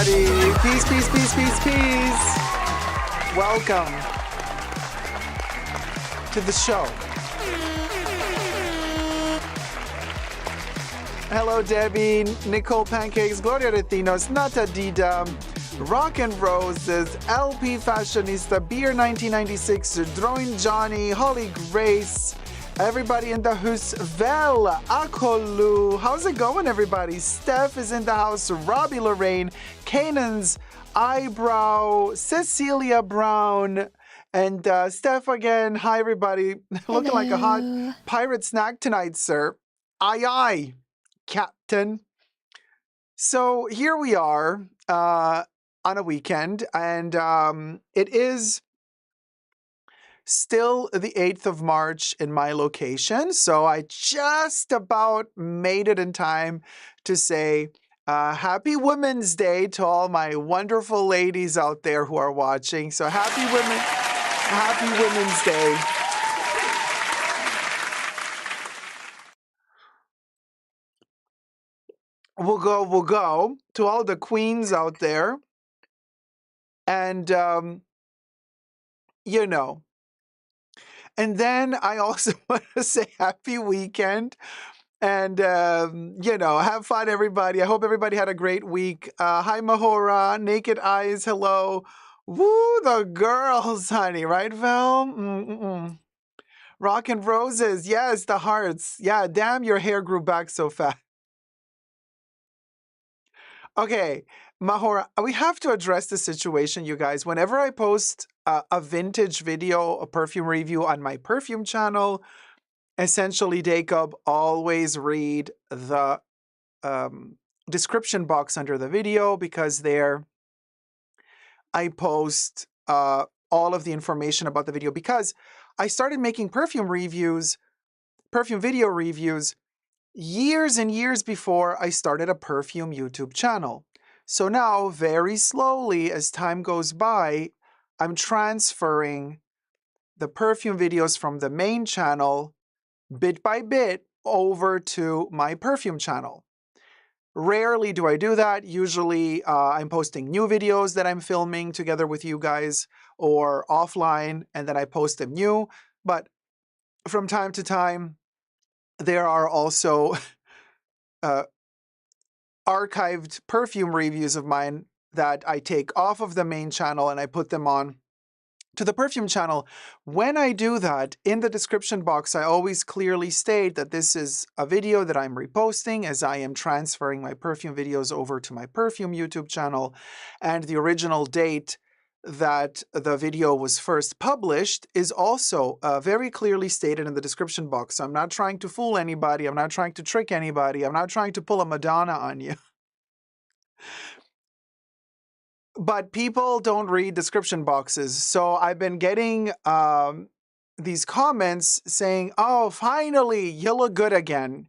everybody. Peace, peace, peace, peace, peace. Welcome to the show. Hello, Debbie, Nicole Pancakes, Gloria Retinos, Nata Dida, Rock and Roses, LP Fashionista, Beer 1996, Droin Johnny, Holly Grace, everybody in the house, Vel, Akolu. How's it going, everybody? Steph is in the house, Robbie Lorraine, Kanan's Eyebrow, Cecilia Brown, and Steph again. Hi, everybody. Looking like a hot pirate snack tonight, sir. Aye, aye, Captain. So here we are on a weekend, and it is still the 8th of March in my location. So I just about made it in time to say Happy Women's Day to all my wonderful ladies out there who are watching. So Happy Women's Day. We'll go to all the queens out there. And, you know, and then I also want to say happy weekend and, you know, have fun, everybody. I hope everybody had a great week. Hi, Mahora, Naked Eyes, hello. Woo, the girls, honey, right, Val? Rock and Roses, yes, the hearts. Yeah, damn, your hair grew back so fast. Okay, Mahora, we have to address the situation, you guys. Whenever I post a vintage video, a perfume review on my perfume channel, essentially, Dacob, always read the description box under the video because there I post all of the information about the video because I started making perfume video reviews years and years before I started a perfume YouTube channel. So now, very slowly, as time goes by, I'm transferring the perfume videos from the main channel, bit by bit, over to my perfume channel. Rarely do I do that. Usually, I'm posting new videos that I'm filming together with you guys or offline, and then I post them new. But from time to time, there are also archived perfume reviews of mine that I take off of the main channel and I put them on to the perfume channel. When I do that, in the description box, I always clearly state that this is a video that I'm reposting as I am transferring my perfume videos over to my perfume YouTube channel. And the original date that the video was first published is also very clearly stated in the description box. So I'm not trying to fool anybody. I'm not trying to trick anybody. I'm not trying to pull a Madonna on you. But people don't read description boxes. So I've been getting these comments saying, oh, finally, you look good again.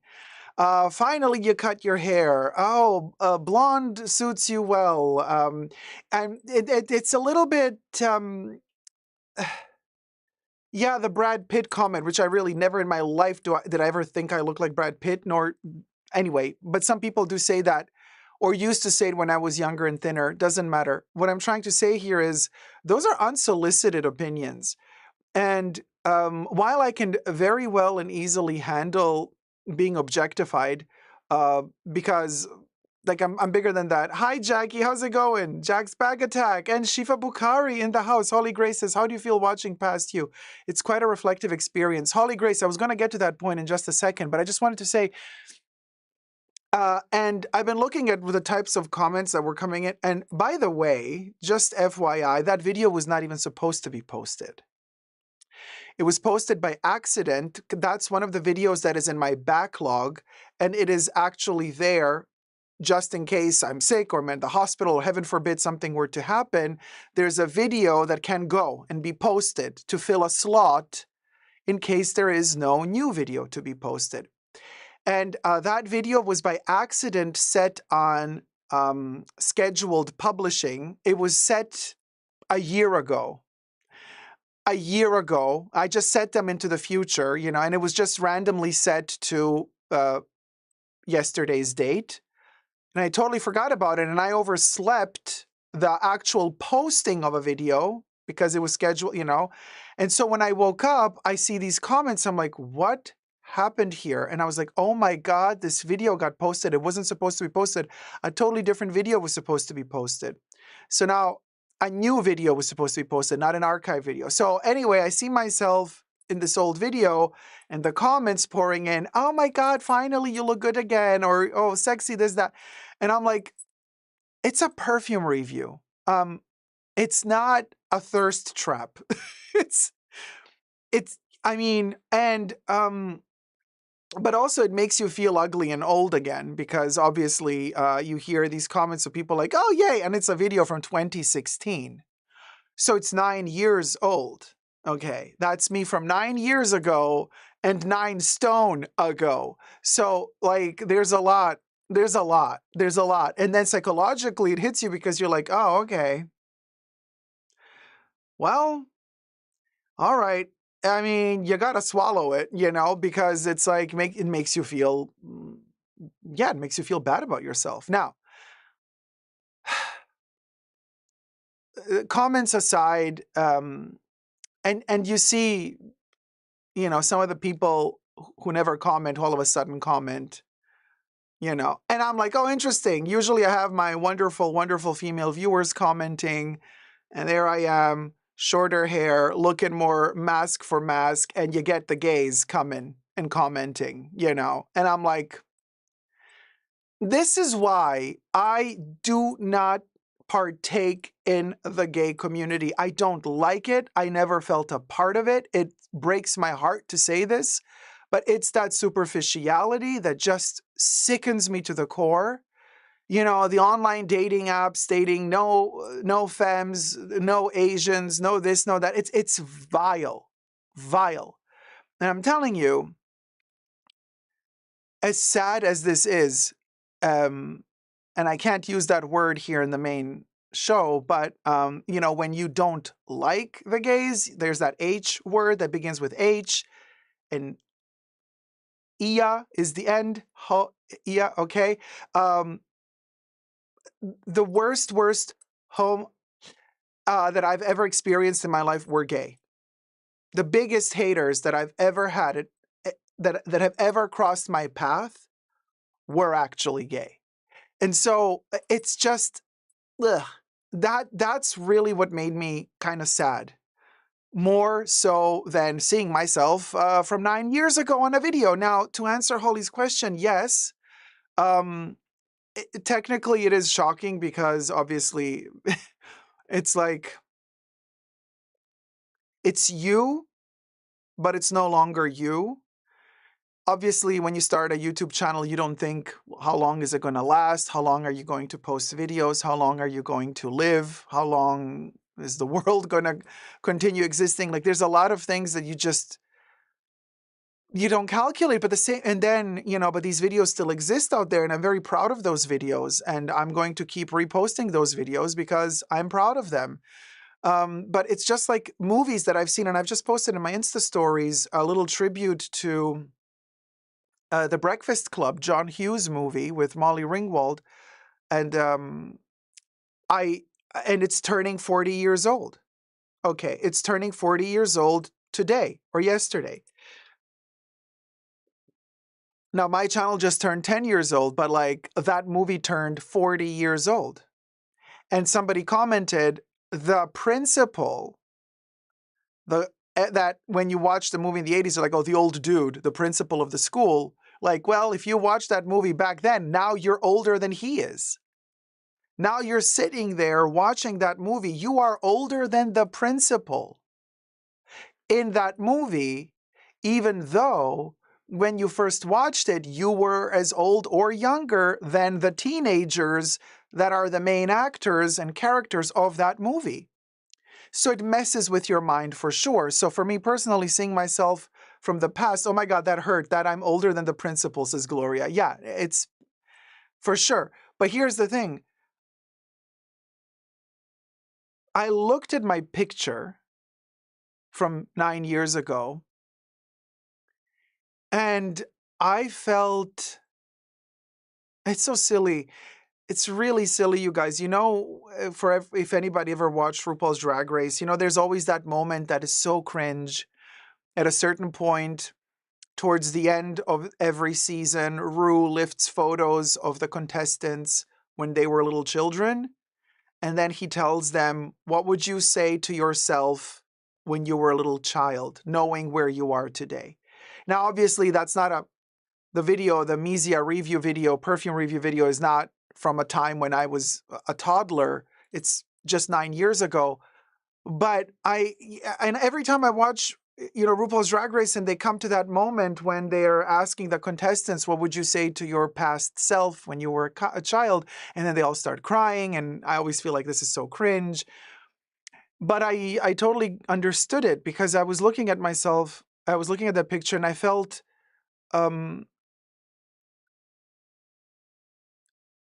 Finally, you cut your hair. Oh, blonde suits you well. And it's a little bit, yeah, the Brad Pitt comment, which I really never in my life did I ever think I look like Brad Pitt, nor anyway. But some people do say that, or used to say it when I was younger and thinner. Doesn't matter. What I'm trying to say here is those are unsolicited opinions. And while I can very well and easily handle being objectified, because like I'm bigger than that. Hi, Jackie, how's it going? Jack's Bag Attack and Shifa Bukhari in the house. Holly Grace says, how do you feel watching past you? It's quite a reflective experience. Holly Grace, I was going to get to that point in just a second, but I just wanted to say, and I've been looking at the types of comments that were coming in. And by the way, just FYI, that video was not even supposed to be posted. It was posted by accident. That's one of the videos that is in my backlog, and it is actually there just in case I'm sick or I'm in the hospital or heaven forbid something were to happen. There's a video that can go and be posted to fill a slot in case there is no new video to be posted. And that video was by accident set on scheduled publishing. It was set a year ago. I just set them into the future, you know, and it was just randomly set to yesterday's date. And I totally forgot about it. And I overslept the actual posting of a video because it was scheduled, you know. And so when I woke up, I see these comments. I'm like, what happened here? And I was like, oh my God, this video got posted. It wasn't supposed to be posted. A totally different video was supposed to be posted. So now a new video was supposed to be posted, not an archive video. So anyway, I see myself in this old video and the comments pouring in, oh my God, finally you look good again, or oh, sexy, this, that. And I'm like, it's a perfume review. It's not a thirst trap. it's, I mean, and, but also it makes you feel ugly and old again, because obviously you hear these comments of people like, oh, yay. And it's a video from 2016. So it's 9 years old. Okay. That's me from 9 years ago and 9 stone ago. So like, there's a lot. And then psychologically it hits you because you're like, oh, okay. Well, all right. I mean, you got to swallow it, you know, because it's like, it makes you feel, yeah, it makes you feel bad about yourself. Now, comments aside, and you see, you know, some of the people who never comment all of a sudden comment, you know, and I'm like, oh, interesting. Usually I have my wonderful, wonderful female viewers commenting, and there I am, shorter hair, looking more mask for mask, and you get the gays coming and commenting, you know, and I'm like, this is why I do not partake in the gay community. I don't like it. I never felt a part of it. It breaks my heart to say this, but it's that superficiality that just sickens me to the core. You know, the online dating apps stating no femmes, no Asians, no this, no that. It's vile, vile. And I'm telling you, as sad as this is, and I can't use that word here in the main show, but you know, when you don't like the gays, there's that H word that begins with H, and Ia is the end. Ia, okay. The worst home that I've ever experienced in my life were gay. The biggest haters that I've ever had that have ever crossed my path were actually gay. And so it's just, ugh, that's really what made me kind of sad. More so than seeing myself from 9 years ago on a video. Now, to answer Holly's question, yes. Technically, it is shocking because obviously it's like, it's you, but it's no longer you. Obviously, when you start a YouTube channel, you don't think, how long is it going to last? How long are you going to post videos? How long are you going to live? How long is the world going to continue existing? Like, there's a lot of things that you don't calculate, but and then, you know, but these videos still exist out there, and I'm very proud of those videos, and I'm going to keep reposting those videos because I'm proud of them. But it's just like movies that I've seen, and I've just posted in my Insta stories a little tribute to The Breakfast Club, John Hughes movie with Molly Ringwald, and it's turning 40 years old. Okay, it's turning 40 years old today or yesterday. Now, my channel just turned 10 years old, but like that movie turned 40 years old. And somebody commented, the principal, that when you watch the movie in the 80s, they're like, oh, the old dude, the principal of the school. Like, well, if you watched that movie back then, now you're older than he is. Now you're sitting there watching that movie. You are older than the principal in that movie, even though when you first watched it, you were as old or younger than the teenagers that are the main actors and characters of that movie. So it messes with your mind for sure. So for me personally, seeing myself from the past, oh my God, that hurt, that I'm older than the principal, says Gloria. Yeah, it's for sure. But here's the thing. I looked at my picture from 9 years ago, and I felt, it's so silly. it's really silly, you guys. You know, if anybody ever watched RuPaul's Drag Race, you know, there's always that moment that is so cringe. At a certain point, towards the end of every season, Ru lifts photos of the contestants when they were little children. And then he tells them, what would you say to yourself when you were a little child, knowing where you are today? Now, obviously, that's not the video, the Mizia review video, perfume review video is not from a time when I was a toddler. It's just 9 years ago. But and every time I watch, you know, RuPaul's Drag Race and they come to that moment when they're asking the contestants, what would you say to your past self when you were a child? And then they all start crying. And I always feel like this is so cringe. But I totally understood it because I was looking at myself, I was looking at that picture and um,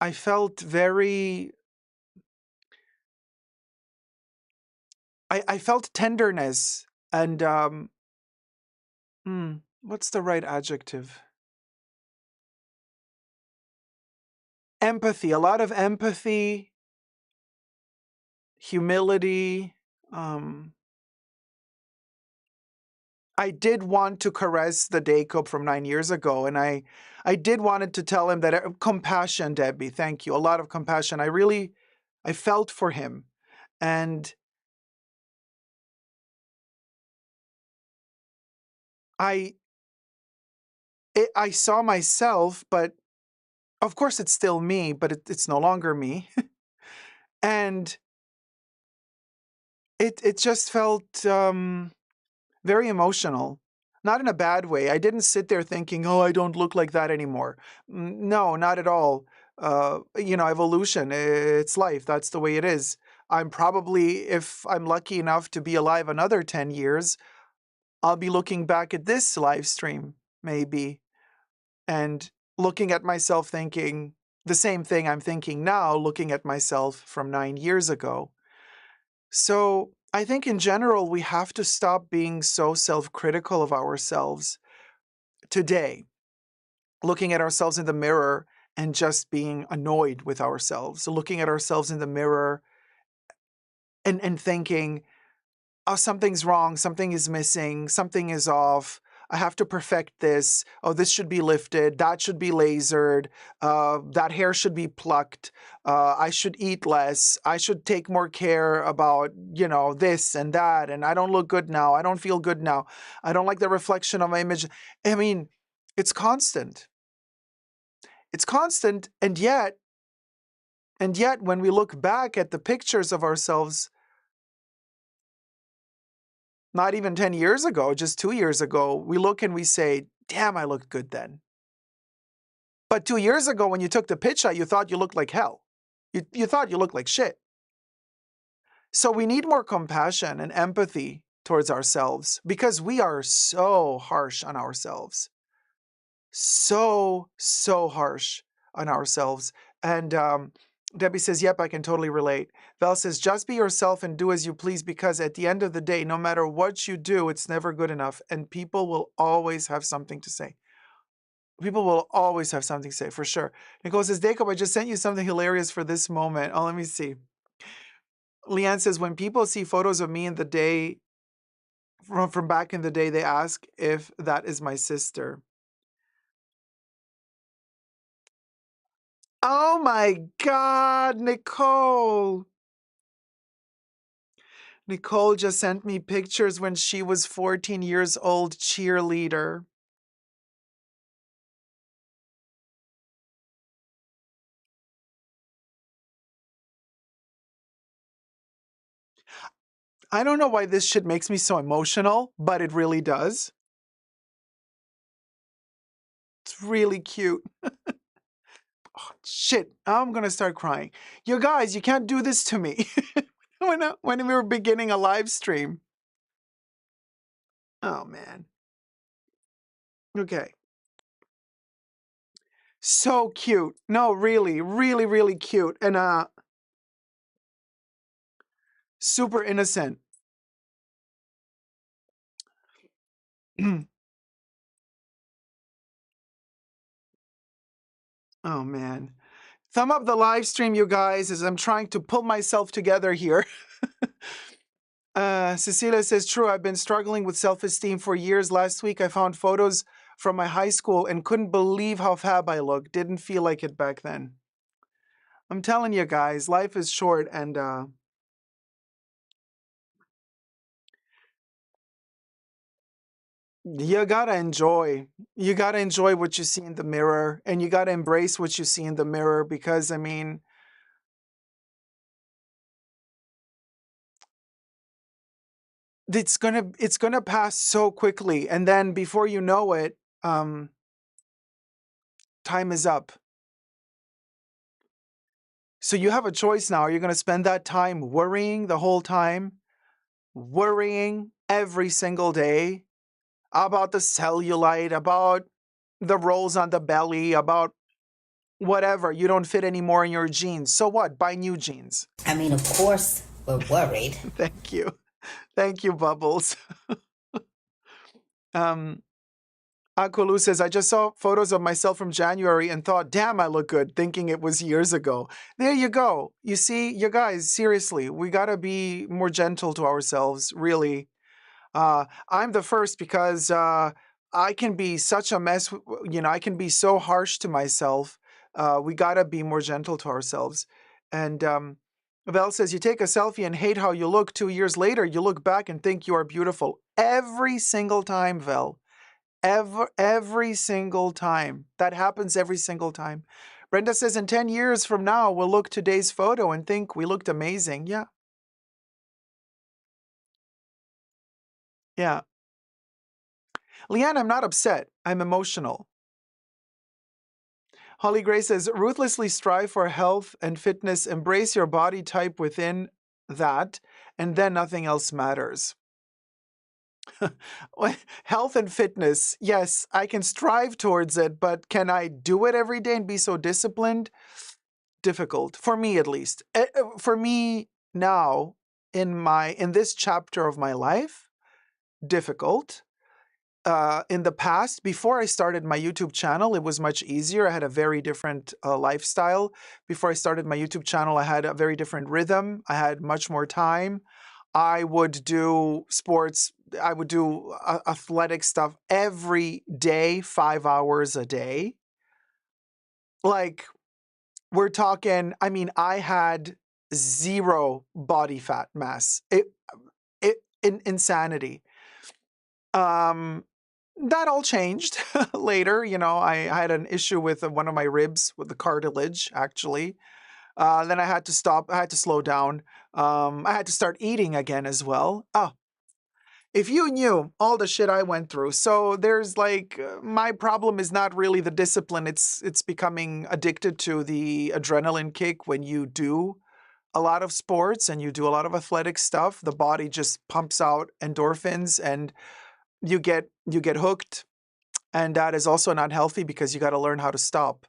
I felt very, I felt tenderness and, what's the right adjective? Empathy, a lot of empathy, humility. Um, I did want to caress the Dacob from 9 years ago, and I did wanted to tell him that compassion, Debbie. Thank you, a lot of compassion. I felt for him, and I, I saw myself, but of course it's still me, but it's no longer me, and it just felt very emotional. Not in a bad way. I didn't sit there thinking, "Oh, I don't look like that anymore." No, not at all. You know, evolution. It's life. That's the way it is. I'm probably, if I'm lucky enough to be alive another 10 years, I'll be looking back at this live stream, maybe, and looking at myself thinking the same thing I'm thinking now, looking at myself from 9 years ago. So I think in general, we have to stop being so self critical of ourselves today, looking at ourselves in the mirror and just being annoyed with ourselves. So looking at ourselves in the mirror and thinking, oh, something's wrong, something is missing, something is off. I have to perfect this. Oh, this should be lifted. That should be lasered. That hair should be plucked. I should eat less. I should take more care about, you know, this and that. And I don't look good now. I don't feel good now. I don't like the reflection of my image. I mean, it's constant. It's constant. And yet, when we look back at the pictures of ourselves, not even 10 years ago, just 2 years ago, we look and we say, damn, I looked good then. But 2 years ago, when you took the picture, you thought you looked like hell. You thought you looked like shit. So we need more compassion and empathy towards ourselves because we are so harsh on ourselves. So harsh on ourselves. And Debbie says, yep, I can totally relate. Val says, just be yourself and do as you please because at the end of the day, no matter what you do, it's never good enough. And people will always have something to say. People will always have something to say, for sure. Nicole says, Dacob, I just sent you something hilarious for this moment. Oh, let me see. Leanne says, when people see photos of me in the day, from back in the day, they ask if that is my sister. Oh my God, Nicole. Nicole just sent me pictures when she was 14 years old, cheerleader. I don't know why this shit makes me so emotional, but it really does. It's really cute. Oh, shit, I'm gonna start crying. You guys, you can't do this to me. when we were beginning a live stream. Oh, man. Okay. So cute. No, really, really, really cute. And super innocent. Oh, man. Thumb up the live stream, you guys, as I'm trying to pull myself together here. Cecilia says, true, I've been struggling with self-esteem for years. Last week, I found photos from my high school and couldn't believe how fab I looked. Didn't feel like it back then. I'm telling you guys, life is short, and you gotta enjoy. You gotta enjoy what you see in the mirror, and you gotta embrace what you see in the mirror, because, I mean, it's gonna pass so quickly, and then before you know it, time is up. So you have a choice now. Are you gonna spend that time worrying the whole time, worrying every single day about the cellulite, about the rolls on the belly, about whatever, you don't fit anymore in your jeans? So what? Buy new jeans. I mean, of course, we're worried. Thank you. Thank you, Bubbles. Akulu says, I just saw photos of myself from January and thought, damn, I look good, thinking it was years ago. There you go. You see, you guys, seriously, we got to be more gentle to ourselves, really. I'm the first, because I can be such a mess. I can be so harsh to myself. We got to be more gentle to ourselves. And Val says, you take a selfie and hate how you look. 2 years later, you look back and think you are beautiful. Every single time, Val. Every single time. That happens every single time. Brenda says, in 10 years from now, we'll look today's photo and think we looked amazing. Yeah. Yeah. Leanne, I'm not upset. I'm emotional. Holly Gray says, ruthlessly strive for health and fitness. Embrace your body type within that, and then nothing else matters. Health and fitness, yes, I can strive towards it, but can I do it every day and be so disciplined? Difficult, for me at least. For me now, in this chapter of my life, difficult. In the past, before I started my YouTube channel, it was much easier. I had a very different lifestyle. Before I started my YouTube channel, I had a very different rhythm. I had much more time. I would do sports. I would do athletic stuff every day, 5 hours a day. Like, we're talking, I mean, I had zero body fat mass. Insanity. That all changed later. I had an issue with one of my ribs, with the cartilage, actually. Then I had to stop. I had to slow down. I had to start eating again as well. Oh, if you knew all the shit I went through. So there's my problem is not really the discipline. It's becoming addicted to the adrenaline kick when you do a lot of sports and you do a lot of athletic stuff. The body just pumps out endorphins, and you get hooked. And that is also not healthy, because you got to learn how to stop.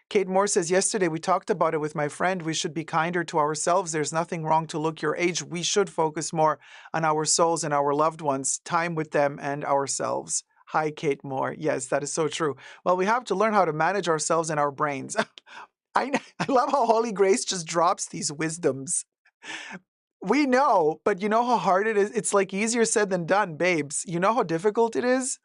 Kate Moore says, yesterday we talked about it with my friend. We should be kinder to ourselves. There's nothing wrong to look your age. We should focus more on our souls and our loved ones, time with them and ourselves. Hi, Kate Moore. Yes, that is so true. Well, we have to learn how to manage ourselves and our brains. I love how Holy Grace just drops these wisdoms. We know, but you know how hard it is? It's like easier said than done, babes. You know how difficult it is?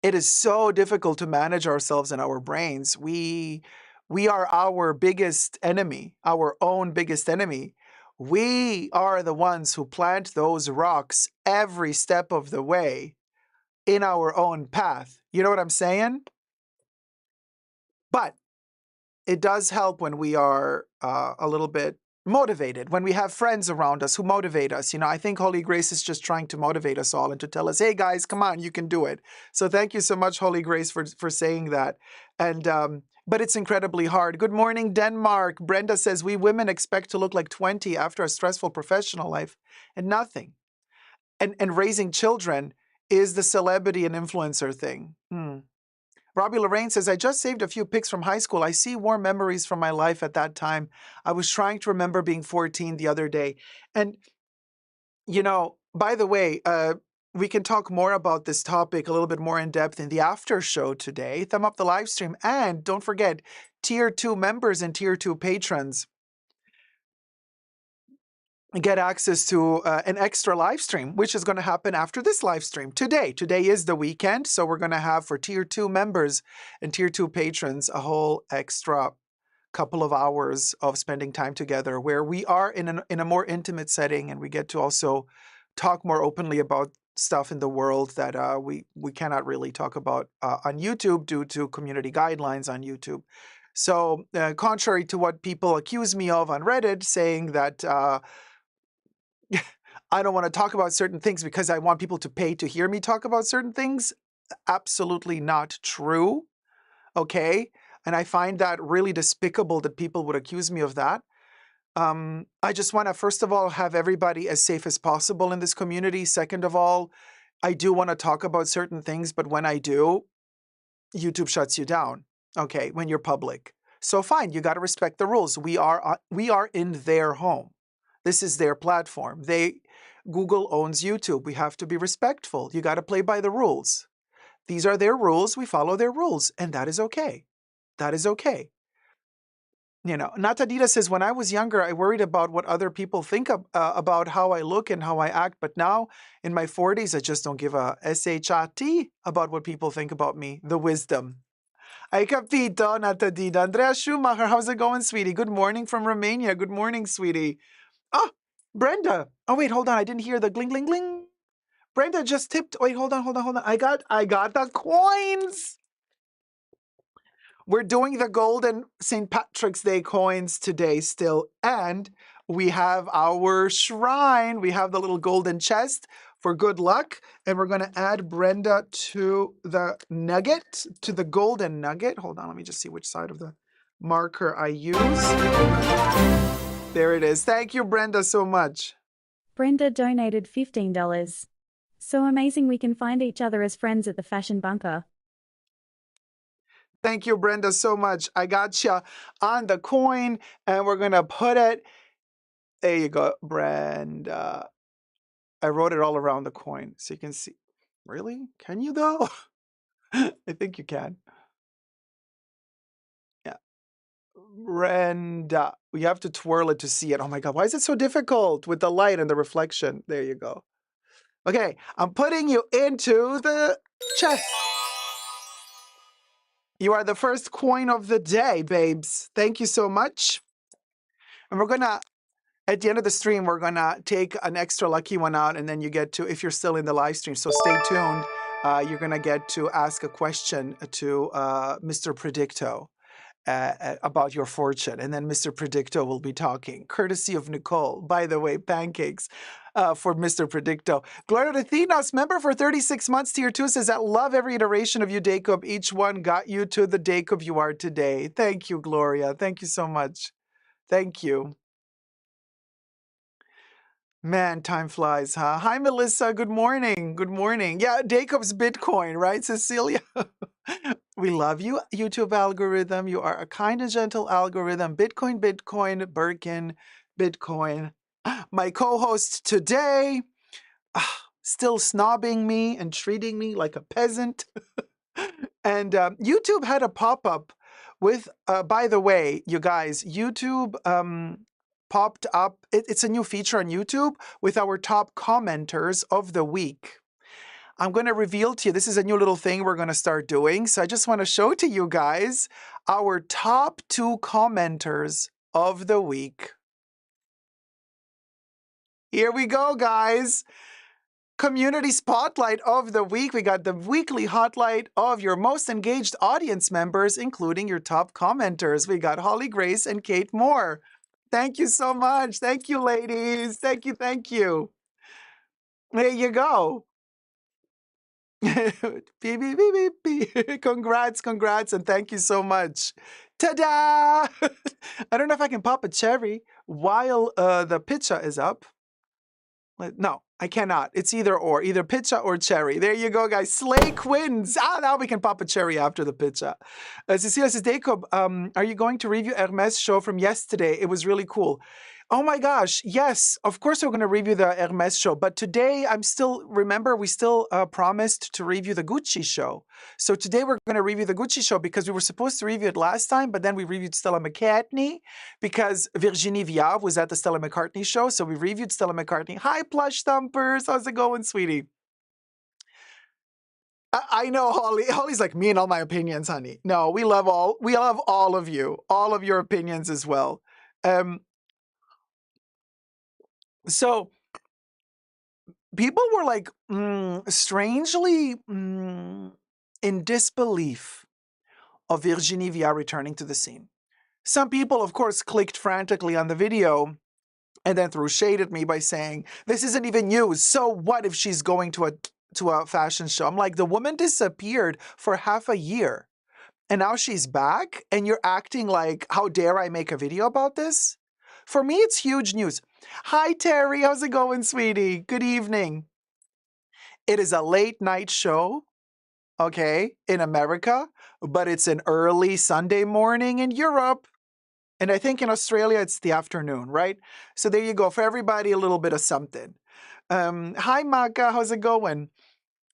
It is so difficult to manage ourselves and our brains. We are our biggest enemy, our own biggest enemy. We are the ones who plant those rocks every step of the way in our own path. You know what I'm saying? But it does help when we are a little bit motivated, when we have friends around us who motivate us. I think Holy Grace is just trying to motivate us all and to tell us, hey guys, come on, you can do it. So thank you so much, Holy Grace, for saying that. And but it's incredibly hard. Good morning, Denmark. Brenda says, we women expect to look like 20 after a stressful professional life and nothing. And raising children is the celebrity and influencer thing. Robbie Lorraine says, I just saved a few pics from high school. I see warm memories from my life at that time. I was trying to remember being 14 the other day. And, by the way, we can talk more about this topic a little bit more in depth in the after show today. Thumb up the live stream. And don't forget, Tier 2 members and Tier 2 patrons get access to an extra live stream, which is going to happen after this live stream today. Today is the weekend, so we're going to have for Tier 2 members and Tier 2 patrons a whole extra couple of hours of spending time together where we are in a more intimate setting, and we get to also talk more openly about stuff in the world that we cannot really talk about on YouTube due to community guidelines on YouTube. So contrary to what people accuse me of on Reddit, saying that I don't want to talk about certain things because I want people to pay to hear me talk about certain things, absolutely not true. Okay? And I find that really despicable that people would accuse me of that. I just want to, first of all, have everybody as safe as possible in this community. Second of all, I do want to talk about certain things, but when I do, YouTube shuts you down, okay, when you're public. So fine, you got to respect the rules. We are in their home. This is their platform. Google owns YouTube. We have to be respectful. You got to play by the rules. These are their rules. We follow their rules, and that is okay. That is okay. You know, Natadita says, when I was younger, I worried about what other people think about how I look and how I act. But now in my 40s, I just don't give a SHIT about what people think about me. The wisdom. Ay, capito, Natadita. Andrea Schumacher, how's it going, sweetie? Good morning from Romania. Good morning, sweetie. Oh, Brenda. Oh, wait, hold on. I didn't hear the gling, gling, gling. Brenda just tipped. Wait, hold on. I got the coins. We're doing the golden St. Patrick's Day coins today still, and we have our shrine. We have the little golden chest for good luck, and we're going to add Brenda to the nugget, to the golden nugget. Hold on, let me just see which side of the marker I use. There it is. Thank you, Brenda, so much. Brenda donated $15. So amazing we can find each other as friends at the Fashion Bunker. Thank you, Brenda, so much. I got you on the coin, and we're going to put it. There you go, Brenda. I wrote it all around the coin, so you can see. Really? Can you, though? I think you can. Yeah. Brenda. We have to twirl it to see it. Oh, my God. Why is it so difficult with the light and the reflection? There you go. Okay. I'm putting you into the chest. You are the first coin of the day, babes. Thank you so much. And we're going to, at the end of the stream, we're going to take an extra lucky one out, and then you get to, if you're still in the live stream, so stay tuned. You're going to get to ask a question to Mr. Predicto about your fortune. And then Mr. Predicto will be talking, courtesy of Nicole. By the way, pancakes. For Mr. Predicto. Gloria to Thenos, member for 36 months, Tier 2, says that love every iteration of you, Dacob. Each one got you to the Dacob you are today. Thank you, Gloria. Thank you so much. Thank you. Man, time flies, huh? Hi, Melissa. Good morning. Good morning. Yeah, Dacob's Bitcoin, right, Cecilia? We love you, YouTube algorithm. You are a kind and gentle algorithm. Bitcoin, Bitcoin, Birkin, Bitcoin. My co-host today, still snobbing me and treating me like a peasant. And YouTube had a pop-up with, by the way, you guys, YouTube popped up. It's a new feature on YouTube with our top commenters of the week. I'm going to reveal to you, this is a new little thing we're going to start doing. So I just want to show to you guys our top 2 commenters of the week. Here we go, guys. Community Spotlight of the week. We got the weekly hotlight of your most engaged audience members, including your top commenters. We got Holly Grace and Kate Moore. Thank you so much. Thank you, ladies. Thank you. Thank you. There you go. Beep, beep, beep, beep, beep. Congrats, congrats, and thank you so much. Ta-da! I don't know if I can pop a cherry while the pizza is up. No, I cannot. It's either or. Either pizza or cherry. There you go, guys. Slay Quins. Now we can pop a cherry after the pizza. Cecilia says, Dacob, are you going to review Hermès show from yesterday? It was really cool. Oh my gosh, yes, of course we're going to review the Hermès show, but today remember, we still promised to review the Gucci show. So today we're going to review the Gucci show because we were supposed to review it last time, but then we reviewed Stella McCartney because Virginie Viard was at the Stella McCartney show. So we reviewed Stella McCartney. Hi, Plush Thumpers. How's it going, sweetie? I know Holly. Holly's like, me and all my opinions, honey. No, we love all of you, all of your opinions as well. So people were like strangely in disbelief of Virginie Viard returning to the scene. Some people, of course, clicked frantically on the video and then threw shade at me by saying, this isn't even news. So what if she's going to a fashion show? I'm like, the woman disappeared for half a year and now she's back and you're acting like, how dare I make a video about this? For me, it's huge news. Hi, Terry. How's it going, sweetie? Good evening. It is a late night show, okay, in America, but it's an early Sunday morning in Europe. And I think in Australia, it's the afternoon, right? So there you go. For everybody, a little bit of something. Hi, Maka. How's it going?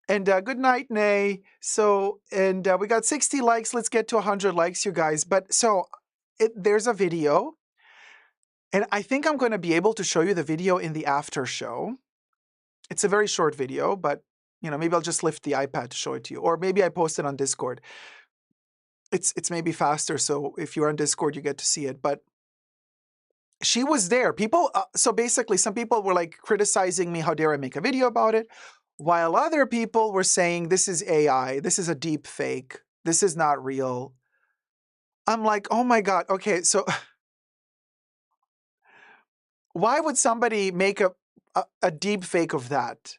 And good night, Nay. So, and we got 60 likes. Let's get to 100 likes, you guys. But so there's a video. And I think I'm going to be able to show you the video in the after show. It's a very short video, but maybe I'll just lift the iPad to show it to you. Or maybe I post it on Discord. It's maybe faster, so if you're on Discord, you get to see it. But she was there. People, so basically, some people were like criticizing me, how dare I make a video about it? While other people were saying, this is AI, this is a deep fake, this is not real. I'm like, oh my God, okay, so why would somebody make a deep fake of that?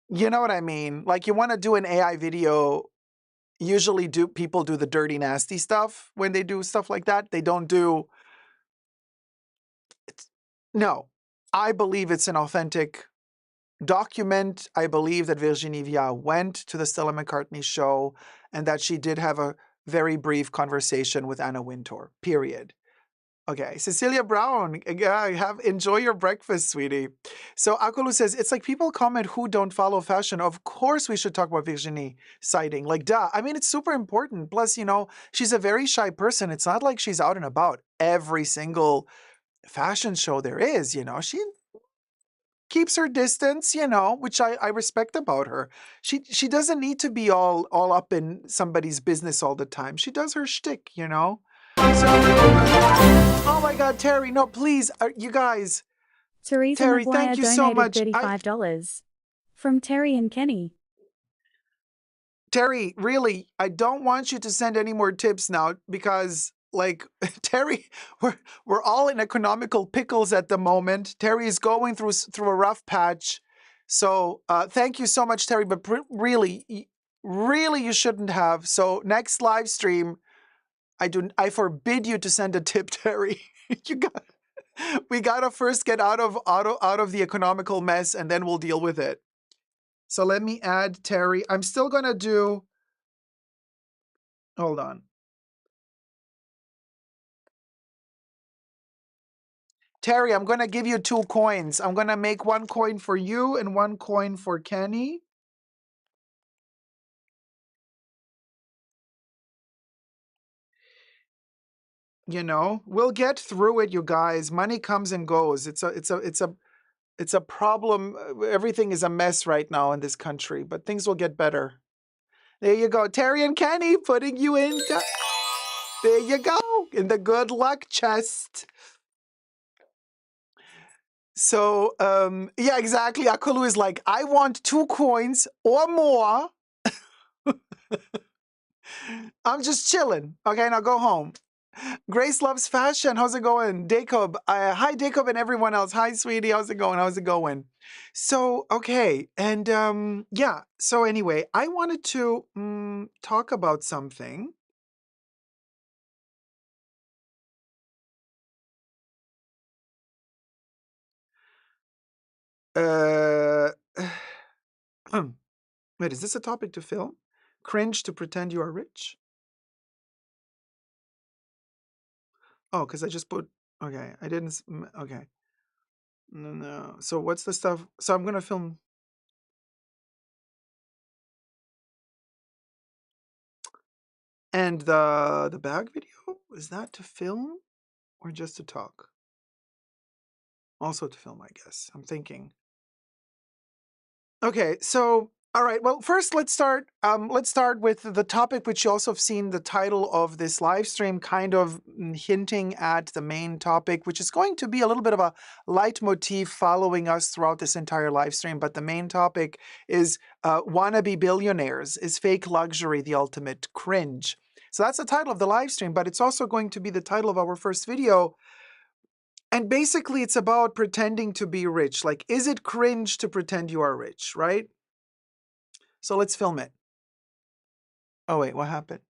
You know what I mean? Like, you want to do an AI video, usually people do the dirty, nasty stuff when they do stuff like that. They don't do... No, I believe it's an authentic document. I believe that Virginie Viard went to the Stella McCartney show and that she did have a very brief conversation with Anna Wintour, period. Okay, Cecilia Brown, enjoy your breakfast, sweetie. So Akulu says, it's like people comment who don't follow fashion. Of course we should talk about Virginie sighting. Like, duh. I mean, it's super important. Plus, she's a very shy person. It's not like she's out and about every single fashion show there is, She keeps her distance, which I respect about her. She doesn't need to be all up in somebody's business all the time. She does her shtick, So, oh my God, Terry, no, please, you guys. Teresa Terry, McGuire thank you so much. $35. From Terry and Kenny. Terry, really, I don't want you to send any more tips now because, like, Terry, we're all in economical pickles at the moment. Terry is going through a rough patch. So thank you so much, Terry, but really, you shouldn't have. So next live stream, I forbid you to send a tip, Terry. We gotta first get out of the economical mess and then we'll deal with it. So let me add Terry. I'm still gonna do, hold on. Terry, I'm gonna give you 2 coins. I'm gonna make 1 coin for you and 1 coin for Kenny. We'll get through it, you guys. Money comes and goes. It's a problem. Everything is a mess right now in this country, but things will get better. There you go. Terry and Kenny putting you in. There you go. In the good luck chest. So, yeah, exactly. Akulu is like, I want 2 coins or more. I'm just chilling. Okay, now go home. Grace loves fashion. How's it going? Dacob. Hi, Dacob and everyone else. Hi, sweetie. How's it going? How's it going? So, okay. And yeah. So anyway, I wanted to talk about something. Wait, is this a topic to film? Cringe to pretend you are rich? Oh, because I just put Okay, I didn't. Okay. No. So what's the stuff? So I'm gonna film. And the bag video, is that to film or just to talk? Also to film, I guess. I'm thinking. Okay, so all right. Well, first let's start. Let's start with the topic, which you also have seen the title of this live stream, kind of hinting at the main topic, which is going to be a little bit of a leitmotif following us throughout this entire live stream. But the main topic is wannabe billionaires. Is fake luxury the ultimate cringe? So that's the title of the live stream, but it's also going to be the title of our first video. And basically, it's about pretending to be rich. Like, is it cringe to pretend you are rich, right? So let's film it. Oh, wait, what happened?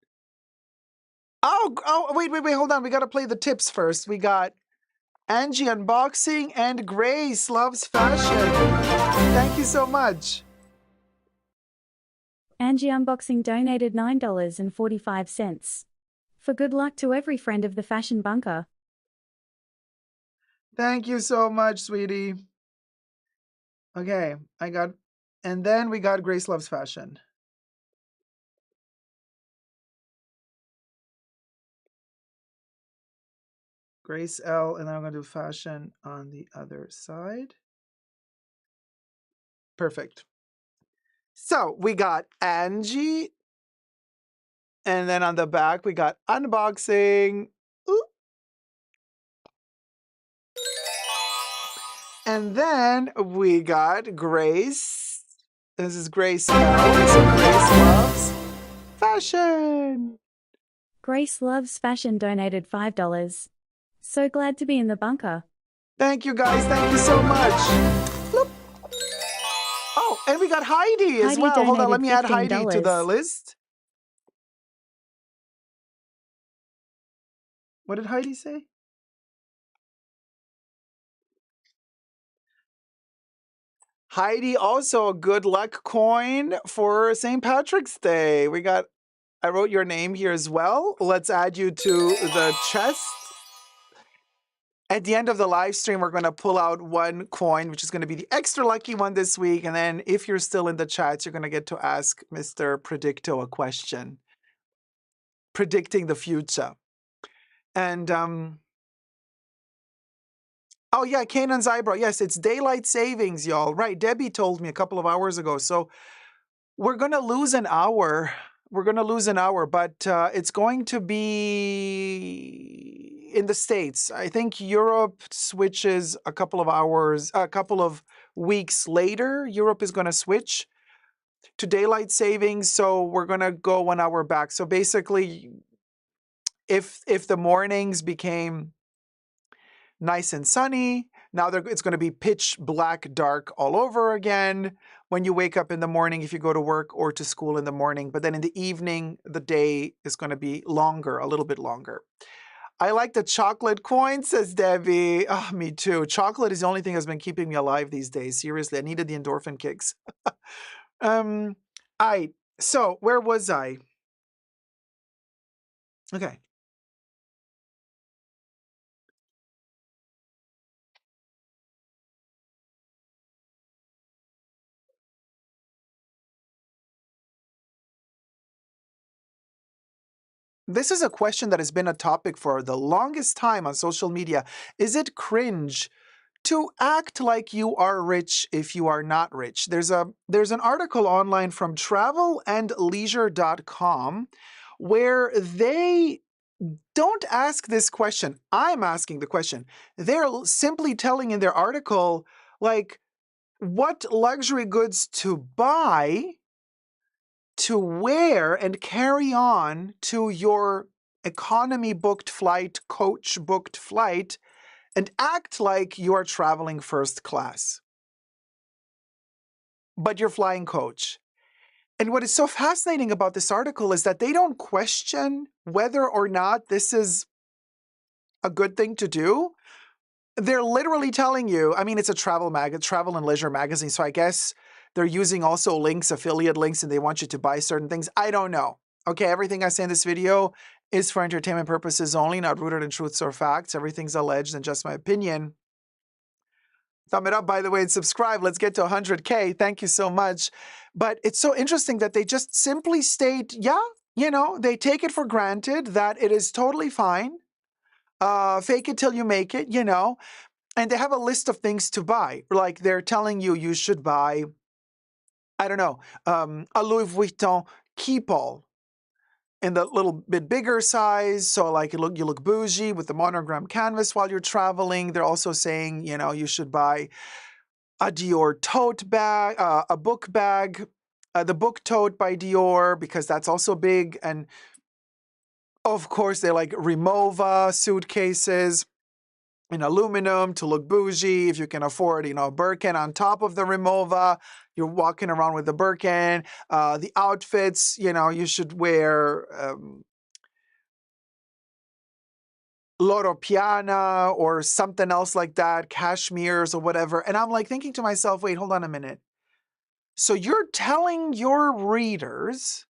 Oh, wait, hold on. We got to play the tips first. We got Angie unboxing and Grace loves fashion. Thank you so much. Angie Unboxing donated $9.45. For good luck to every friend of the Fashion Bunker. Thank you so much, sweetie. Okay, and then we got Grace loves fashion. Grace L, and then I'm going to do fashion on the other side. Perfect. So we got Angie, and then on the back we got unboxing. Ooh. And then we got Grace. This is Grace L, so Grace loves fashion. Grace Loves Fashion donated $5. So glad to be in the bunker. Thank you, guys. Thank you so much. Bloop. Oh, and we got Heidi as well. Hold on, let me add Heidi to the list. What did Heidi say? Heidi, also a good luck coin for St. Patrick's Day. I wrote your name here as well. Let's add you to the chest. At the end of the live stream, we're going to pull out one coin, which is going to be the extra lucky one this week. And then if you're still in the chats, you're going to get to ask Mr. Predicto a question. Predicting the future. And, oh yeah, Canaan's eyebrow. Yes, it's daylight savings, y'all. Right, Debbie told me a couple of hours ago. So we're going to lose an hour. We're going to lose an hour, but it's going to be in the States. I think Europe switches a couple of weeks later. Europe is going to switch to daylight savings, so we're going to go 1 hour back. So basically, if the mornings became nice and sunny, now it's going to be pitch black dark all over again when you wake up in the morning if you go to work or to school in the morning. But then in the evening, the day is going to be longer, a little bit longer. I like the chocolate coin, says Debbie. Oh, me too. Chocolate is the only thing that's been keeping me alive these days. Seriously, I needed the endorphin kicks. So where was I? Okay. This is a question that has been a topic for the longest time on social media. Is it cringe to act like you are rich if you are not rich? There's an article online from travelandleisure.com where they don't ask this question. I'm asking the question. They're simply telling in their article, like, what luxury goods to buy, to wear, and carry on to your economy booked flight, coach booked flight, and act like you're traveling first class. But you're flying coach. And what is so fascinating about this article is that they don't question whether or not this is a good thing to do. They're literally telling you, I mean, it's a travel and leisure magazine, so I guess they're using also links, affiliate links, and they want you to buy certain things. I don't know. Okay, everything I say in this video is for entertainment purposes only, not rooted in truths or facts. Everything's alleged and just my opinion. Thumb it up, by the way, and subscribe. Let's get to 100K. Thank you so much. But it's so interesting that they just simply state, yeah, they take it for granted that it is totally fine. Fake it till you make it, And they have a list of things to buy. Like they're telling you should buy, I don't know, a Louis Vuitton keepall in the little bit bigger size, so like you look bougie with the monogram canvas while you're traveling. They're also saying, you should buy a Dior tote bag, a book bag, the book tote by Dior, because that's also big. And of course, they like Rimowa suitcases in aluminum to look bougie. If you can afford, a Birkin on top of the Rimowa, you're walking around with the Birkin. The outfits, you should wear Loro Piana or something else like that, cashmeres or whatever. And I'm like thinking to myself, wait, hold on a minute. So you're telling your readers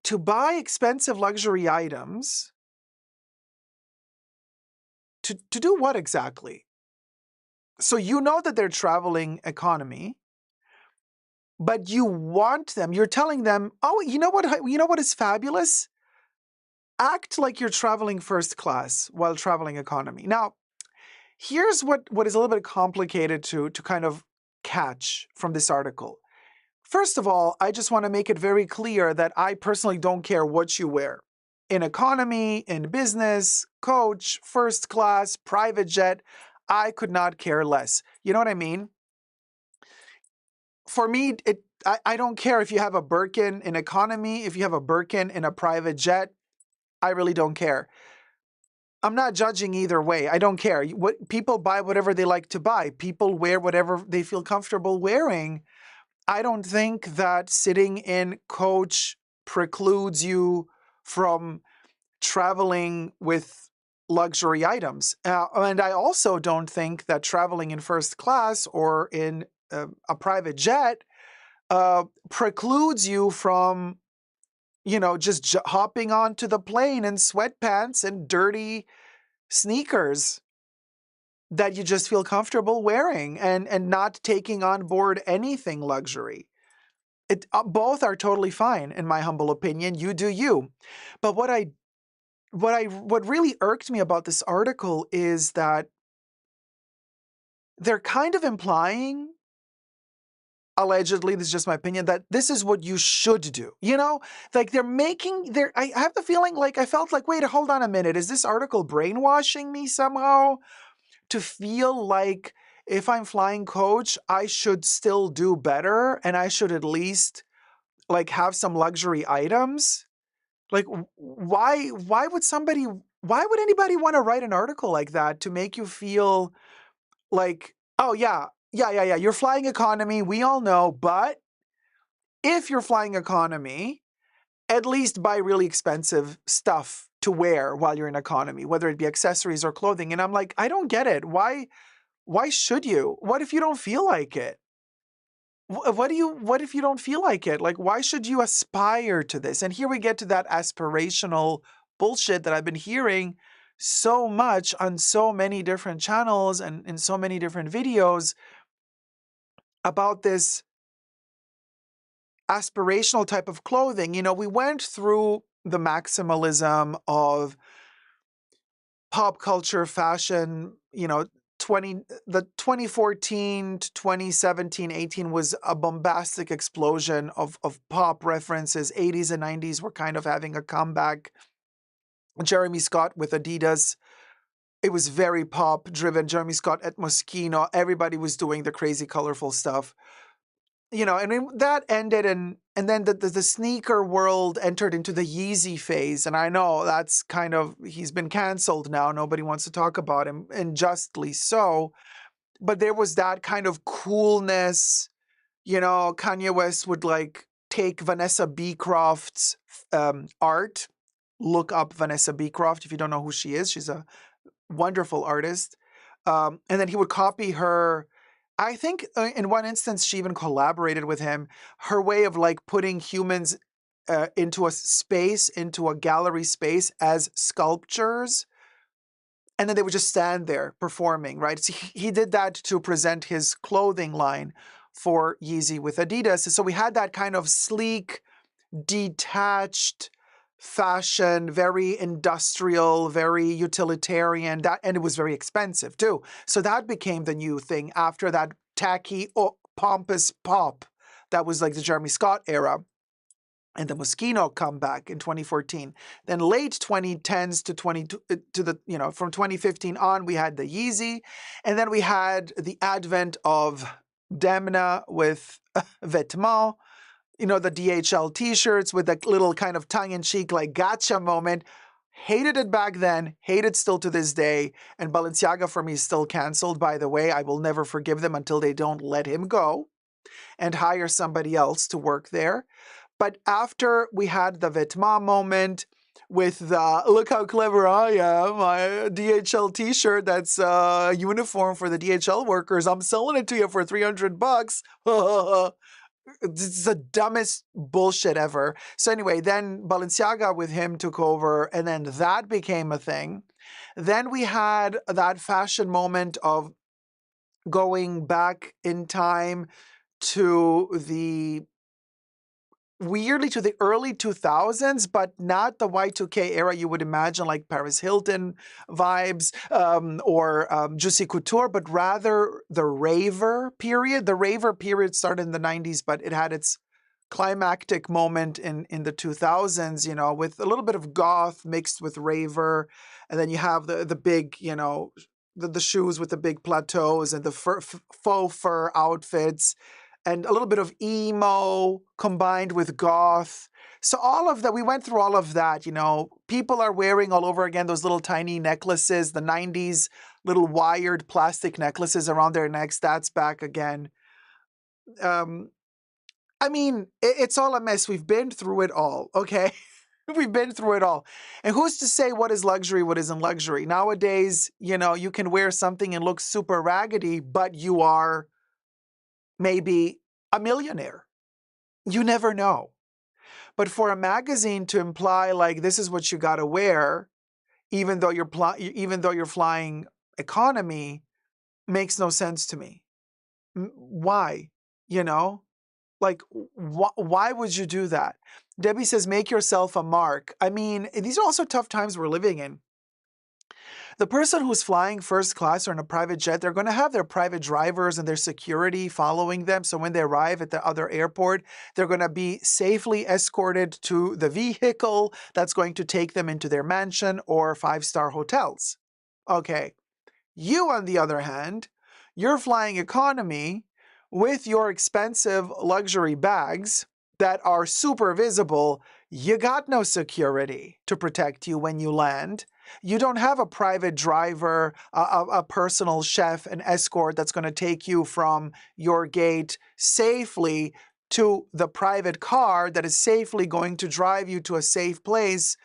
to buy expensive luxury items to do what exactly? So you know that they're traveling economy, but you want them, you're telling them, oh, you know what is fabulous? Act like you're traveling first class while traveling economy. Now, here's what is a little bit complicated to kind of catch from this article. First of all, I just want to make it very clear that I personally don't care what you wear. In economy, in business, coach, first class, private jet, I could not care less. You know what I mean? For me, I don't care if you have a Birkin in economy, if you have a Birkin in a private jet, I really don't care. I'm not judging either way. I don't care. What people buy whatever they like to buy. People wear whatever they feel comfortable wearing. I don't think that sitting in coach precludes you from traveling with luxury items. And I also don't think that traveling in first class or in a private jet precludes you from, just hopping onto the plane in sweatpants and dirty sneakers that you just feel comfortable wearing and not taking on board anything luxury. Both are totally fine, in my humble opinion. You do you. But what really irked me about this article is that they're kind of implying, allegedly, this is just my opinion, that this is what you should do. Like I have the feeling like I felt like, wait, hold on a minute. Is this article brainwashing me somehow to feel like if I'm flying coach, I should still do better and I should at least like have some luxury items? Like, why would anybody want to write an article like that to make you feel like, oh yeah, you're flying economy, we all know, but if you're flying economy, at least buy really expensive stuff to wear while you're in economy, whether it be accessories or clothing. And I'm like, I don't get it. Why should you? What if you don't feel like it? What if you don't feel like it? Like, why should you aspire to this? And here we get to that aspirational bullshit that I've been hearing so much on so many different channels and in so many different videos about this aspirational type of clothing. We went through the maximalism of pop culture fashion, the 2014 to 2017, 18 was a bombastic explosion of pop references. 80s and 90s were kind of having a comeback. Jeremy Scott with Adidas, it was very pop driven. Jeremy Scott at Moschino, everybody was doing the crazy colorful stuff. And then that ended, and then the sneaker world entered into the Yeezy phase. And I know that's kind of, he's been canceled now. Nobody wants to talk about him, and justly so. But there was that kind of coolness. Kanye West would like take Vanessa Beecroft's art. Look up Vanessa Beecroft if you don't know who she is. She's a wonderful artist. And then he would copy her. I think in one instance, she even collaborated with him. Her way of like putting humans into a space, into a gallery space as sculptures. And then they would just stand there performing, right? So he did that to present his clothing line for Yeezy with Adidas. So we had that kind of sleek, detached fashion, very industrial, very utilitarian, and it was very expensive too. So that became the new thing after that tacky, pompous pop that was like the Jeremy Scott era. And the Moschino comeback in 2014. Then late 2010s from 2015 on, we had the Yeezy, and then we had the advent of Demna with Vêtements, the DHL t-shirts with that little kind of tongue-in-cheek like gotcha moment. Hated it back then, hate it still to this day, and Balenciaga for me is still canceled, by the way. I will never forgive them until they don't let him go and hire somebody else to work there. But after we had the Vêtements moment with the look how clever I am, my DHL t-shirt that's a uniform for the DHL workers, I'm selling it to you for $300. It's the dumbest bullshit ever. So anyway, then Balenciaga with him took over, and then that became a thing. Then we had that fashion moment of going back in time to the early 2000s, but not the Y2K era you would imagine, like Paris Hilton vibes or Juicy Couture, but rather the raver period. The raver period started in the 90s, but it had its climactic moment in the 2000s, with a little bit of goth mixed with raver. And then you have the big, the shoes with the big plateaus and the faux fur outfits, and a little bit of emo combined with goth. So all of that, we went through all of that, People are wearing all over again those little tiny necklaces, the 90s little wired plastic necklaces around their necks. That's back again. It's all a mess. We've been through it all, okay? We've been through it all. And who's to say what is luxury, what isn't luxury? Nowadays, you can wear something and look super raggedy, but you are maybe a millionaire. You never know. But for a magazine to imply like this is what you got to wear, even though you're flying economy, makes no sense to me. Why? Like why would you do that? Debbie says, make yourself a mark. These are also tough times we're living in. The person who's flying first class or in a private jet, they're going to have their private drivers and their security following them. So when they arrive at the other airport, they're going to be safely escorted to the vehicle that's going to take them into their mansion or 5-star hotels. Okay. You, on the other hand, you're flying economy with your expensive luxury bags that are super visible. You got no security to protect you when you land. You don't have a private driver, a personal chef, an escort that's going to take you from your gate safely to the private car that is safely going to drive you to a safe place,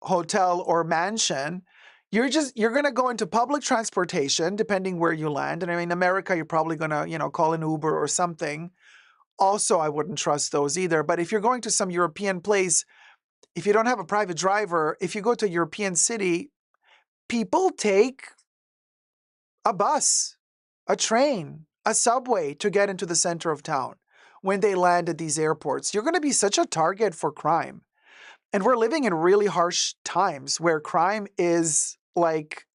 hotel or mansion. You're going to go into public transportation, depending where you land. And in America, you're probably going to, call an Uber or something. Also, I wouldn't trust those either. But if you're going to some European place, if you don't have a private driver, if you go to a European city, people take a bus, a train, a subway to get into the center of town when they land at these airports. You're going to be such a target for crime. And we're living in really harsh times where crime is like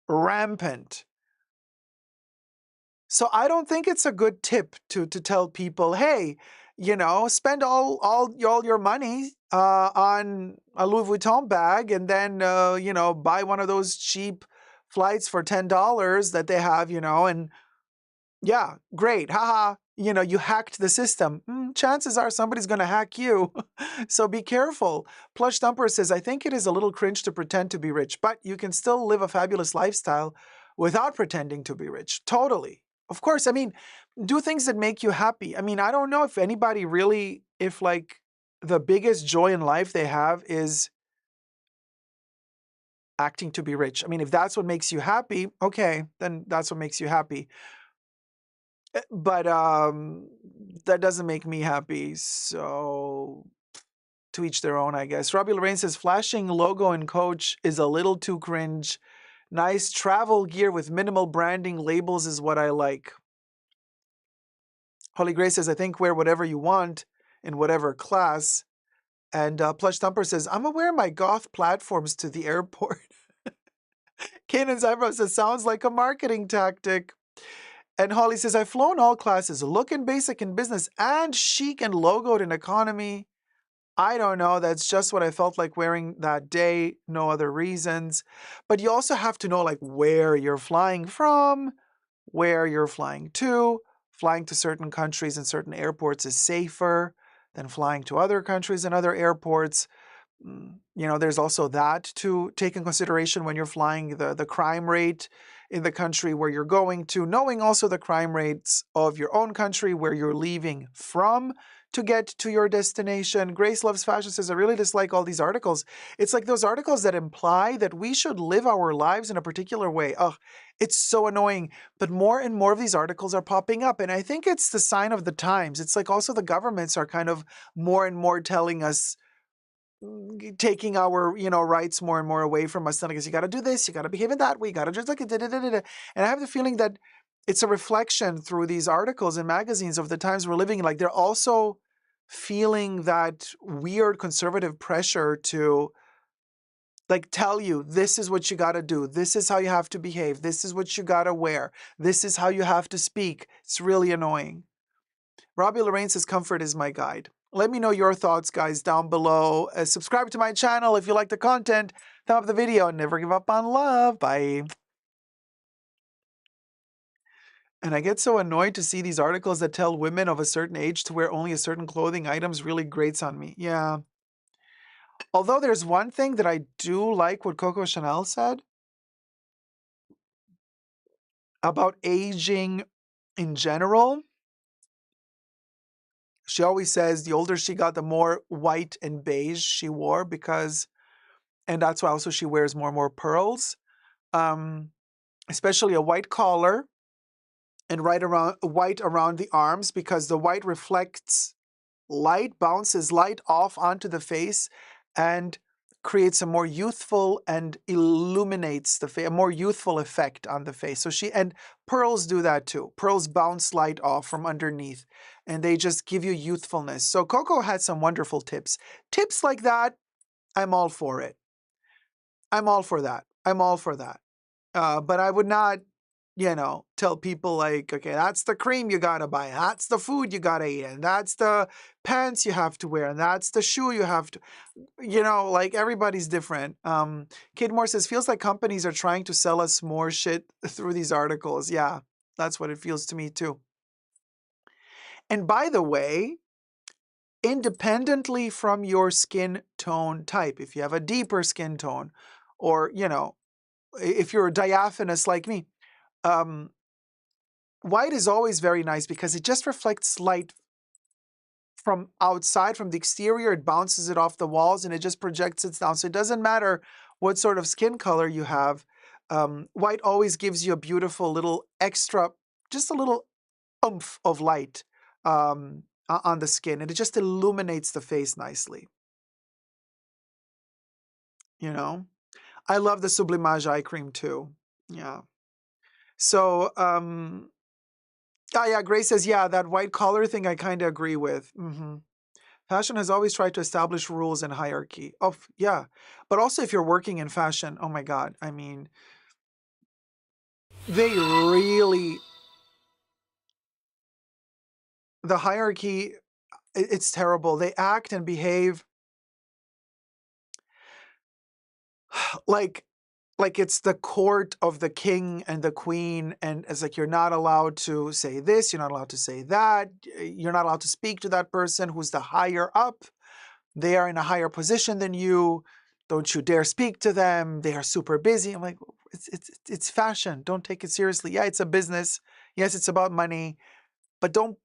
rampant. So I don't think it's a good tip to tell people, hey, spend all your money on a Louis Vuitton bag and then, buy one of those cheap flights for $10 that they have, and yeah, great. Haha. You hacked the system. Chances are somebody's going to hack you. So be careful. Plush Thumper says, I think it is a little cringe to pretend to be rich, but you can still live a fabulous lifestyle without pretending to be rich. Totally. Of course. Do things that make you happy. I don't know if anybody really, if like the biggest joy in life they have is acting to be rich. If that's what makes you happy, okay, then that's what makes you happy. But that doesn't make me happy. So to each their own, I guess. Robbie Lorraine says, flashing logo in Coach is a little too cringe. Nice travel gear with minimal branding labels is what I like. Holy Grace says, I think wear whatever you want in whatever class. And Plush Thumper says, I'm gonna wear my goth platforms to the airport. Kanan's eyebrow says, sounds like a marketing tactic. And Holly says, I've flown all classes, looking basic in business and chic and logoed in economy. I don't know. That's just what I felt like wearing that day. No other reasons. But you also have to know like where you're flying from, where you're flying to. Flying to certain countries and certain airports is safer than flying to other countries and other airports. You know, there's also that to take in consideration when you're flying, the crime rate in the country where you're going to, knowing also the crime rates of your own country where you're leaving from to get to your destination. Grace Loves Fashion says, I really dislike all these articles. It's like those articles that imply that we should live our lives in a particular way. Ugh, it's so annoying. But more and more of these articles are popping up. And I think it's the sign of the times. It's like also the governments are kind of more and more telling us, taking our, you know, rights more and more away from us. Telling us, you got to do this, you got to behave in that way, you got to just like it. And I have the feeling that it's a reflection through these articles and magazines of the times we're living in. Like they're also feeling that weird conservative pressure to like tell you, this is what you got to do. This is how you have to behave. This is what you got to wear. This is how you have to speak. It's really annoying. Robbie Lorraine says, comfort is my guide. Let me know your thoughts, guys, down below. Subscribe to my channel if you like the content. Thumb up the video and never give up on love. Bye. And I get so annoyed to see these articles that tell women of a certain age to wear only a certain clothing items really grates on me. Yeah. Although there's one thing that I do like what Coco Chanel said about aging in general. She always says the older she got, the more white and beige she wore because, and that's why also she wears more and more pearls, especially a white collar and white around the arms because the white reflects light, bounces light off onto the face and creates a more youthful and illuminates the face, a more youthful effect on the face. So and pearls do that too. Pearls bounce light off from underneath and they just give you youthfulness. So Coco had some wonderful tips. Tips like that, I'm all for it. I'm all for that. I'm all for that. But I would not, you know, tell people like, okay, that's the cream you gotta buy, that's the food you gotta eat, and that's the pants you have to wear, and that's the shoe you have to, you know, like everybody's different. Kid Moore says, feels like companies are trying to sell us more shit through these articles. Yeah, that's what it feels to me too. And by the way, independently from your skin tone type, if you have a deeper skin tone, or, you know, if you're diaphanous like me, white is always very nice because it just reflects light from outside, from the exterior. It bounces it off the walls and it just projects it down. So it doesn't matter what sort of skin color you have. White always gives you a beautiful little extra, just a little oomph of light on the skin. And it just illuminates the face nicely. You know? I love the Sublimage eye cream too. Yeah. So, yeah, Grace says, yeah, that white collar thing I kind of agree with. Fashion has always tried to establish rules and hierarchy. Oh, yeah. But also if you're working in fashion, oh my God, I mean, they really, the hierarchy, it's terrible. They act and behave like it's the court of the king and the queen, and it's like you're not allowed to say this, you're not allowed to say that, you're not allowed to speak to that person who's the higher up. They are in a higher position than you. Don't you dare speak to them. They are super busy. I'm like, it's fashion. Don't take it seriously. Yeah, it's a business. Yes, it's about money, but don't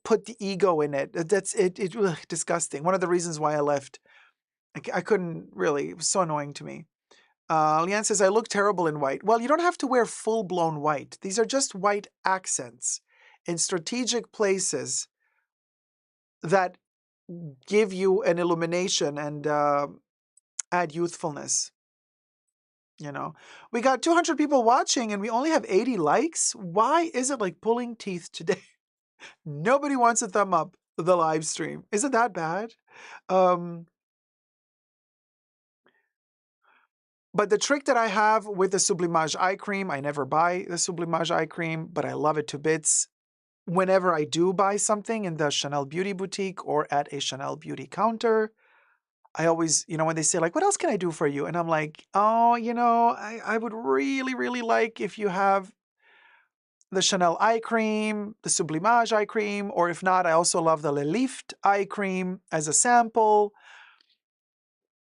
put the ego in it. That's it. It's ugh, disgusting. One of the reasons why I left. I couldn't really. It was so annoying to me. Leanne says, I look terrible in white. Well, you don't have to wear full-blown white. These are just white accents in strategic places that give you an illumination and add youthfulness. You know, we got 200 people watching and we only have 80 likes. Why is it like pulling teeth today? Nobody wants to thumb up the live stream. Is it that bad? But the trick that I have with the Sublimage eye cream, I never buy the Sublimage eye cream, but I love it to bits. Whenever I do buy something in the Chanel Beauty Boutique or at a Chanel Beauty counter, I always, when they say like, what else can I do for you? And I'm like, oh, I would really, really like if you have the Chanel eye cream, the Sublimage eye cream, or if not, I also love the Le Lift eye cream as a sample.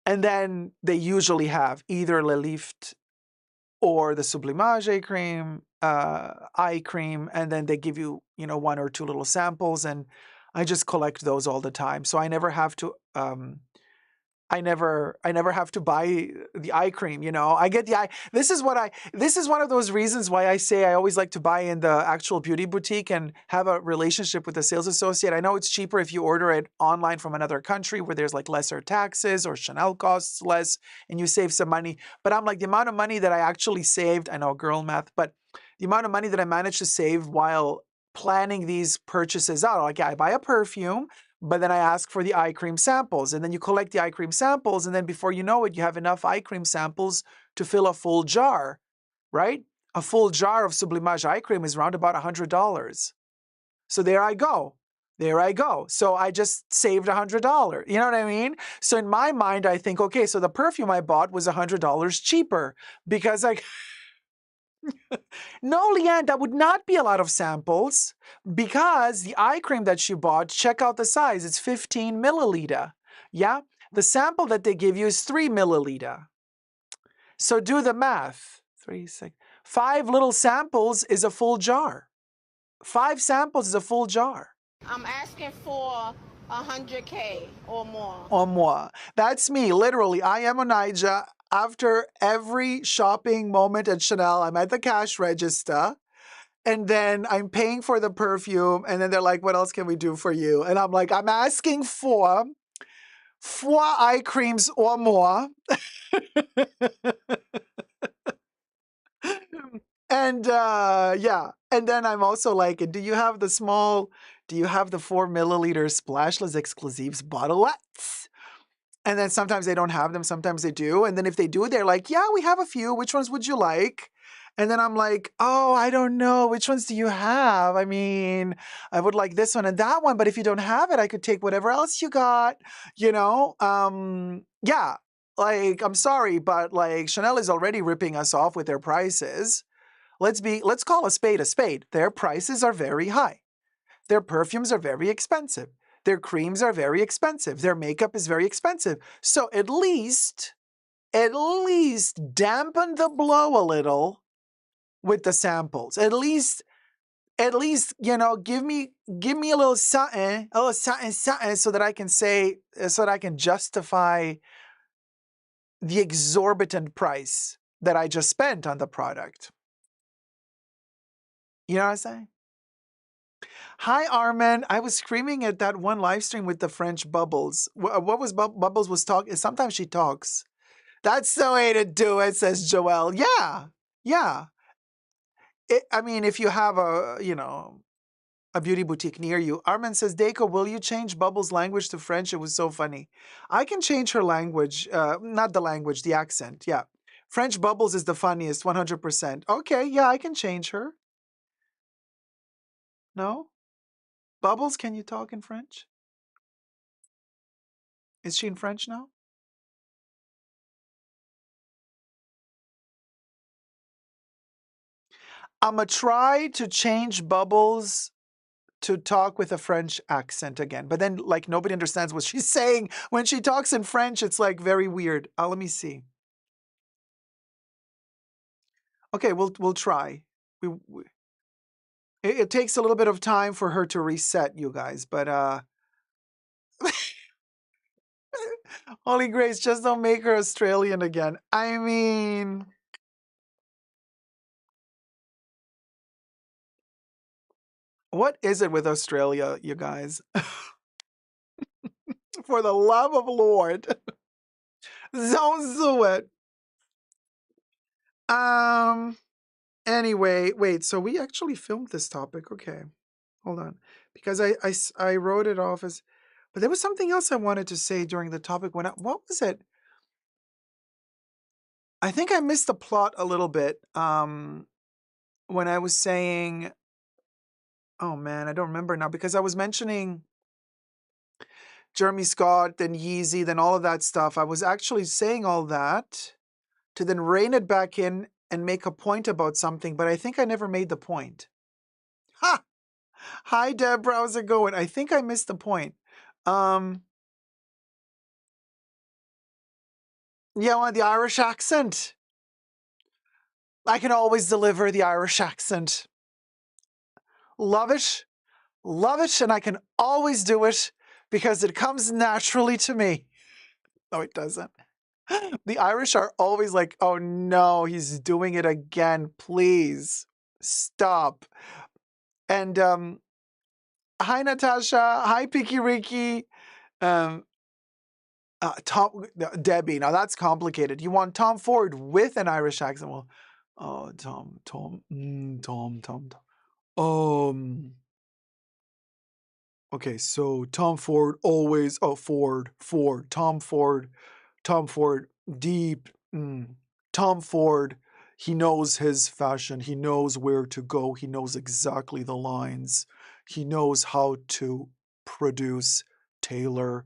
And then they usually have either Le Lift or the Sublimage eye cream, and then they give you, one or two little samples, and I just collect those all the time. So I never have to I never have to buy the eye cream, I get the eye. This is one of those reasons why I say I always like to buy in the actual beauty boutique and have a relationship with the sales associate. I know it's cheaper if you order it online from another country where there's like lesser taxes or Chanel costs less and you save some money. But I'm like, the amount of money that I actually saved, I know girl math, but the amount of money that I managed to save while planning these purchases out. Like, I buy a perfume, but then I ask for the eye cream samples, and then you collect the eye cream samples, and then before you know it, you have enough eye cream samples to fill a full jar, right? A full jar of Sublimage eye cream is around about $100. So there I go. There I go. So I just saved $100. You know what I mean? So in my mind, I think, okay, so the perfume I bought was $100 cheaper because No, Leanne, that would not be a lot of samples because the eye cream that you bought, check out the size, it's 15 milliliter. Yeah? The sample that they give you is 3 milliliter. So do the math. 3, 6. 5 little samples is a full jar. 5 samples is a full jar. I'm asking for 100K or more. Or more. That's me, literally. I am Onija. After every shopping moment at Chanel, I'm at the cash register. And then I'm paying for the perfume. And then they're like, what else can we do for you? And I'm like, I'm asking for 4 eye creams or more. And yeah. And then I'm also like, do you have the 4 milliliter Splashless Exclusives bottlettes? And then sometimes they don't have them, sometimes they do. And then if they do, they're like, yeah, we have a few. Which ones would you like? And then I'm like, oh, I don't know. Which ones do you have? I mean, I would like this one and that one, but if you don't have it, I could take whatever else you got, Yeah, like, I'm sorry, but like Chanel is already ripping us off with their prices. Let's call a spade a spade. Their prices are very high. Their perfumes are very expensive. Their creams are very expensive. Their makeup is very expensive. So at least dampen the blow a little with the samples. At least, give me a little something, so that I can say, so that I can justify the exorbitant price that I just spent on the product. You know what I'm saying? Hi, Armin. I was screaming at that one live stream with the French Bubbles. What was Bubbles was talking? Sometimes she talks. That's the way to do it, says Joelle. Yeah, yeah. I mean, if you have a beauty boutique near you. Armin says, Dacob, will you change Bubbles' language to French? It was so funny. I can change her language, not the language, the accent. Yeah. French Bubbles is the funniest, 100%. Okay, yeah, I can change her. No? Bubbles, can you talk in French? Is she in French now? I'm going to try to change Bubbles to talk with a French accent again. But then, like, nobody understands what she's saying. When she talks in French, it's, like, very weird. Let me see. Okay, we'll try. It takes a little bit of time for her to reset, you guys. But, Holy Grace, just don't make her Australian again. I mean... What is it with Australia, you guys? For the love of Lord. Don't do it. Anyway, wait, so we actually filmed this topic. Okay. Hold on. Because I wrote it off as, but there was something else I wanted to say during the topic what was it? I think I missed the plot a little bit. When I was saying, oh man, I don't remember now because I was mentioning Jeremy Scott, then Yeezy, then all of that stuff. I was actually saying all that to then rein it back in and make a point about something, but I think I never made the point. Ha! Hi, Deborah. How's it going? I think I missed the point. Yeah, the Irish accent. I can always deliver the Irish accent. Love it, and I can always do it because it comes naturally to me. No, it doesn't. The Irish are always like, oh no, he's doing it again. Please stop. And hi, Natasha. Hi, Picky Ricky. Tom, Debbie. Now that's complicated. You want Tom Ford with an Irish accent? Well, oh, Tom. Okay, so Tom Ford always. Oh, Ford. Tom Ford. Deep. Tom Ford. He knows his fashion. He knows where to go. He knows exactly the lines. He knows how to produce, tailor,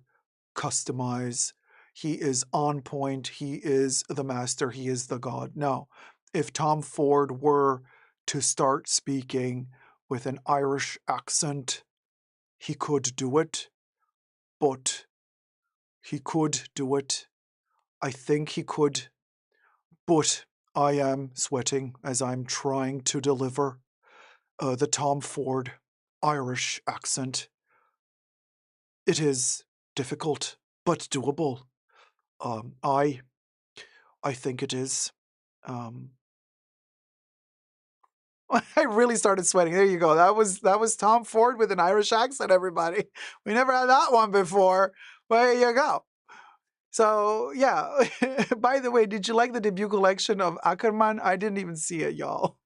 customize. He is on point. He is the master. He is the god. Now, if Tom Ford were to start speaking with an Irish accent, he could do it, but he could do it. I think he could, but I am sweating as I'm trying to deliver the Tom Ford Irish accent. It is difficult, but doable. I think it is. I really started sweating. There you go. That was Tom Ford with an Irish accent, everybody. We never had that one before. Well, there you go. So, yeah. By the way, did you like the debut collection of Ackerman? I didn't even see it, y'all.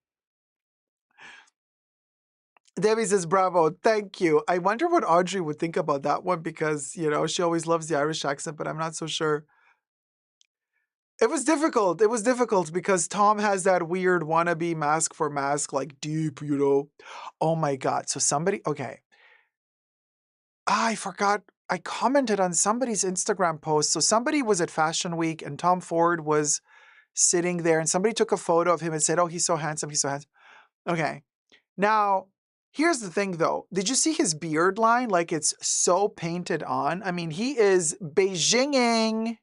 Debbie says, bravo. Thank you. I wonder what Audrey would think about that one because, she always loves the Irish accent, but I'm not so sure. It was difficult. It was difficult because Tom has that weird wannabe mask for mask, like deep, Oh my God. So okay. I forgot. I commented on somebody's Instagram post. So somebody was at Fashion Week and Tom Ford was sitting there and somebody took a photo of him and said, oh, he's so handsome. He's so handsome. Okay. Now, here's the thing though. Did you see his beard line? Like it's so painted on. I mean, he is Beijinging.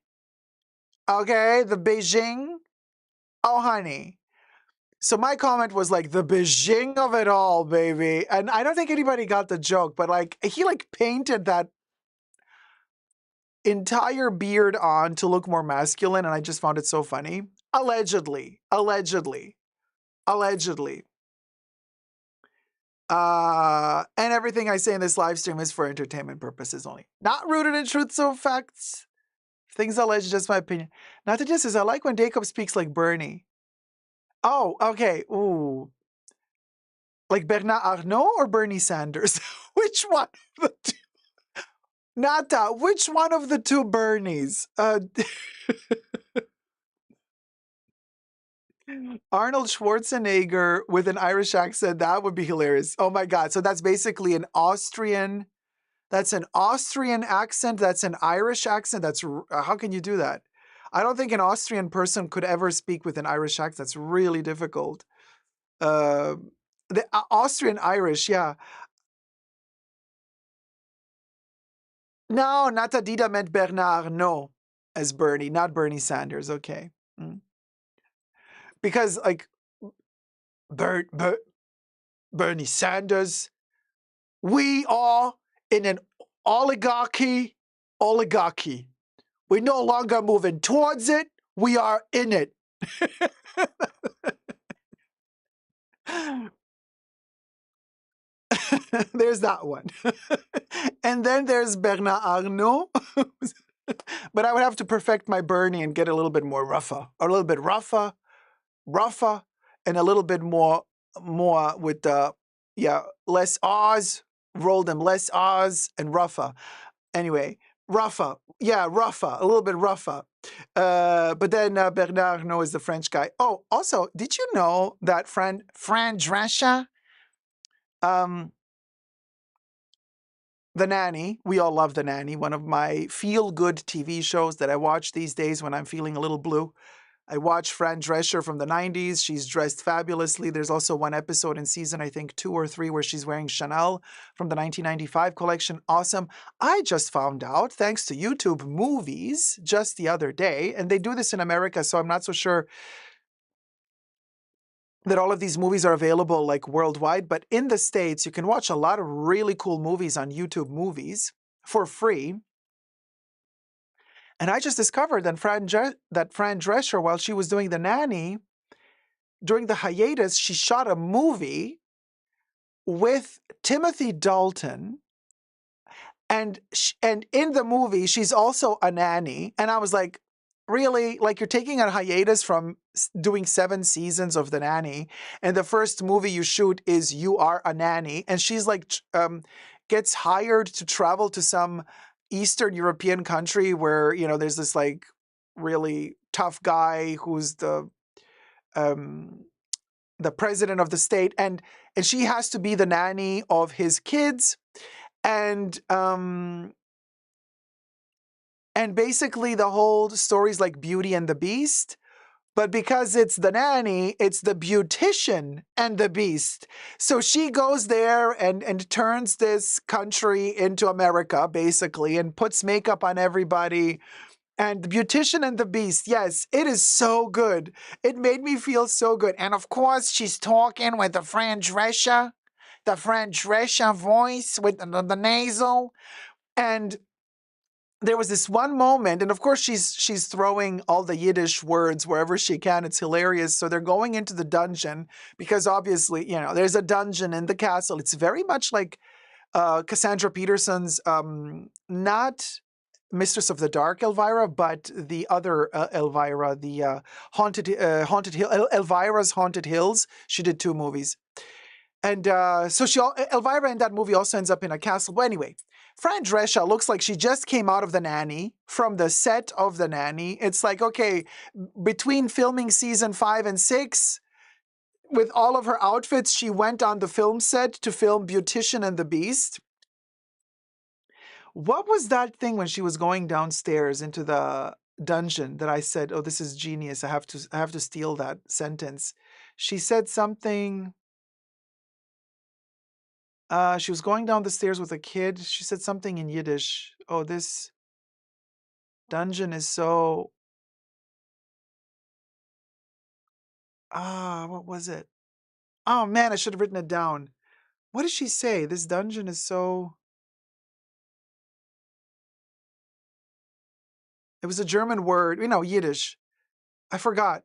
Okay, the Beijing. Oh, honey. So my comment was like the Beijing of it all, baby. And I don't think anybody got the joke, but like he like painted that entire beard on to look more masculine, and I just found it so funny. Allegedly. And everything I say in this live stream is for entertainment purposes only. Not rooted in truths or facts. Things alleged, just my opinion. Not to just says, I like when Dacob speaks like Bernie. Oh, okay. Ooh. Like Bernard Arnault or Bernie Sanders? Which one of the two? Nata, which one of the two Bernies? Arnold Schwarzenegger with an Irish accent, that would be hilarious. Oh my God. So that's basically an Austrian accent. That's an Irish accent. How can you do that? I don't think an Austrian person could ever speak with an Irish accent. That's really difficult. The Austrian Irish, yeah. No, Nata Dida meant Bernard Arnault as Bernie, not Bernie Sanders. Okay. Because like Bernie Sanders, we are in an oligarchy. We're no longer moving towards it. We are in it. There's that one. And then there's Bernard Arnault. But I would have to perfect my Bernie and get a little bit more rougher. A little bit rougher, and a little bit more with the, less R's, roll them less R's and rougher. Anyway, rougher. Yeah, rougher. A little bit rougher. But then Bernard Arnault is the French guy. Oh, also, did you know that Fran Drescher, The Nanny, we all love The Nanny, one of my feel-good TV shows that I watch these days when I'm feeling a little blue. I watch Fran Drescher from the 90s. She's dressed fabulously. There's also one episode in season, I think 2 or 3, where she's wearing Chanel from the 1995 collection. Awesome. I just found out, thanks to YouTube Movies, just the other day, and they do this in America, so I'm not so sure that all of these movies are available like worldwide, but in the States, you can watch a lot of really cool movies on YouTube Movies for free. And I just discovered that Fran Drescher, while she was doing The Nanny, during the hiatus, she shot a movie with Timothy Dalton. And in the movie, she's also a nanny. And I was like, really? Like, you're taking a hiatus from doing 7 seasons of The Nanny, and the first movie you shoot is You Are a Nanny. And she's like, gets hired to travel to some Eastern European country where, there's this like really tough guy who's the president of the state, and she has to be the nanny of his kids. And basically the whole story's like Beauty and the Beast, but because it's The Nanny, it's the Beautician and the Beast. So she goes there and turns this country into America, basically, and puts makeup on everybody. And the Beautician and the Beast, yes, it is so good. It made me feel so good. And of course, she's talking with the Fran Drescher voice with the nasal. And there was this one moment, and of course she's throwing all the Yiddish words wherever she can. It's hilarious. So they're going into the dungeon because obviously, there's a dungeon in the castle. It's very much like Cassandra Peterson's, not Mistress of the Dark Elvira, but the other Elvira, the Haunted Hill, Elvira's Haunted Hills. She did 2 movies. And so Elvira in that movie also ends up in a castle. But anyway, Fran Drescher looks like she just came out of The Nanny, from the set of The Nanny. It's like, okay, between filming season 5 and 6, with all of her outfits, she went on the film set to film Beautician and the Beast. What was that thing when she was going downstairs into the dungeon that I said, oh, this is genius. I have to steal that sentence. She said something. She was going down the stairs with a kid. She said something in Yiddish. Oh, this dungeon is so... what was it? Oh, man, I should have written it down. What did she say? This dungeon is so... It was a German word, Yiddish. I forgot.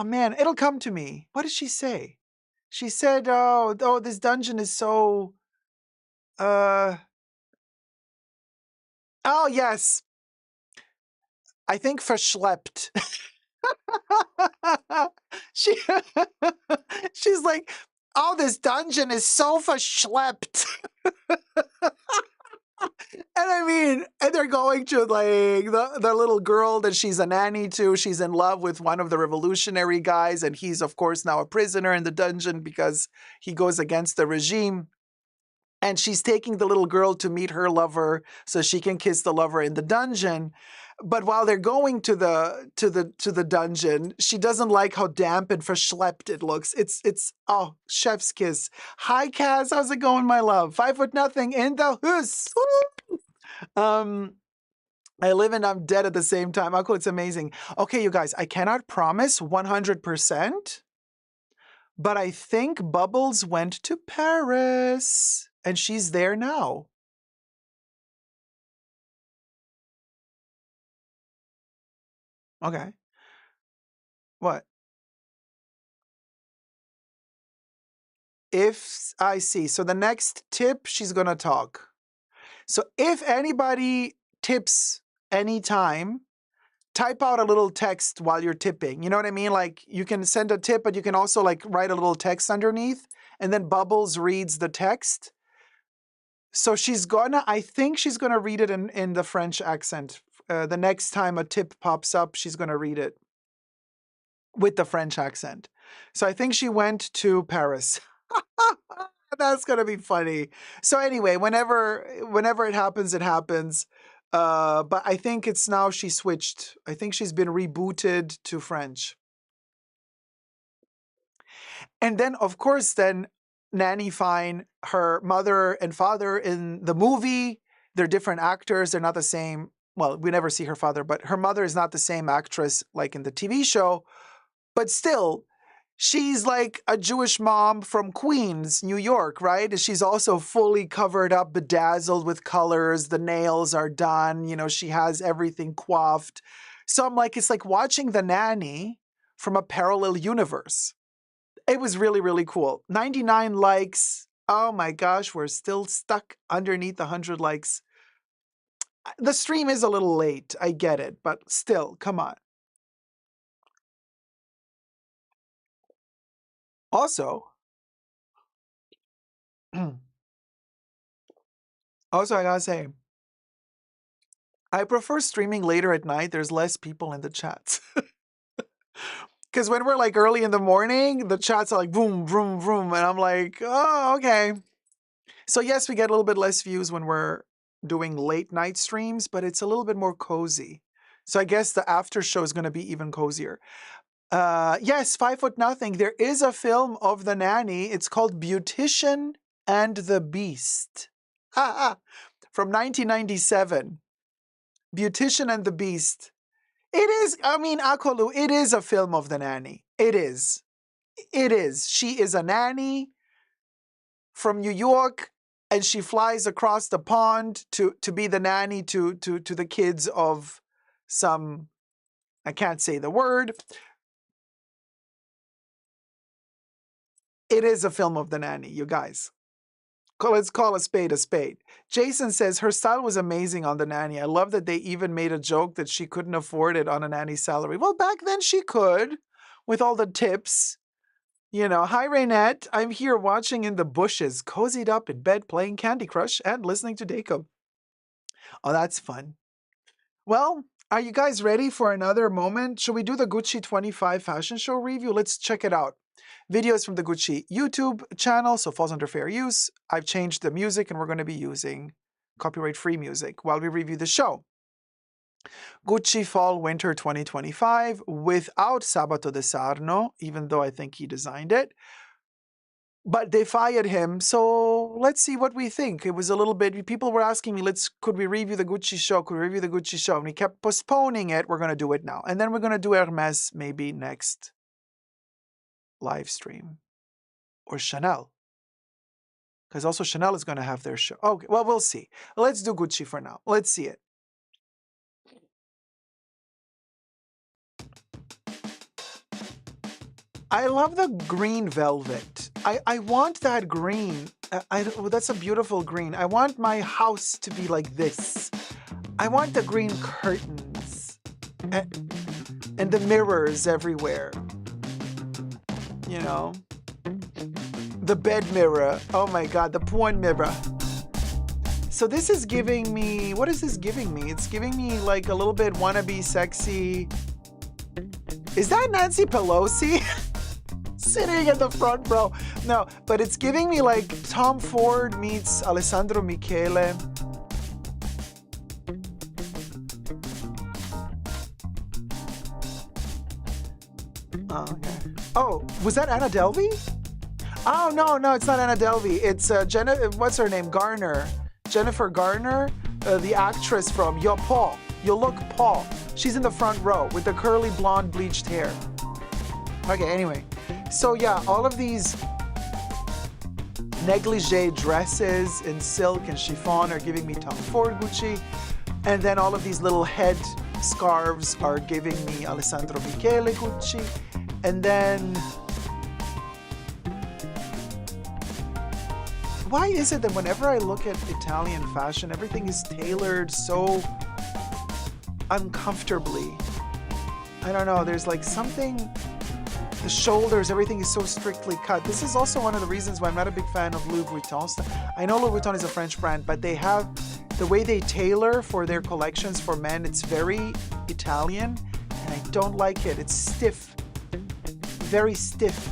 Man, it'll come to me. What did she say? She said, oh, this dungeon is so... Oh, yes. I think verschleppt. She's like, oh, this dungeon is so verschleppt. And I mean, and they're going to like the little girl that she's a nanny to. She's in love with one of the revolutionary guys, and he's of course now a prisoner in the dungeon because he goes against the regime. And she's taking the little girl to meet her lover so she can kiss the lover in the dungeon. But while they're going to the dungeon, she doesn't like how damp and verschleppt it looks. It's chef's kiss. Hi, Kaz, how's it going, my love? 5'0" in the house. I live and I'm dead at the same time. Uncle, it's amazing. Okay, you guys, I cannot promise 100%, but I think Bubbles went to Paris. And she's there now. Okay. What? If I see. So the next tip, she's going to talk. So if anybody tips anytime, type out a little text while you're tipping. You know what I mean? Like you can send a tip, but you can also like write a little text underneath, and then Bubbles reads the text. So I think she's gonna read it in the French accent. The next time a tip pops up, she's gonna read it with the French accent. So I think she went to Paris. That's gonna be funny. So anyway, whenever it happens, it happens. But I think it's now she switched. I think she's been rebooted to French. And then, of course, Nanny Fine, her mother and father in the movie, they're different actors. They're not the same. Well, we never see her father, but her mother is not the same actress like in the TV show. But still, she's like a Jewish mom from Queens, New York, right? She's also fully covered up, bedazzled with colors. The nails are done. You know, she has everything coiffed. So I'm like, it's like watching The Nanny from a parallel universe. It was really, really cool. 99 likes. Oh my gosh, we're still stuck underneath 100 likes. The stream is a little late. I get it, but still, come on. Also, I gotta say, I prefer streaming later at night. There's less people in the chats. Because when we're like early in the morning, the chats are like boom, vroom, vroom. And I'm like, oh, okay. So yes, we get a little bit less views when we're doing late night streams, but it's a little bit more cozy. So I guess the after show is going to be even cozier. Yes, 5 Foot Nothing. There is a film of The Nanny. It's called Beautician and the Beast. From 1997. Beautician and the Beast. It is, I mean, Akolu, it is a film of The Nanny. It is. It is. She is a nanny from New York, and she flies across the pond to be the nanny to the kids of some, I can't say the word. It is a film of The Nanny, you guys. Let's call a spade a spade. Jason says her style was amazing on The Nanny. I love that they even made a joke that she couldn't afford it on a nanny's salary. Well, back then she could, with all the tips. You know, hi Raynette, I'm here watching in the bushes, cozied up in bed playing Candy Crush and listening to Dacob. Oh, that's fun. Well, are you guys ready for another moment? Should we do the Gucci 25 fashion show review? Let's check it out. Videos from the Gucci YouTube channel, so falls under fair use. I've changed the music and we're going to be using copyright-free music while we review the show. Gucci Fall Winter 2025 without Sabato De Sarno, even though I think he designed it. But they fired him, so let's see what we think. It was a little bit, people were asking me, could we review the Gucci show? Could we review the Gucci show? And we kept postponing it. We're going to do it now. And then we're going to do Hermès maybe next live stream. Or Chanel. Because also Chanel is going to have their show. Okay, well, we'll see. Let's do Gucci for now. Let's see it. I love the green velvet. I want that green. That's a beautiful green. I want my house to be like this. I want the green curtains. And the mirrors everywhere. You know? The bed mirror. Oh my God, the porn mirror. So this is giving me, what is this giving me? It's giving me like a little bit wannabe sexy. Is that Nancy Pelosi? Sitting in the front row. No, but it's giving me like Tom Ford meets Alessandro Michele. Oh, okay. Oh, was that Anna Delvey? Oh, no, it's not Anna Delvey. It's what's her name? Garner. Jennifer Garner, the actress from Yo Paul. You Look Paul. She's in the front row with the curly blonde bleached hair. Okay, anyway. So yeah, all of these negligee dresses in silk and chiffon are giving me Tom Ford Gucci. And then all of these little head scarves are giving me Alessandro Michele Gucci. And then Why is it that whenever I look at Italian fashion, everything is tailored so uncomfortably? I don't know, there's like something, the shoulders, everything is so strictly cut. This is also one of the reasons why I'm not a big fan of Louis Vuitton. I know Louis Vuitton is a French brand, but they have, the way they tailor for their collections for men, it's very Italian, and I don't like it. It's stiff, very stiff.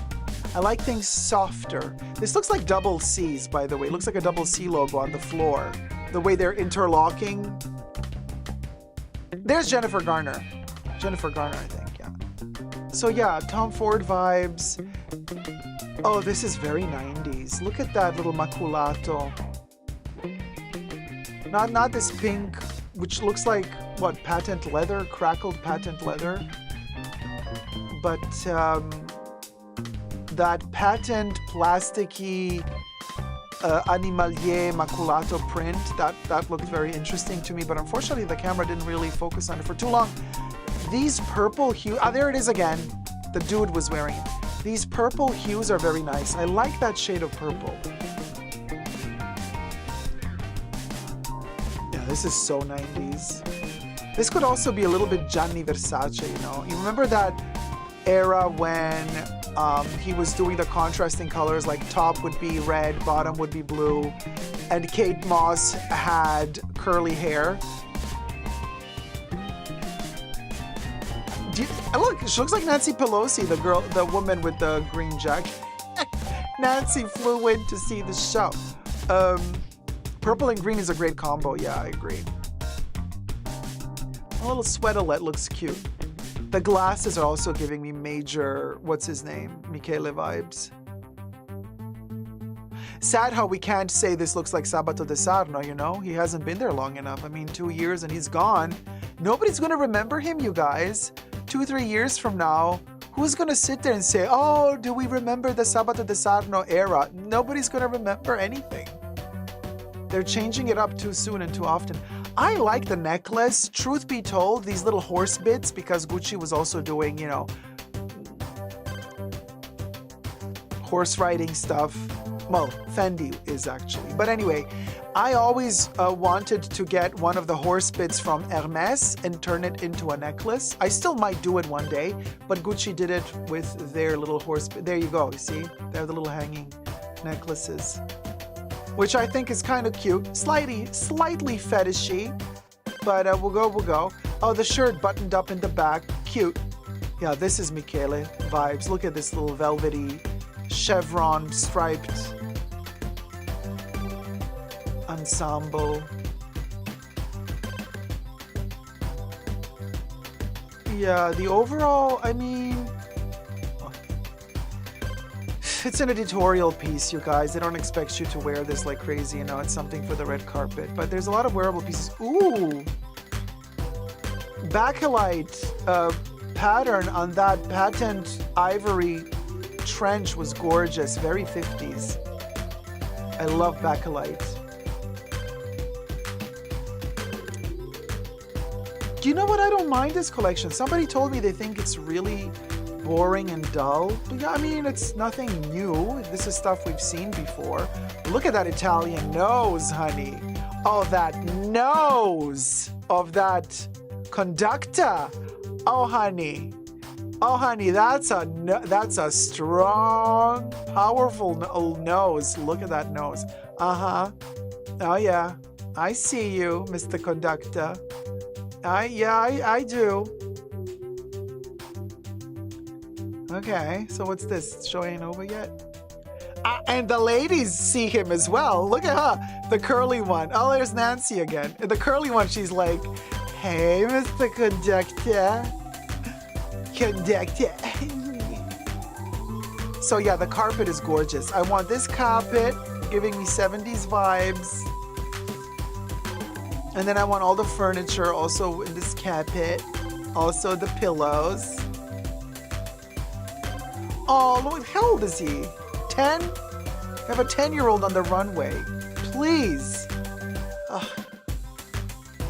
I like things softer. This looks like double C's, by the way. It looks like a double C logo on the floor. The way they're interlocking. There's Jennifer Garner. Jennifer Garner, I think, yeah. So yeah, Tom Ford vibes. Oh, this is very 90s. Look at that little maculato. Not this pink, which looks like, what, patent leather? Crackled patent leather? But, that patent plasticky animalier maculato print, that looked very interesting to me, but unfortunately the camera didn't really focus on it for too long. These purple hues, there it is again. The dude was wearing it. These purple hues are very nice. I like that shade of purple. Yeah, this is so 90s. This could also be a little bit Gianni Versace, you know. You remember that era when he was doing the contrasting colors, like top would be red, bottom would be blue, and Kate Moss had curly hair. Look, she looks like Nancy Pelosi, the woman with the green jacket. Nancy flew in to see the show. Purple and green is a great combo. Yeah, I agree. A little sweaterlet looks cute. The glasses are also giving me major, what's his name? Michele vibes. Sad how we can't say this looks like Sabato de Sarno, you know? He hasn't been there long enough. I mean, 2 years and he's gone. Nobody's gonna remember him, you guys. 2-3 years from now, who's gonna sit there and say, oh, do we remember the Sabato de Sarno era? Nobody's gonna remember anything. They're changing it up too soon and too often. I like the necklace. Truth be told, these little horse bits, because Gucci was also doing, you know, horse riding stuff. Well, Fendi is actually. But anyway, I always wanted to get one of the horse bits from Hermès and turn it into a necklace. I still might do it one day, but Gucci did it with their little horse bit. There you go, you see? They're the little hanging necklaces, which I think is kind of cute. Slightly fetishy, but we'll go. Oh, the shirt buttoned up in the back, cute. Yeah, this is Michele vibes. Look at this little velvety chevron striped ensemble. Yeah, the overall, I mean, it's an editorial piece, you guys. They don't expect you to wear this like crazy, you know, it's something for the red carpet. But there's a lot of wearable pieces. Ooh! Bakelite pattern on that patent ivory trench was gorgeous. Very 50s. I love Bakelite. Do you know what? I don't mind this collection. Somebody told me they think it's really boring and dull. But yeah, I mean, it's nothing new. This is stuff we've seen before. Look at that Italian nose, honey. Oh, that nose of that conductor. Oh, honey. Oh, honey, that's a strong, powerful nose. Look at that nose. Uh-huh. Oh, yeah. I see you, Mr. Conductor. I do. Okay, so what's this? Show ain't over yet? And the ladies see him as well. Look at her, the curly one. Oh, there's Nancy again. The curly one, she's like, hey, Mr. Conductor. Conductor. So yeah, the carpet is gorgeous. I want this carpet giving me 70s vibes. And then I want all the furniture also in this carpet. Also the pillows. Oh, look, how old is he? 10? I have a 10-year-old on the runway. Please. Ugh.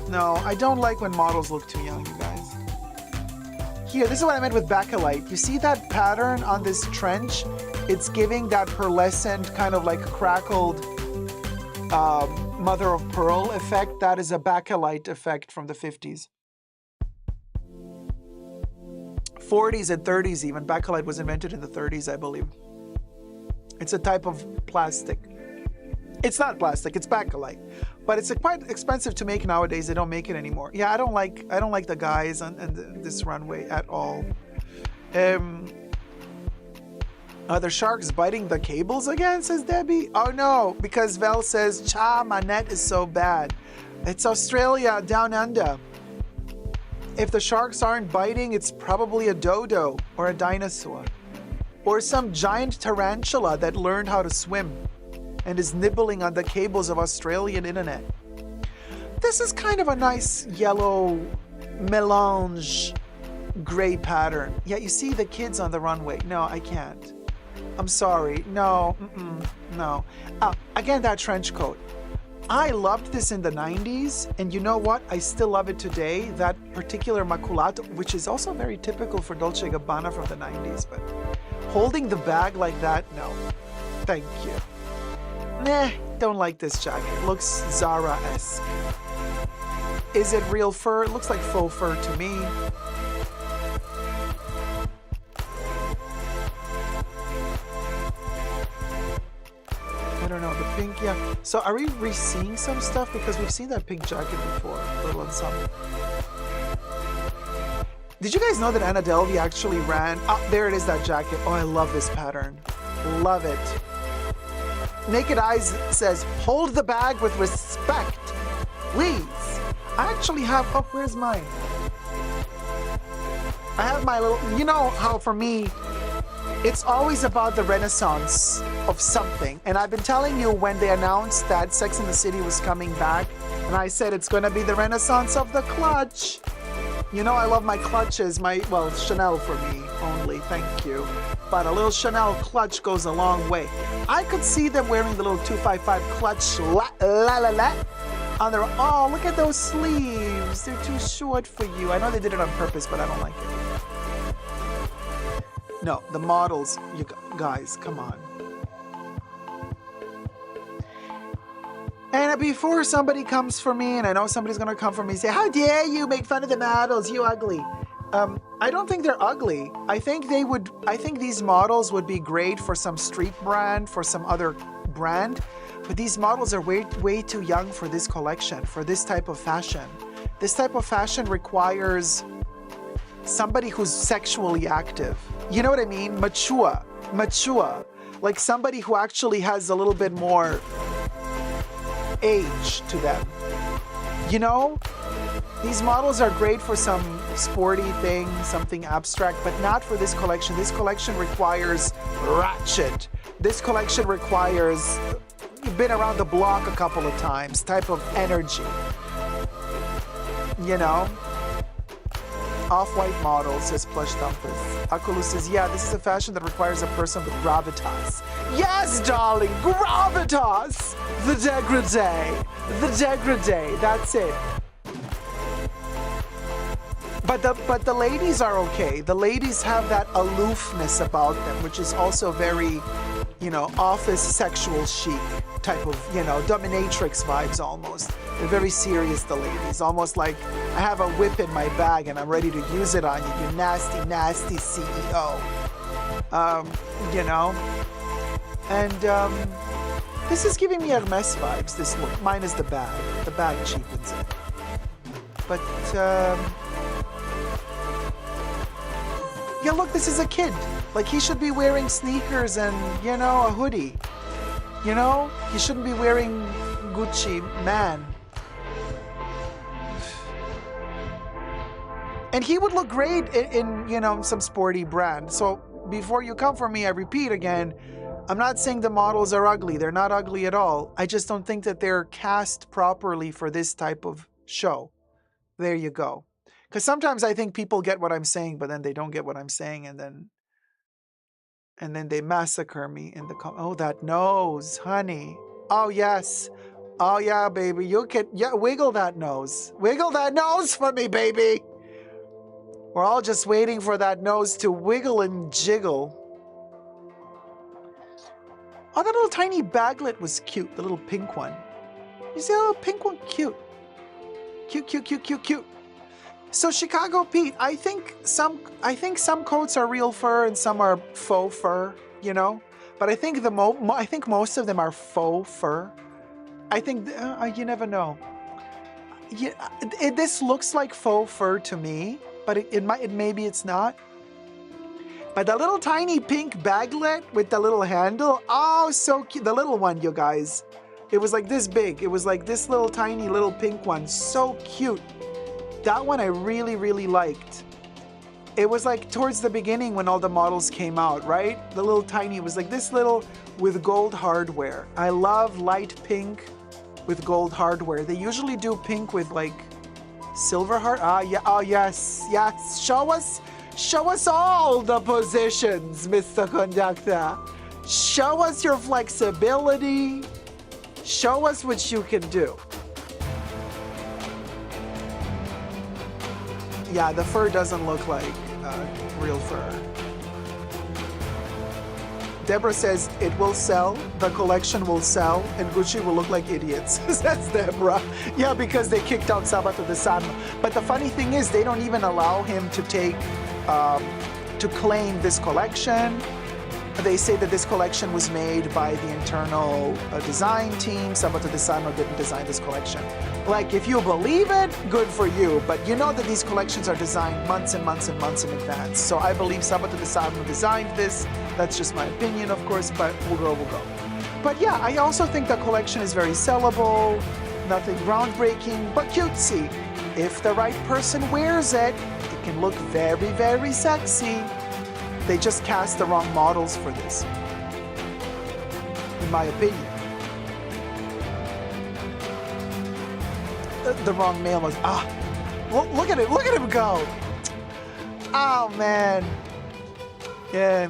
No, I don't like when models look too young, you guys. Here, this is what I meant with Bakelite. You see that pattern on this trench? It's giving that pearlescent kind of like crackled mother of pearl effect. That is a bakelite effect from the 50s. 40s and 30s even. Bakelite was invented in the 30s, I believe. It's a type of plastic. It's not plastic, it's bakelite. But it's quite expensive to make nowadays. They don't make it anymore. Yeah, I don't like the guys on this runway at all. Are the sharks biting the cables again, says Debbie? Oh no, because Vel says, cha, my net is so bad. It's Australia, down under. If the sharks aren't biting, it's probably a dodo or a dinosaur. Or some giant tarantula that learned how to swim and is nibbling on the cables of Australian internet. This is kind of a nice yellow melange gray pattern. Yeah, you see the kids on the runway. No, I can't. I'm sorry. No, no. Again, that trench coat. I loved this in the 90s, and you know what? I still love it today. That particular maculato, which is also very typical for Dolce & Gabbana from the 90s, but holding the bag like that, no. Thank you. Nah, don't like this jacket. Looks Zara-esque. Is it real fur? It looks like faux fur to me. I don't know, the pink, yeah. So are we re-seeing some stuff? Because we've seen that pink jacket before, Little Ensemble. Did you guys know that Anna Delvey actually ran? Oh, there it is, that jacket. Oh, I love this pattern. Love it. Naked Eyes says, hold the bag with respect, please. I actually have, oh, where's mine? I have my little, you know how for me, it's always about the renaissance of something. And I've been telling you when they announced that Sex and the City was coming back, and I said it's going to be the renaissance of the clutch. You know I love my clutches, well, Chanel for me only, thank you. But a little Chanel clutch goes a long way. I could see them wearing the little 255 clutch on their, oh, look at those sleeves. They're too short for you. I know they did it on purpose, but I don't like it. No, the models, you guys, come on. And before somebody comes for me, and I know somebody's gonna come for me and say, how dare you make fun of the models, you ugly. I don't think they're ugly. I think these models would be great for some street brand, for some other brand, but these models are way too young for this collection, for this type of fashion. This type of fashion requires somebody who's sexually active. You know what I mean? Mature. Like somebody who actually has a little bit more age to them. You know? These models are great for some sporty thing, something abstract, but not for this collection. This collection requires ratchet. This collection requires, you've been around the block a couple of times, type of energy. You know? Off-white models, says Plush Thumpers. Akulu says, yeah, this is a fashion that requires a person with gravitas. Yes, darling, gravitas! The dégradé, that's it. But the ladies are okay. The ladies have that aloofness about them, which is also very, you know, office sexual chic type of, you know, dominatrix vibes almost. They're very serious, the ladies. Almost like, I have a whip in my bag and I'm ready to use it on you, you nasty, nasty CEO. You know? And this is giving me Hermès vibes, this look. Minus the bag. The bag cheapens it. But, yeah, look, this is a kid. Like, he should be wearing sneakers and, you know, a hoodie. You know? He shouldn't be wearing Gucci, man. And he would look great in, you know, some sporty brand. So before you come for me, I repeat again, I'm not saying the models are ugly. They're not ugly at all. I just don't think that they're cast properly for this type of show. There you go. Because sometimes I think people get what I'm saying, but then they don't get what I'm saying, and then they massacre me in the oh, that nose, honey. Oh yes. Oh yeah, baby. You can, yeah, wiggle that nose. Wiggle that nose for me, baby. We're all just waiting for that nose to wiggle and jiggle. Oh, that little tiny baglet was cute, the little pink one. You see that little pink one? Cute. Cute, cute, cute, cute, cute. So Chicago Pete, I think some coats are real fur and some are faux fur, you know? But I think I think most of them are faux fur. I think you never know. Yeah, this looks like faux fur to me, but maybe it's not. But the little tiny pink baglet with the little handle, oh, so cute. The little one, you guys. It was like this big. It was like this little tiny little pink one. So cute. That one I really, really liked. It was like towards the beginning when all the models came out, right? The little tiny, it was like this little with gold hardware. I love light pink with gold hardware. They usually do pink with like silver heart. Ah, yeah, oh yes, yes. Show us all the positions, Mr. Conductor. Show us your flexibility. Show us what you can do. Yeah, the fur doesn't look like real fur. Deborah says it will sell, the collection will sell, and Gucci will look like idiots, says Deborah. Yeah, because they kicked out Sabato de Sarno. But the funny thing is, they don't even allow him to to claim this collection. They say that this collection was made by the internal design team. Sabato de Sarno didn't design this collection. Like, if you believe it, good for you. But you know that these collections are designed months and months and months in advance. So I believe Sabato de Sarno designed this. That's just my opinion, of course, but we'll go. But yeah, I also think the collection is very sellable, nothing groundbreaking, but cutesy. If the right person wears it, it can look very, very sexy. They just cast the wrong models for this, in my opinion. The wrong male was, look at him go. Oh man. Yeah.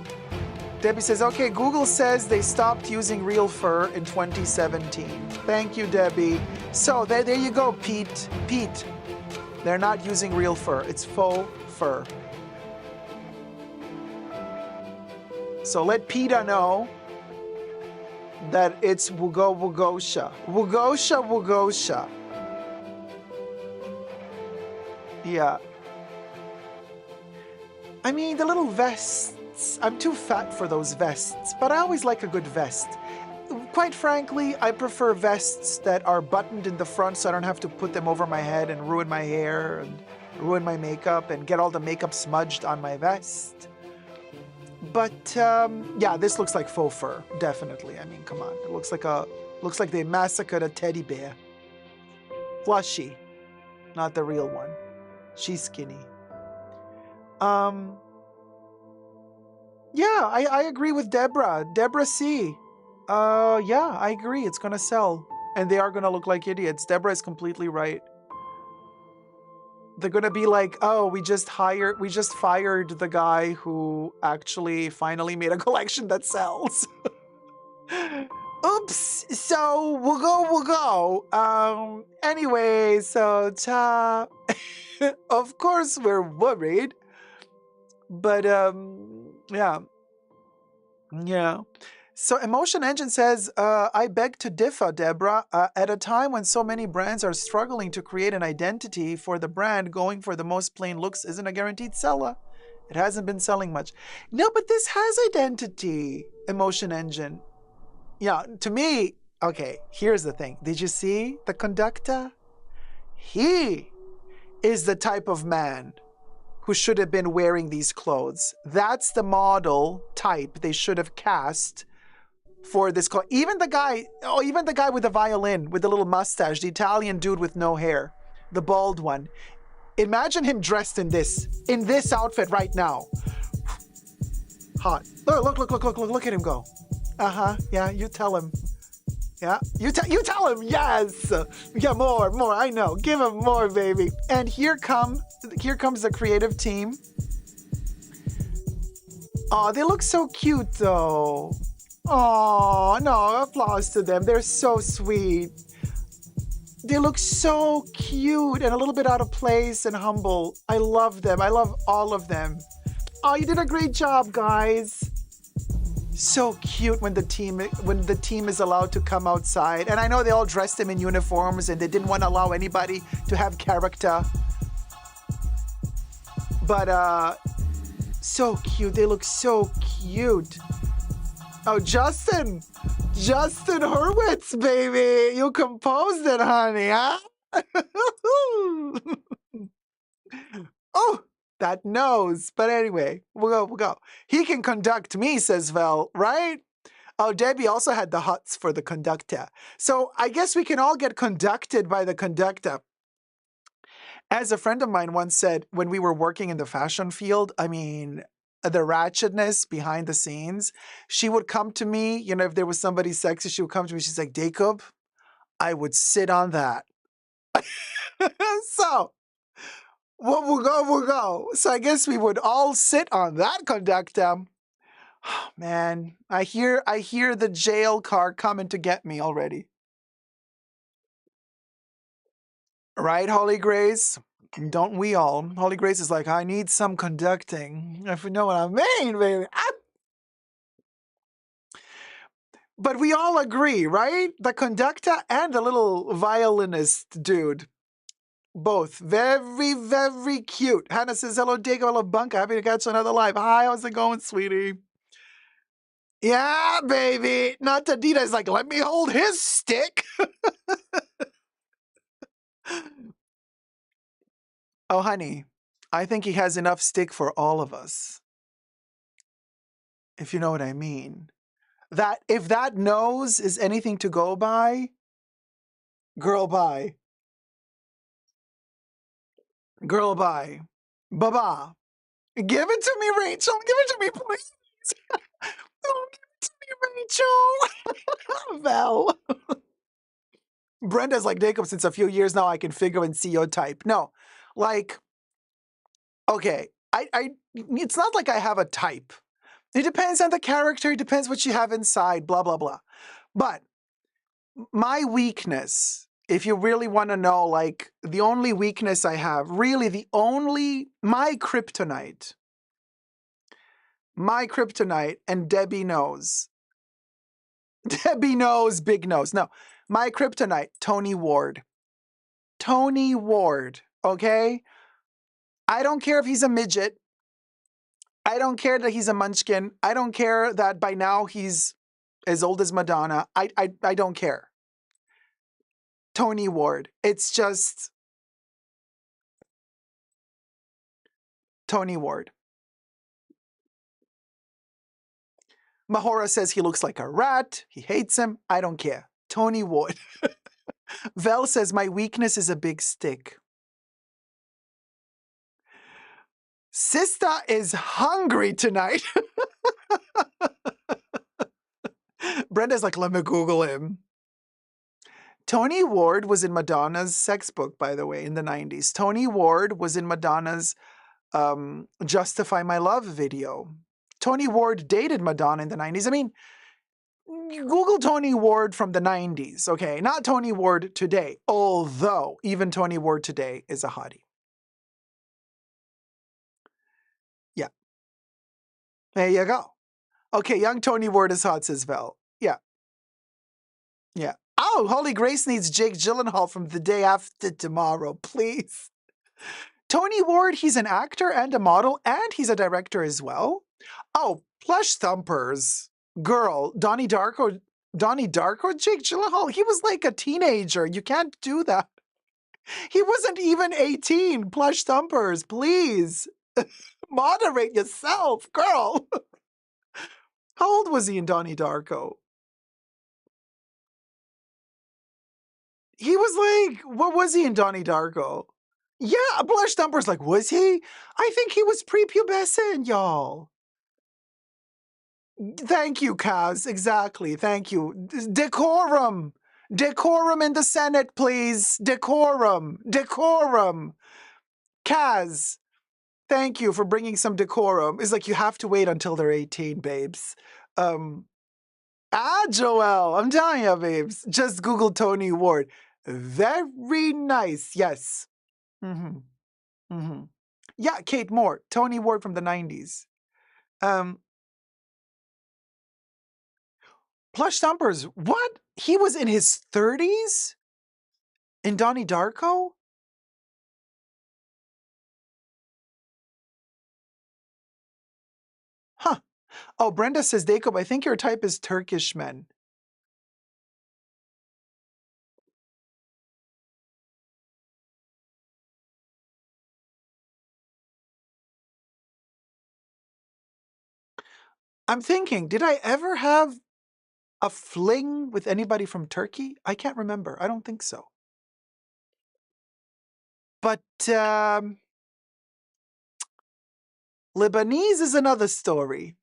Debbie says, okay, Google says they stopped using real fur in 2017. Thank you, Debbie. So there you go, Pete. They're not using real fur. It's faux fur. So let PETA know that it's Wugosha. Wugosha. Yeah. I mean, the little vests, I'm too fat for those vests, but I always like a good vest. Quite frankly, I prefer vests that are buttoned in the front so I don't have to put them over my head and ruin my hair and ruin my makeup and get all the makeup smudged on my vest. But yeah, this looks like faux fur, definitely. I mean, come on. It looks like they massacred a teddy bear. Flushy, not the real one. She's skinny. Yeah, I agree with Deborah. Deborah C. Yeah, I agree. It's gonna sell. And they are gonna look like idiots. Deborah is completely right. They're gonna be like, oh, we just fired the guy who actually finally made a collection that sells. Oops, so we'll go. Anyway, so of course we're worried. But yeah. So Emotion Engine says, I beg to differ, Deborah. At a time when so many brands are struggling to create an identity for the brand, going for the most plain looks isn't a guaranteed seller. It hasn't been selling much. No, but this has identity, Emotion Engine. Yeah, to me, okay, here's the thing. Did you see the conductor? He is the type of man who should have been wearing these clothes. That's the model type they should have cast for this call. Even the guy with the violin, with the little mustache, the Italian dude with no hair, the bald one. Imagine him dressed in this outfit right now. Hot. Look at him go. Yeah, you tell him. Yeah, you tell him, yes. Yeah, more, I know. Give him more, baby. And here comes the creative team. Oh, they look so cute though. Oh, no, applause to them. They're so sweet. They look so cute and a little bit out of place and humble. I love them. I love all of them. Oh, you did a great job, guys. So cute when the team is allowed to come outside. And I know they all dressed them in uniforms and they didn't want to allow anybody to have character. But so cute. They look so cute. Oh, Justin Hurwitz, baby. You composed it, honey, huh? Oh, that nose. But anyway, we'll go. He can conduct me, says Vel, right? Oh, Debbie also had the hots for the conductor. So I guess we can all get conducted by the conductor. As a friend of mine once said, when we were working in the fashion field, I mean, the ratchetness behind the scenes, she would come to me, you know, if there was somebody sexy, she would come to me, she's like, Dacob, I would sit on that. So, we'll go. So I guess we would all sit on that conductor. Oh, man, I hear the jail car coming to get me already. Right, Holy Grace? Don't we all? Holy Grace is like, I need some conducting, if you know what I mean, baby. But we all agree, right? The conductor and the little violinist dude. Both very, very cute. Hannah says, hello, Dago, hello, Bunker. Happy to catch you another live. Hi, how's it going, sweetie? Yeah, baby. Not Tadita is like, let me hold his stick. Oh, honey, I think he has enough stick for all of us. If you know what I mean. That if that nose is anything to go by, girl, bye. Girl, bye. Baba. Give it to me, Rachel. Give it to me, please. Oh, give it to me, Rachel. Val. Brenda's like, Jacob, since a few years now, I can figure and see your type. No, like, okay, it's not like I have a type. It depends on the character. It depends what you have inside, blah, blah, blah. But my weakness, if you really want to know, like, the only weakness I have, really my kryptonite, and Debbie knows. Debbie knows, big nose. No, my kryptonite, Tony Ward. Tony Ward, okay? I don't care if he's a midget. I don't care that he's a munchkin. I don't care that by now he's as old as Madonna. I don't care. Tony Ward. It's just Tony Ward. Mahora says he looks like a rat. He hates him. I don't care. Tony Ward. Vel says my weakness is a big stick. Sister is hungry tonight. Brenda's like, let me Google him. Tony Ward was in Madonna's sex book, by the way, in the 90s. Tony Ward was in Madonna's Justify My Love video. Tony Ward dated Madonna in the 90s. I mean, Google Tony Ward from the 90s, okay? Not Tony Ward today, although even Tony Ward today is a hottie. Yeah. There you go. Okay, young Tony Ward is hot, says Vel. Yeah. Yeah. Oh, Holy Grace needs Jake Gyllenhaal from The Day After Tomorrow, please. Tony Ward, he's an actor and a model, and he's a director as well. Oh, Plush Thumpers. Girl, Donnie Darko, Jake Gyllenhaal, he was like a teenager. You can't do that. He wasn't even 18. Plush Thumpers, please. Moderate yourself, girl. How old was he in Donnie Darko? He was like, what was he in Donnie Darko? Yeah, Plush Thumpers, like, was he? I think he was prepubescent, y'all. Thank you, Kaz. Exactly. Thank you. Decorum. Decorum in the Senate, please. Decorum. Decorum. Kaz, thank you for bringing some decorum. It's like you have to wait until they're 18, babes. Joel, I'm telling you, babes. Just Google Tony Ward. Very nice. Yes. Mm-hmm. Mm-hmm. Yeah, Kate Moore. Tony Ward from the 90s. Plush Thumpers, what? He was in his 30s? In Donnie Darko? Huh. Oh, Brenda says, Dacob, I think your type is Turkish men. I'm thinking, did I ever have a fling with anybody from Turkey? I can't remember. I don't think so. But Lebanese is another story.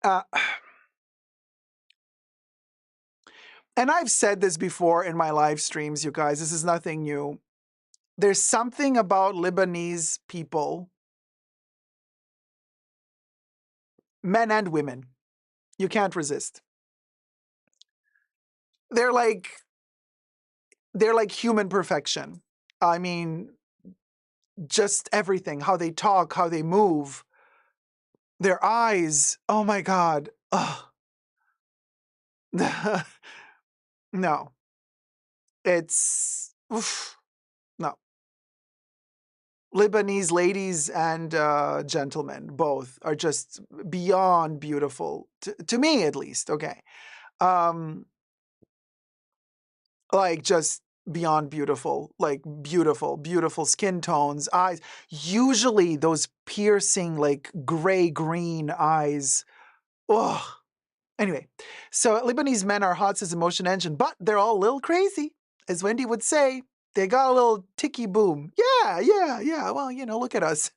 Uh, and I've said this before in my live streams, you guys. This is nothing new. There's something about Lebanese people, men and women, you can't resist. They're like human perfection. I mean, just everything, how they talk, how they move, their eyes. Oh my God. Ugh. No, it's, oof, no. Lebanese ladies and gentlemen, both are just beyond beautiful, to me at least. Okay. Like just beyond beautiful, like beautiful skin tones, eyes, usually those piercing, like gray green eyes. Ugh. Anyway, so Lebanese men are hot as a motion engine, but they're all a little crazy, as Wendy would say. They got a little ticky boom. Yeah. Well, look at us.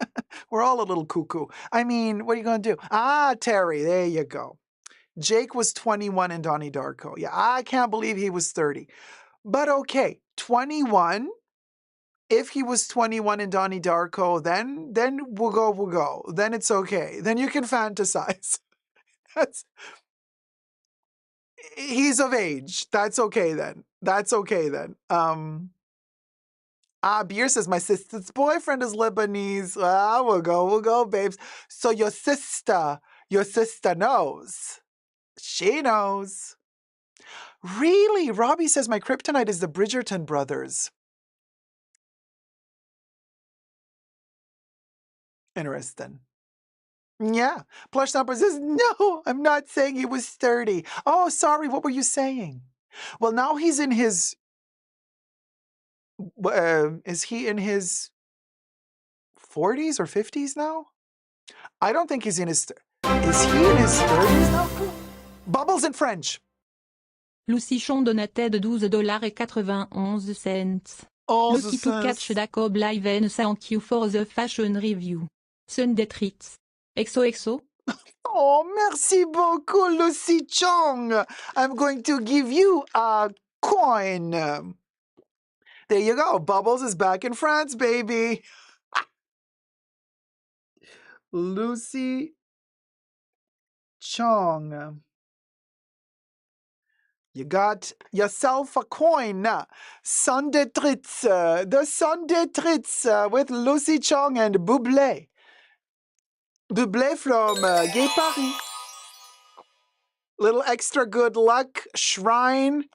We're all a little cuckoo. I mean, what are you going to do? Ah, Terry, there you go. Jake was 21 in Donnie Darko. Yeah, I can't believe he was 30. But okay, 21. If he was 21 in Donnie Darko, then we'll go. Then it's okay. Then you can fantasize. He's of age. That's okay then. Beer says, my sister's boyfriend is Lebanese. Ah, we'll go, babes. So your sister knows. She knows. Really? Robbie says, my kryptonite is the Bridgerton brothers. Interesting. Yeah. Plush Thumper says, no, I'm not saying he was 30. Oh, sorry. What were you saying? Well, now he's in his, is he in his 40s or 50s now? I don't think he's in his, is he in his 30s now? Bubbles in French. Lucichon donatait de $12.91. Lucky to catch Dacob live and thank you for the fashion review. Sunday treats. XOXO. Oh, merci beaucoup, Lucy Chong. I'm going to give you a coin. There you go. Bubbles is back in France, baby. Lucy Chong. You got yourself a coin. Sunday Tritz. The Sunday Tritz with Lucy Chong and Bublé. Bublé from Gay Paris. Little extra good luck shrine.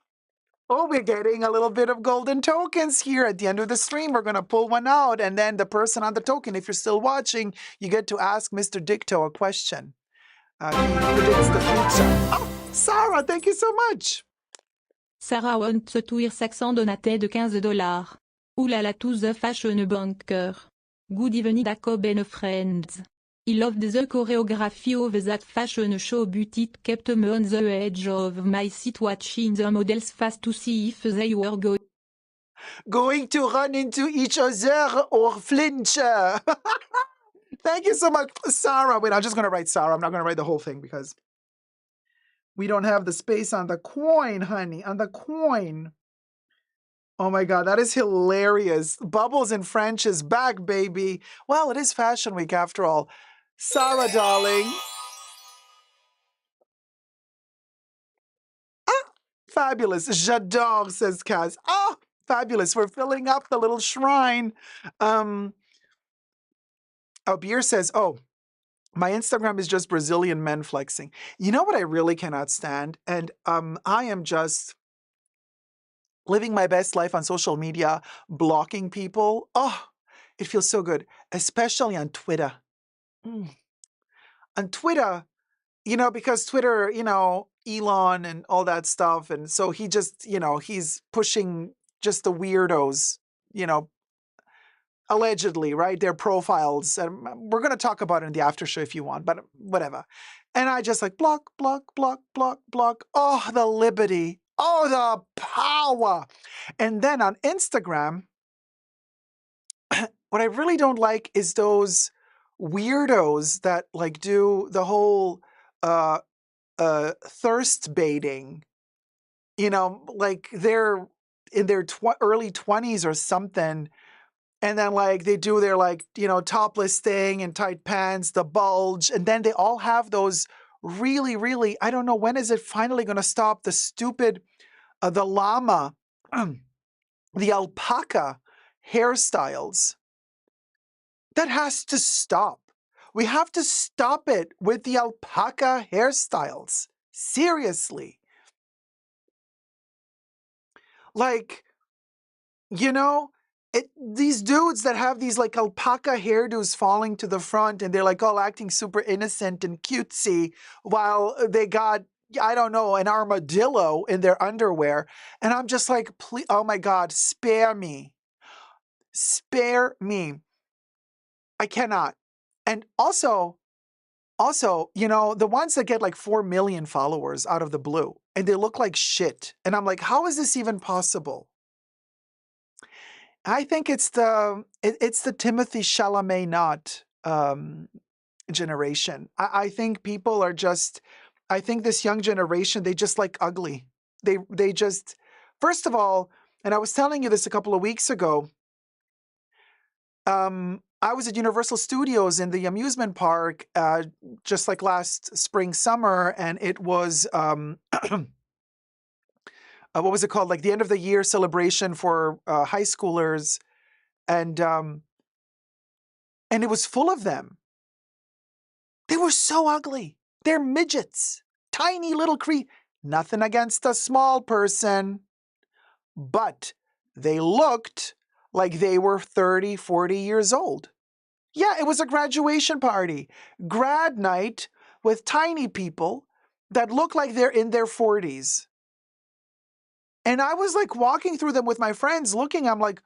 Oh, we're getting a little bit of golden tokens here. At the end of the stream, we're going to pull one out. And then the person on the token, if you're still watching, you get to ask Mr. Dicto a question. He predicts the future. Oh, Sarah, thank you so much. Sarah wants to hear 600 donatait de $15. Oulala to the fashion bunker. Good evening Dacob and friends. I loved the choreography of that fashion show but it kept me on the edge of my seat watching the models fast to see if they were going to run into each other or flinch. Thank you so much, Sarah. Wait, I'm just going to write Sarah. I'm not going to write the whole thing because we don't have the space on the coin, honey, on the coin. Oh my God, that is hilarious. Bubbles in French is back, baby. Well, it is Fashion Week after all. Sarah, darling. Ah, fabulous. J'adore, says Kaz. Oh, fabulous. We're filling up the little shrine. Oh, Beer says, oh, My Instagram is just Brazilian men flexing. You know what I really cannot stand? And I am just living my best life on social media, blocking people. Oh, it feels so good, especially on Twitter. Mm. On Twitter, because Twitter, Elon and all that stuff. And so he just, he's pushing just the weirdos, you know, allegedly, right? Their profiles. And we're going to talk about it in the after show if you want, but whatever. And I just like block, block, block, block, block. Oh, the liberty. Oh, the power. And then on Instagram, what I really don't like is those weirdos that like do the whole thirst baiting, like they're in their early 20s or something. And then like they do their like, topless thing and tight pants, the bulge. And then they all have those really, really, I don't know, when is it finally going to stop the stupid, the llama, the alpaca hairstyles? That has to stop. We have to stop it with the alpaca hairstyles. Seriously. Like, these dudes that have these like alpaca hairdos falling to the front and they're like all acting super innocent and cutesy while they got, I don't know, an armadillo in their underwear. And I'm just like, please, oh my God, spare me. Spare me. I cannot. And also, the ones that get like 4 million followers out of the blue and they look like shit. And I'm like, how is this even possible? I think it's the Timothy Chalamet not generation. I think people are just, I think this young generation, they just like ugly. They just, first of all, and I was telling you this a couple of weeks ago, I was at Universal Studios in the amusement park just like last spring, summer, and it was, what was it called? Like the end of the year celebration for high schoolers. And it was full of them. They were so ugly. They're midgets, tiny little Nothing against a small person, but they looked like they were 30, 40 years old. Yeah, it was a graduation party, grad night with tiny people that look like they're in their 40s. And I was like walking through them with my friends looking, I'm like,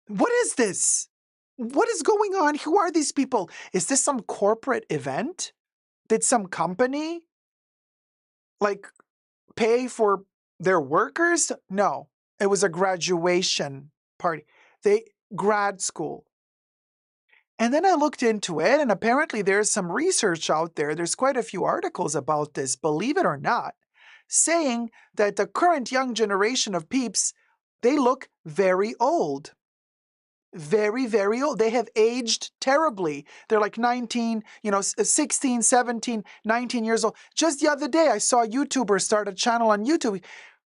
what is this? What is going on? Who are these people? Is this some corporate event? Did some company like pay for their workers? No, it was a graduation party. Grad school. And then I looked into it, and apparently there's some research out there. There's quite a few articles about this, believe it or not, saying that the current young generation of peeps, they look very old. Very, very old. They have aged terribly. They're like 19, 16, 17, 19 years old. Just the other day, I saw a YouTuber start a channel on YouTube.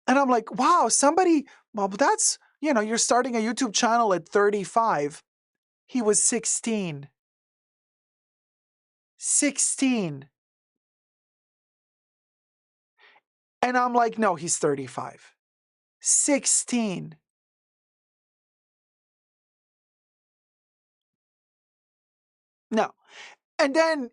And I'm like, wow, that's, you're starting a YouTube channel at 35. He was 16. 16. And I'm like, no, he's 35. 16. No. And then,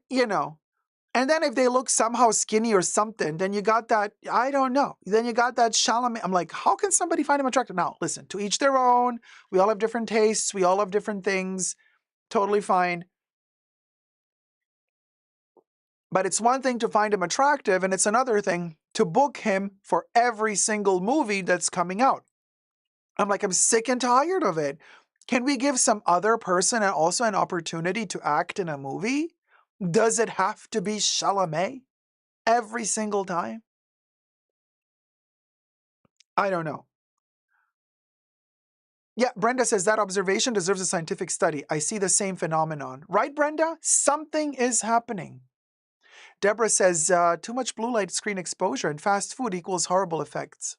if they look somehow skinny or something, then you got that, I don't know. Then you got that Chalamet. I'm like, how can somebody find him attractive? Now, listen, to each their own. We all have different tastes. We all have different things. Totally fine. But it's one thing to find him attractive, and it's another thing to book him for every single movie that's coming out. I'm like, I'm sick and tired of it. Can we give some other person also an opportunity to act in a movie? Does it have to be Chalamet every single time? I don't know. Yeah, Brenda says that observation deserves a scientific study. I see the same phenomenon. Right, Brenda? Something is happening. Deborah says, too much blue light screen exposure and fast food equals horrible effects.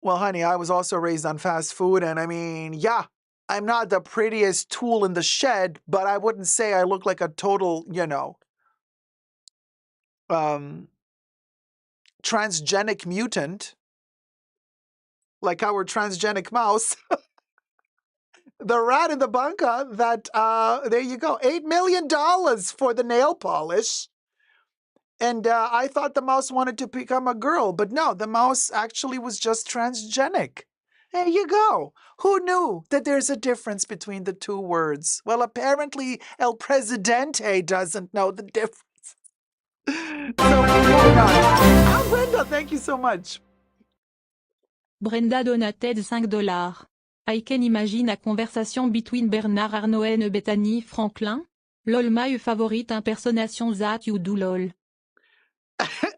Well, honey, I was also raised on fast food, and I mean, yeah, I'm not the prettiest tool in the shed, but I wouldn't say I look like a total, transgenic mutant, like our transgenic mouse. The rat in the bunker that, there you go, $8 million for the nail polish. And I thought the mouse wanted to become a girl, but no, the mouse actually was just transgenic. There you go. Who knew that there's a difference between the two words? Well, apparently El Presidente doesn't know the difference. So moving on. Ah, Brenda, thank you so much. Brenda donated $5. I can imagine a conversation between Bernard Arnault and Bethany Franklin. Lol, my favorite impersonation that you do, lol.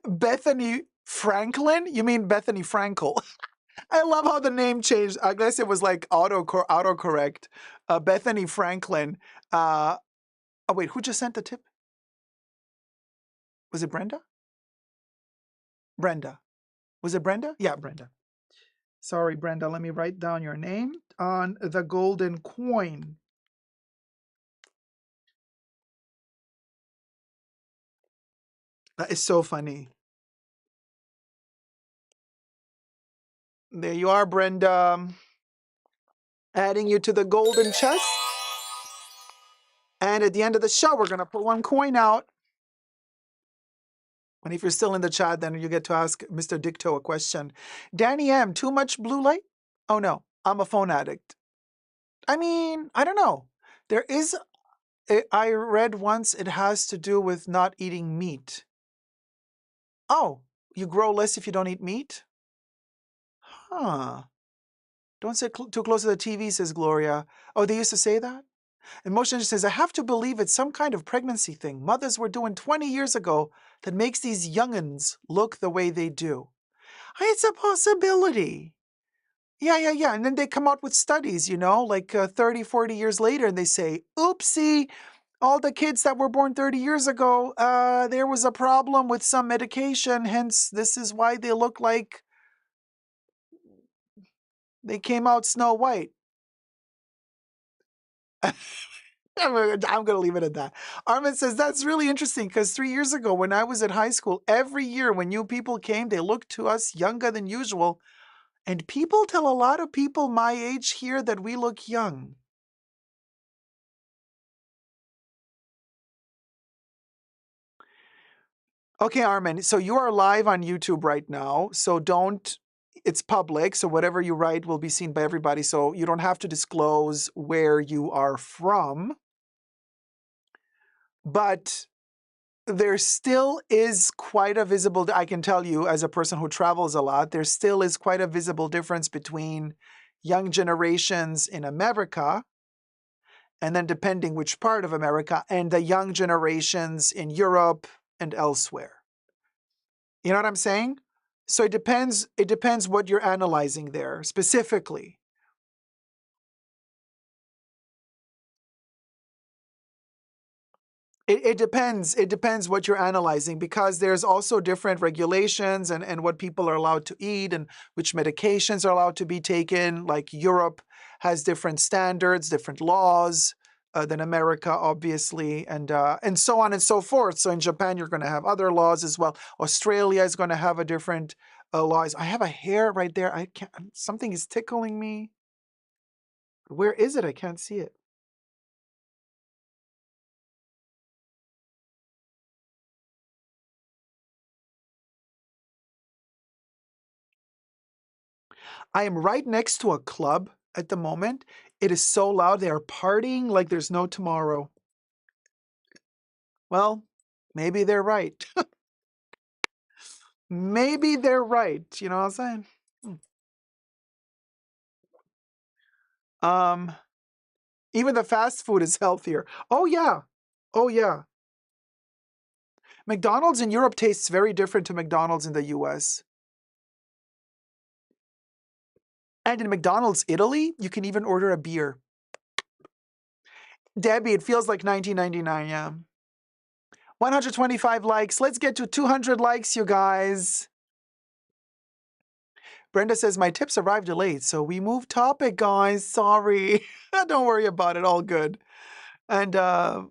Bethany Franklin? You mean Bethany Frankel? I love how the name changed. I guess it was like autocorrect. Bethany Franklin. Oh, wait, who just sent the tip? Was it Brenda? Brenda. Was it Brenda? Yeah, Brenda. Sorry, Brenda. Let me write down your name on the golden coin. That is so funny. There you are, Brenda. Adding you to the golden chest. And at the end of the show, we're going to put one coin out. And if you're still in the chat, then you get to ask Mr. Dicto a question. Danny M, too much blue light? Oh, no, I'm a phone addict. I mean, I don't know. There is, I read once it has to do with not eating meat. Oh, you grow less if you don't eat meat? Huh. Don't sit too close to the TV, says Gloria. Oh, they used to say that? Emotion says, I have to believe it's some kind of pregnancy thing mothers were doing 20 years ago that makes these young'uns look the way they do. It's a possibility. Yeah. And then they come out with studies, like 30, 40 years later, and they say, oopsie, all the kids that were born 30 years ago, there was a problem with some medication, hence this is why they look like they came out Snow White. I'm going to leave it at that. Armin says, that's really interesting because 3 years ago when I was at high school, every year when new people came, they looked to us younger than usual. And people tell a lot of people my age here that we look young. Okay, Armin, so you are live on YouTube right now. So it's public. So whatever you write will be seen by everybody. So you don't have to disclose where you are from. But there still is quite a visible, I can tell you as a person who travels a lot, there still is quite a visible difference between young generations in America, and then depending which part of America, and the young generations in Europe and elsewhere. You know what I'm saying? So it depends what you're analyzing there specifically. It depends what you're analyzing because there's also different regulations and what people are allowed to eat and which medications are allowed to be taken. Like Europe has different standards, different laws than America, obviously, and so on and so forth. So in Japan, you're going to have other laws as well. Australia is going to have a different laws. I have a hair right there. I can't. Something is tickling me. Where is it? I can't see it. I am right next to a club at the moment. It is so loud. They are partying like there's no tomorrow. Well, maybe they're right. Maybe they're right. You know what I'm saying? Even the fast food is healthier. Oh, yeah. Oh, yeah. McDonald's in Europe tastes very different to McDonald's in the US. And in McDonald's Italy, you can even order a beer. Debbie, it feels like 1999, yeah. 125 likes. Let's get to 200 likes, you guys. Brenda says, my tips arrived delayed, so we moved topic, guys. Sorry. Don't worry about it. All good. And, oh,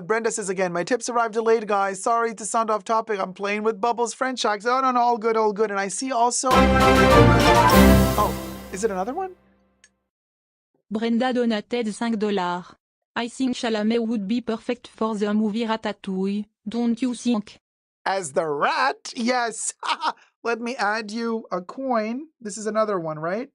Brenda says again, my tips arrived delayed, guys. Sorry to sound off topic. I'm playing with Bubbles French hacks. Oh, no, all good, all good. And I see also... Oh, is it another one? Brenda donated $5. I think Chalamet would be perfect for the movie Ratatouille, don't you think? As the rat? Yes. Let me add you a coin. This is another one, right?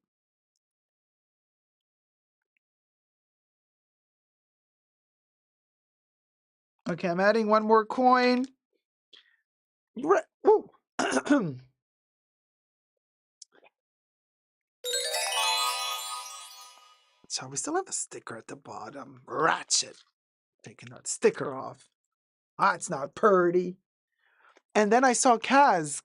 Okay, I'm adding one more coin. So we still have a sticker at the bottom. Ratchet. Taking that sticker off. Ah, it's not pretty. And then I saw Kaz.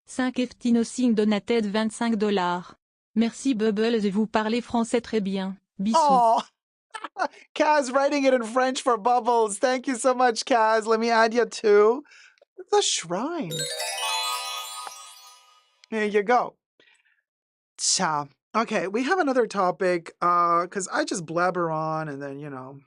Ftinossing donated $25. Merci Bubbles et vous parlez français très bien. Bisous. Oh, Kaz writing it in French for Bubbles. Thank you so much, Kaz. Let me add you too. The shrine. There you go. Cha. Okay, we have another topic, because I just blabber on and then, you know.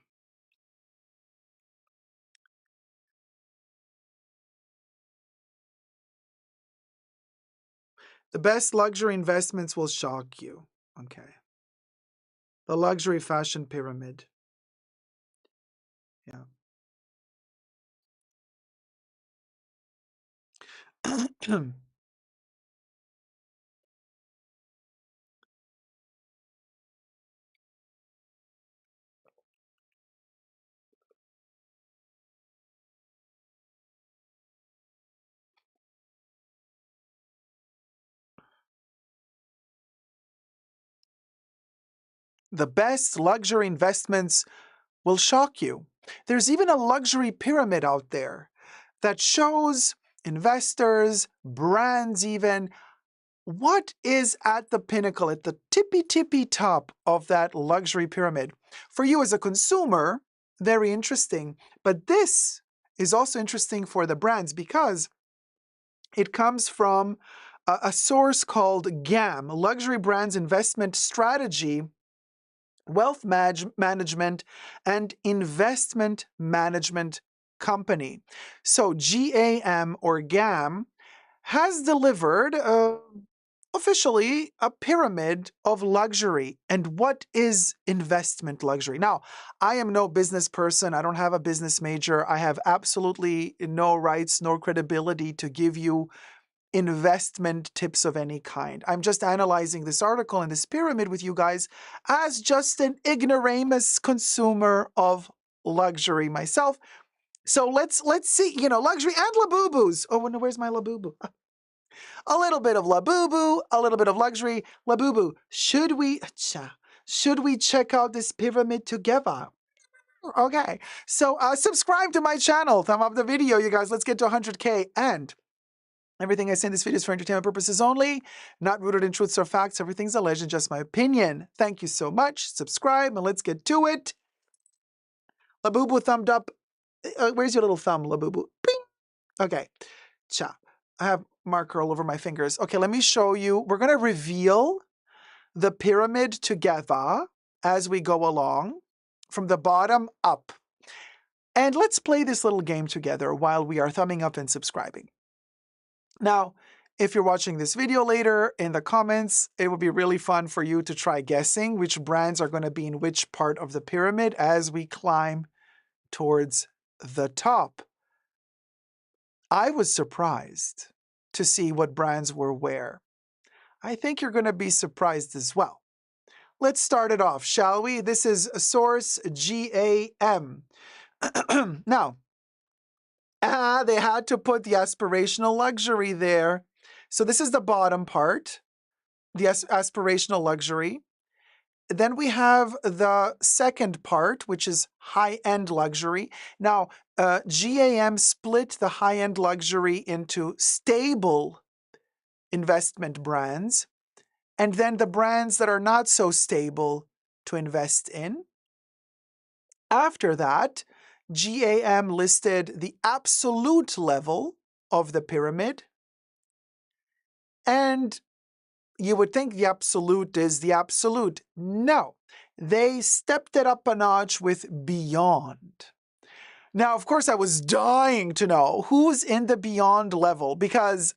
The best luxury investments will shock you. Okay. The luxury fashion pyramid. Yeah. The best luxury investments will shock you. There's even a luxury pyramid out there that shows investors, brands even, what is at the pinnacle, at the tippy top of that luxury pyramid. For you as a consumer, very interesting. But this is also interesting for the brands because it comes from a source called GAM, Luxury Brands Investment Strategy, Wealth Management, and Investment Management Company. So GAM or GAM has delivered officially a pyramid of luxury. And what is investment luxury? Now, I am no business person. I don't have a business major. I have absolutely no rights nor credibility to give you investment tips of any kind. I'm just analyzing this article and this pyramid with you guys as just an ignoramus consumer of luxury myself. So let's see, you know, luxury and Labubus. Oh, no, where's my Labubu? A little bit of Labubu, a little bit of luxury. Labubu, should we check out this pyramid together? Okay, so subscribe to my channel, thumb up the video, you guys. Let's get to 100K. And everything I say in this video is for entertainment purposes only, not rooted in truths or facts. Everything's a legend, just my opinion. Thank you so much. Subscribe, and let's get to it. Labubu thumbed up. Where's your little thumb, Labubu? Bing. Okay. Cha. I have marker all over my fingers. Okay, let me show you. We're going to reveal the pyramid together as we go along from the bottom up. And let's play this little game together while we are thumbing up and subscribing. Now, if you're watching this video later, in the comments, it would be really fun for you to try guessing which brands are going to be in which part of the pyramid as we climb towards the top. I was surprised to see what brands were where. I think you're going to be surprised as well. Let's start it off, shall we? This is source GAM. Now, they had to put the aspirational luxury there. So this is the bottom part, the aspirational luxury. Then we have the second part, which is high-end luxury. Now, GAM split the high-end luxury into stable investment brands, and then the brands that are not so stable to invest in. After that, GAM listed the absolute level of the pyramid. And you would think the absolute is the absolute. No, they stepped it up a notch with beyond. Now, of course, I was dying to know who's in the beyond level because,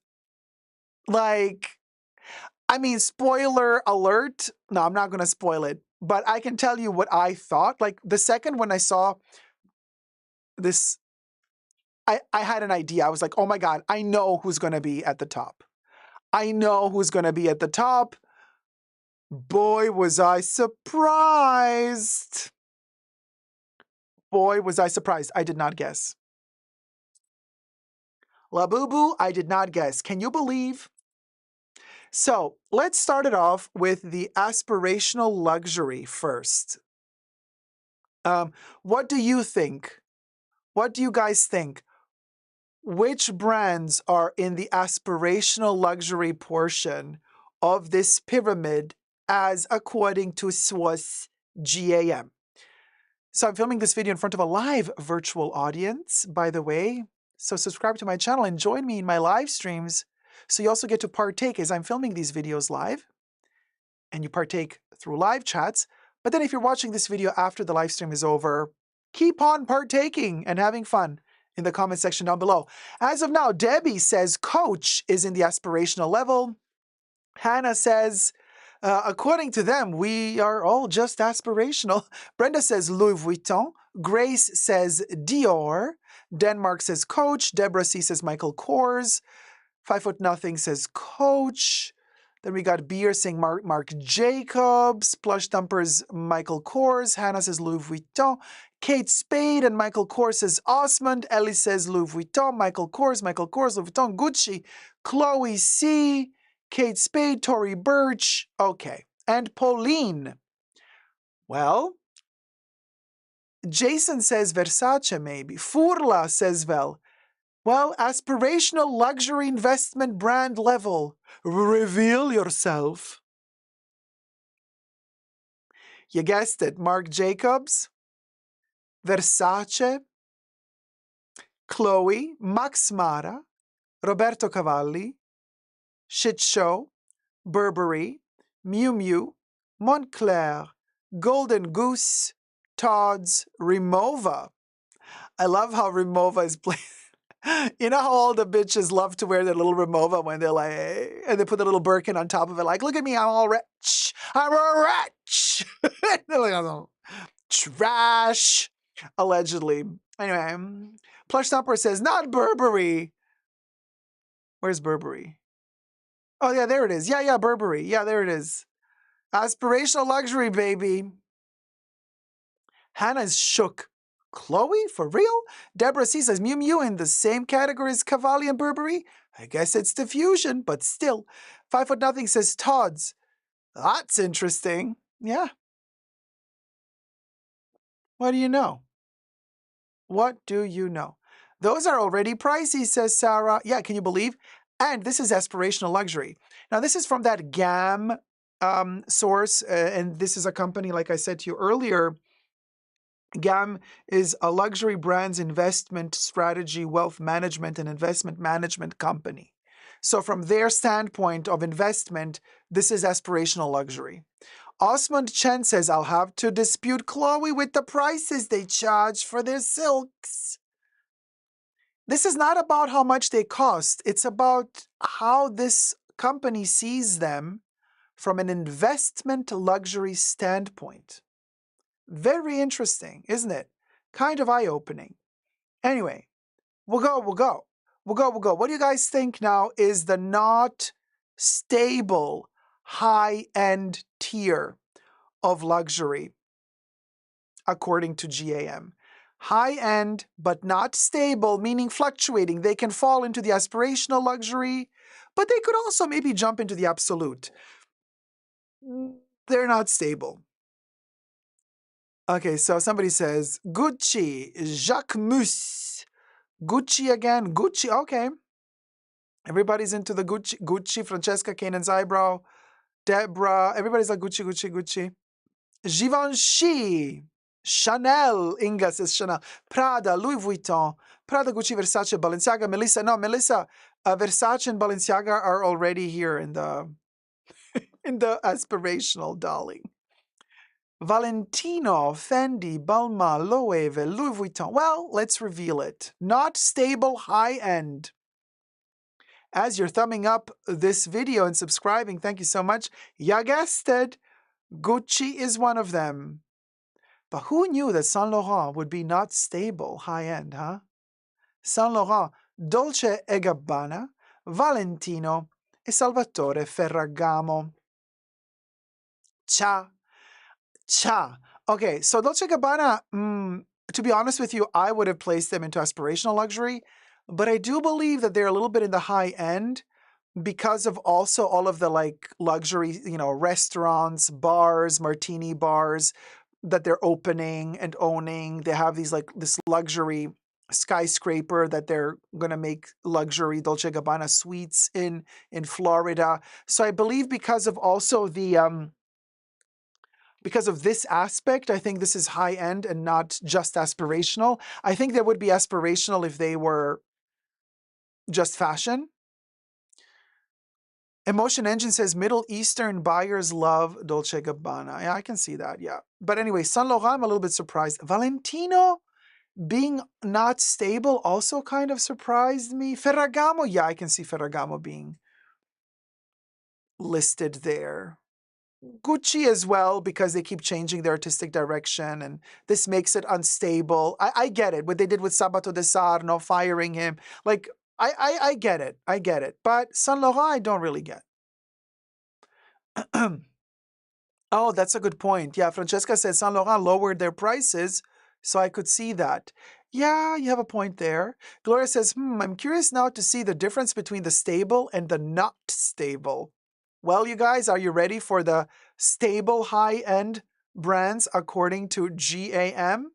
like, I mean, spoiler alert. No, I'm not going to spoil it, but I can tell you what I thought. Like, the second when I saw this, I had an idea. I was like, oh my God, I know who's going to be at the top. I know who's going to be at the top. Boy, was I surprised. Boy, was I surprised. I did not guess. La Boo Boo, I did not guess. Can you believe? So let's start it off with the aspirational luxury first. What do you think? What do you guys think? Which brands are in the aspirational luxury portion of this pyramid as according to Swiss GAM? So I'm filming this video in front of a live virtual audience, by the way. So subscribe to my channel and join me in my live streams. So you also get to partake as I'm filming these videos live. And you partake through live chats. But then if you're watching this video after the live stream is over, keep on partaking and having fun in the comment section down below. As of now, Debbie says Coach is in the aspirational level. Hannah says, according to them, we are all just aspirational. Brenda says Louis Vuitton. Grace says Dior. Denmark says Coach. Deborah C says Michael Kors. 5 Foot Nothing says Coach. Then we got Beer saying Marc Jacobs. Plush Thumpers, Michael Kors. Hannah says Louis Vuitton. Kate Spade and Michael Kors says Osmond. Ellie says Louis Vuitton. Michael Kors, Louis Vuitton, Gucci. Chloe C. Kate Spade, Tory Burch. Okay. And Pauline. Well, Jason says Versace maybe. Furla says well, aspirational luxury investment brand level. Reveal yourself. You guessed it. Marc Jacobs, Versace, Chloe, Max Mara, Roberto Cavalli, Shit Show, Burberry, Miu Miu, Montclair, Golden Goose, Tod's, Rimowa. I love how Rimowa is playing. You know how all the bitches love to wear their little Rimowa when they're like, and they put the little Birkin on top of it, like, look at me, I'm all rich. I'm a rich. They're like, oh, trash, allegedly. Anyway, Plush Thumper says, not Burberry. Where's Burberry? Oh, yeah, there it is. Yeah, Burberry. Yeah, there it is. Aspirational luxury, baby. Hannah's shook. Chloe, for real? Deborah C says Miu Miu in the same category as Cavalli and Burberry? I guess it's the fusion, but still. 5 Foot Nothing says Tod's. That's interesting. Yeah. What do you know? What do you know? Those are already pricey, says Sarah. Yeah, can you believe? And this is aspirational luxury. Now, this is from that GAM source, and this is a company, like I said to you earlier. GAM is a luxury brands investment strategy, wealth management, and investment management company. So from their standpoint of investment, this is aspirational luxury. Osmond Chen says, I'll have to dispute Chloe with the prices they charge for their silks. This is not about how much they cost. It's about how this company sees them from an investment luxury standpoint. Very interesting, isn't it? Kind of eye-opening. Anyway, we'll go. What do you guys think now is the not stable high-end tier of luxury, according to GAM? High-end, but not stable, meaning fluctuating. They can fall into the aspirational luxury, but they could also maybe jump into the absolute. They're not stable. Okay, so somebody says, Gucci, Jacques Mus. Gucci again, Gucci, okay. Everybody's into the Gucci, Francesca, Canaan's eyebrow, Deborah, everybody's like Gucci. Givenchy, Chanel, Inga says Chanel, Prada, Louis Vuitton, Prada, Gucci, Versace, Balenciaga, Melissa. No, Melissa, Versace and Balenciaga are already here in the aspirational, darling. Valentino, Fendi, Balmain, Loewe, Louis Vuitton. Well, let's reveal it. Not stable, high-end. As you're thumbing up this video and subscribing, thank you so much. You guessed it. Gucci is one of them. But who knew that Saint Laurent would be not stable, high-end, huh? Saint Laurent, Dolce & Gabbana, Valentino e Salvatore Ferragamo. Cha. Okay, so Dolce & Gabbana, to be honest with you, I would have placed them into aspirational luxury, but I do believe that they're a little bit in the high end because of also all of the like luxury, restaurants, bars, martini bars that they're opening and owning. They have these like this luxury skyscraper that they're going to make luxury Dolce & Gabbana suites in Florida. So I believe because of also the because of this aspect, I think this is high-end and not just aspirational. I think they would be aspirational if they were just fashion. Emotion Engine says Middle Eastern buyers love Dolce & Gabbana. Yeah, I can see that, yeah. But anyway, Saint Laurent, I'm a little bit surprised. Valentino being not stable also kind of surprised me. Ferragamo, yeah, I can see Ferragamo being listed there. Gucci as well, because they keep changing their artistic direction and this makes it unstable. I get it. What they did with Sabato De Sarno, firing him. Like, I get it. I get it. But Saint Laurent, I don't really get. Oh, that's a good point. Yeah, Francesca said Saint Laurent lowered their prices, so I could see that. Yeah, you have a point there. Gloria says, I'm curious now to see the difference between the stable and the not stable. Well, you guys, are you ready for the stable high-end brands according to GAM?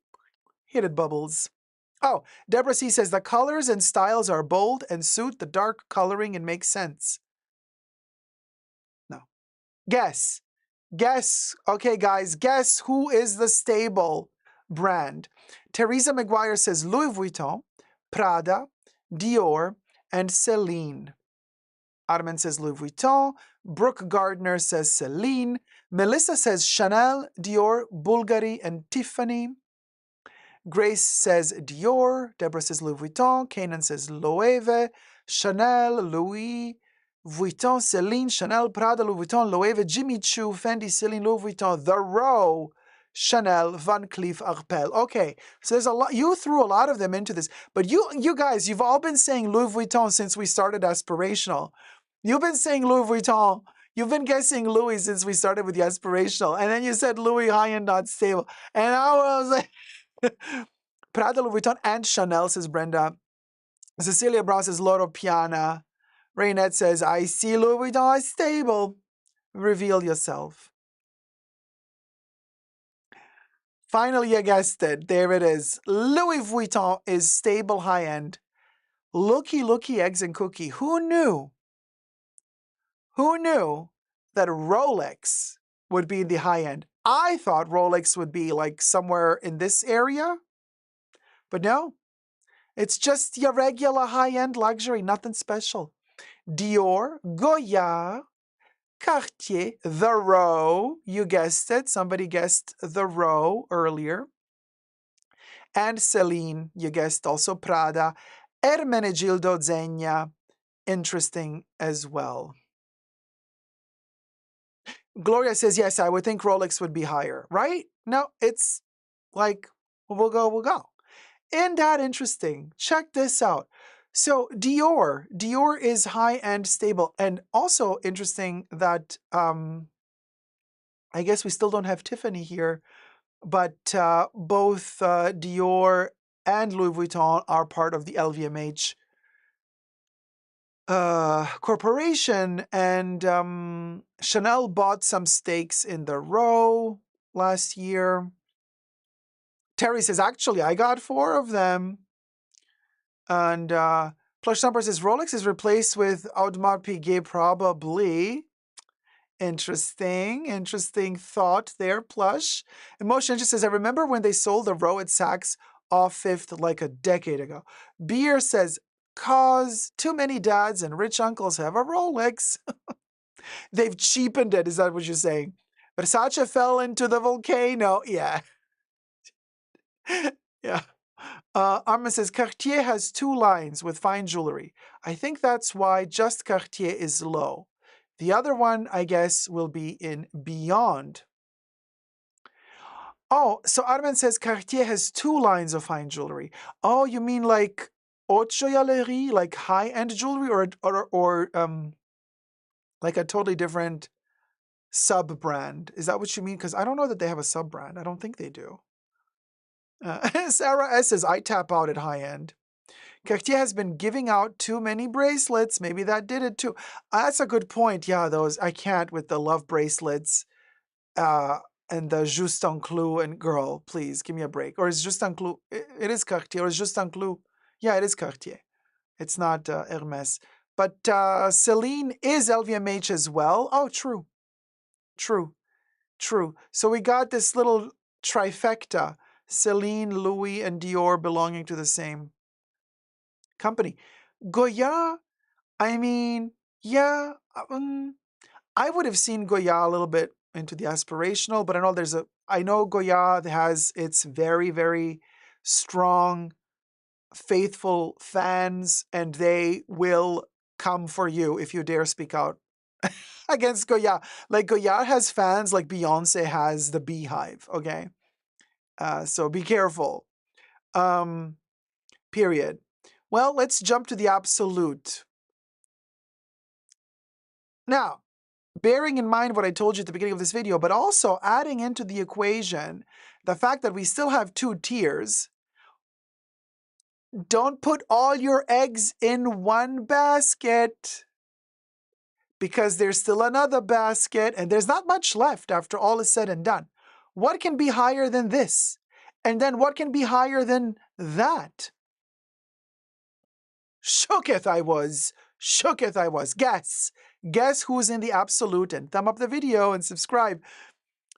Hit it, Bubbles. Oh, Deborah C says the colors and styles are bold and suit the dark coloring and make sense. No. Guess. Okay, guys, guess who is the stable brand? Teresa McGuire says Louis Vuitton, Prada, Dior, and Celine. Armin says Louis Vuitton. Brooke Gardner says Celine. Melissa says Chanel, Dior, Bulgari, and Tiffany. Grace says Dior. Deborah says Louis Vuitton. Kanan says Loewe. Chanel, Louis Vuitton, Celine, Chanel, Prada, Louis Vuitton, Loewe, Jimmy Choo, Fendi, Celine, Louis Vuitton, The Row, Chanel, Van Cleef Arpels. Okay, so there's a lot. You threw a lot of them into this, but you guys, you've all been saying Louis Vuitton since we started aspirational. You've been saying Louis Vuitton. You've been guessing Louis since we started with the aspirational, and then you said Louis high-end, not stable, and I was like, Prada, Louis Vuitton, and Chanel, says Brenda. Cecilia Brown says Loro Piana. Raynette says, I see Louis Vuitton is stable. Reveal yourself. Finally, you guessed it. There it is. Louis Vuitton is stable high-end. Looky, eggs and cookie. Who knew? Who knew that Rolex would be the high-end? I thought Rolex would be like somewhere in this area. But no. It's just your regular high-end luxury. Nothing special. Dior, Goya, Cartier, The Row, you guessed it. Somebody guessed The Row earlier. And Celine, you guessed also Prada. Ermenegildo Zegna, interesting as well. Gloria says, yes, I would think Rolex would be higher, right? No, it's like, we'll go. Isn't that interesting? Check this out. So Dior is high-end stable. And also interesting that, I guess we still don't have Tiffany here, but both Dior and Louis Vuitton are part of the LVMH corporation. And Chanel bought some stakes in The Row last year. Terry says, actually, I got 4 of them. And Plush Thumper says, Rolex is replaced with Audemars Piguet, probably. Interesting thought there, Plush. Emotion just says, I remember when they sold The Row at Saks off Fifth like a decade ago. Beer says, cause too many dads and rich uncles have a Rolex. They've cheapened it. Is that what you're saying? Versace fell into the volcano. Yeah. Yeah. Armin says, Cartier has 2 lines with fine jewelry. I think that's why just Cartier is low. The other one, I guess, will be in Beyond. Oh, so Armin says Cartier has 2 lines of fine jewelry. Oh, you mean like haute joaillerie, like high-end jewelry, or like a totally different sub-brand? Is that what you mean? Because I don't know that they have a sub-brand. I don't think they do. Sarah S says, I tap out at high-end. Cartier has been giving out too many bracelets. Maybe that did it too. That's a good point. Yeah, those, I can't with the love bracelets and the Juste un Clou. And girl, please give me a break. Or is Juste un Clou, it is Cartier. Or is Juste un Clou? Yeah, it is Cartier. It's not Hermès. But Celine is LVMH as well. Oh, true. True. True. So we got this little trifecta. Celine, Louis, and Dior belonging to the same company. Goya, I mean, yeah, I would have seen Goya a little bit into the aspirational, but I know Goya has its very, very strong, faithful fans, and they will come for you if you dare speak out against Goya. Like Goya has fans like Beyonce has the Beehive, okay? So be careful. Period. Well, let's jump to the absolute. Now, bearing in mind what I told you at the beginning of this video, but also adding into the equation the fact that we still have 2 tiers, don't put all your eggs in one basket because there's still another basket and there's not much left after all is said and done. What can be higher than this? And then what can be higher than that? Shooketh I was. Shooketh I was. Guess who's in the absolute, and thumb up the video and subscribe.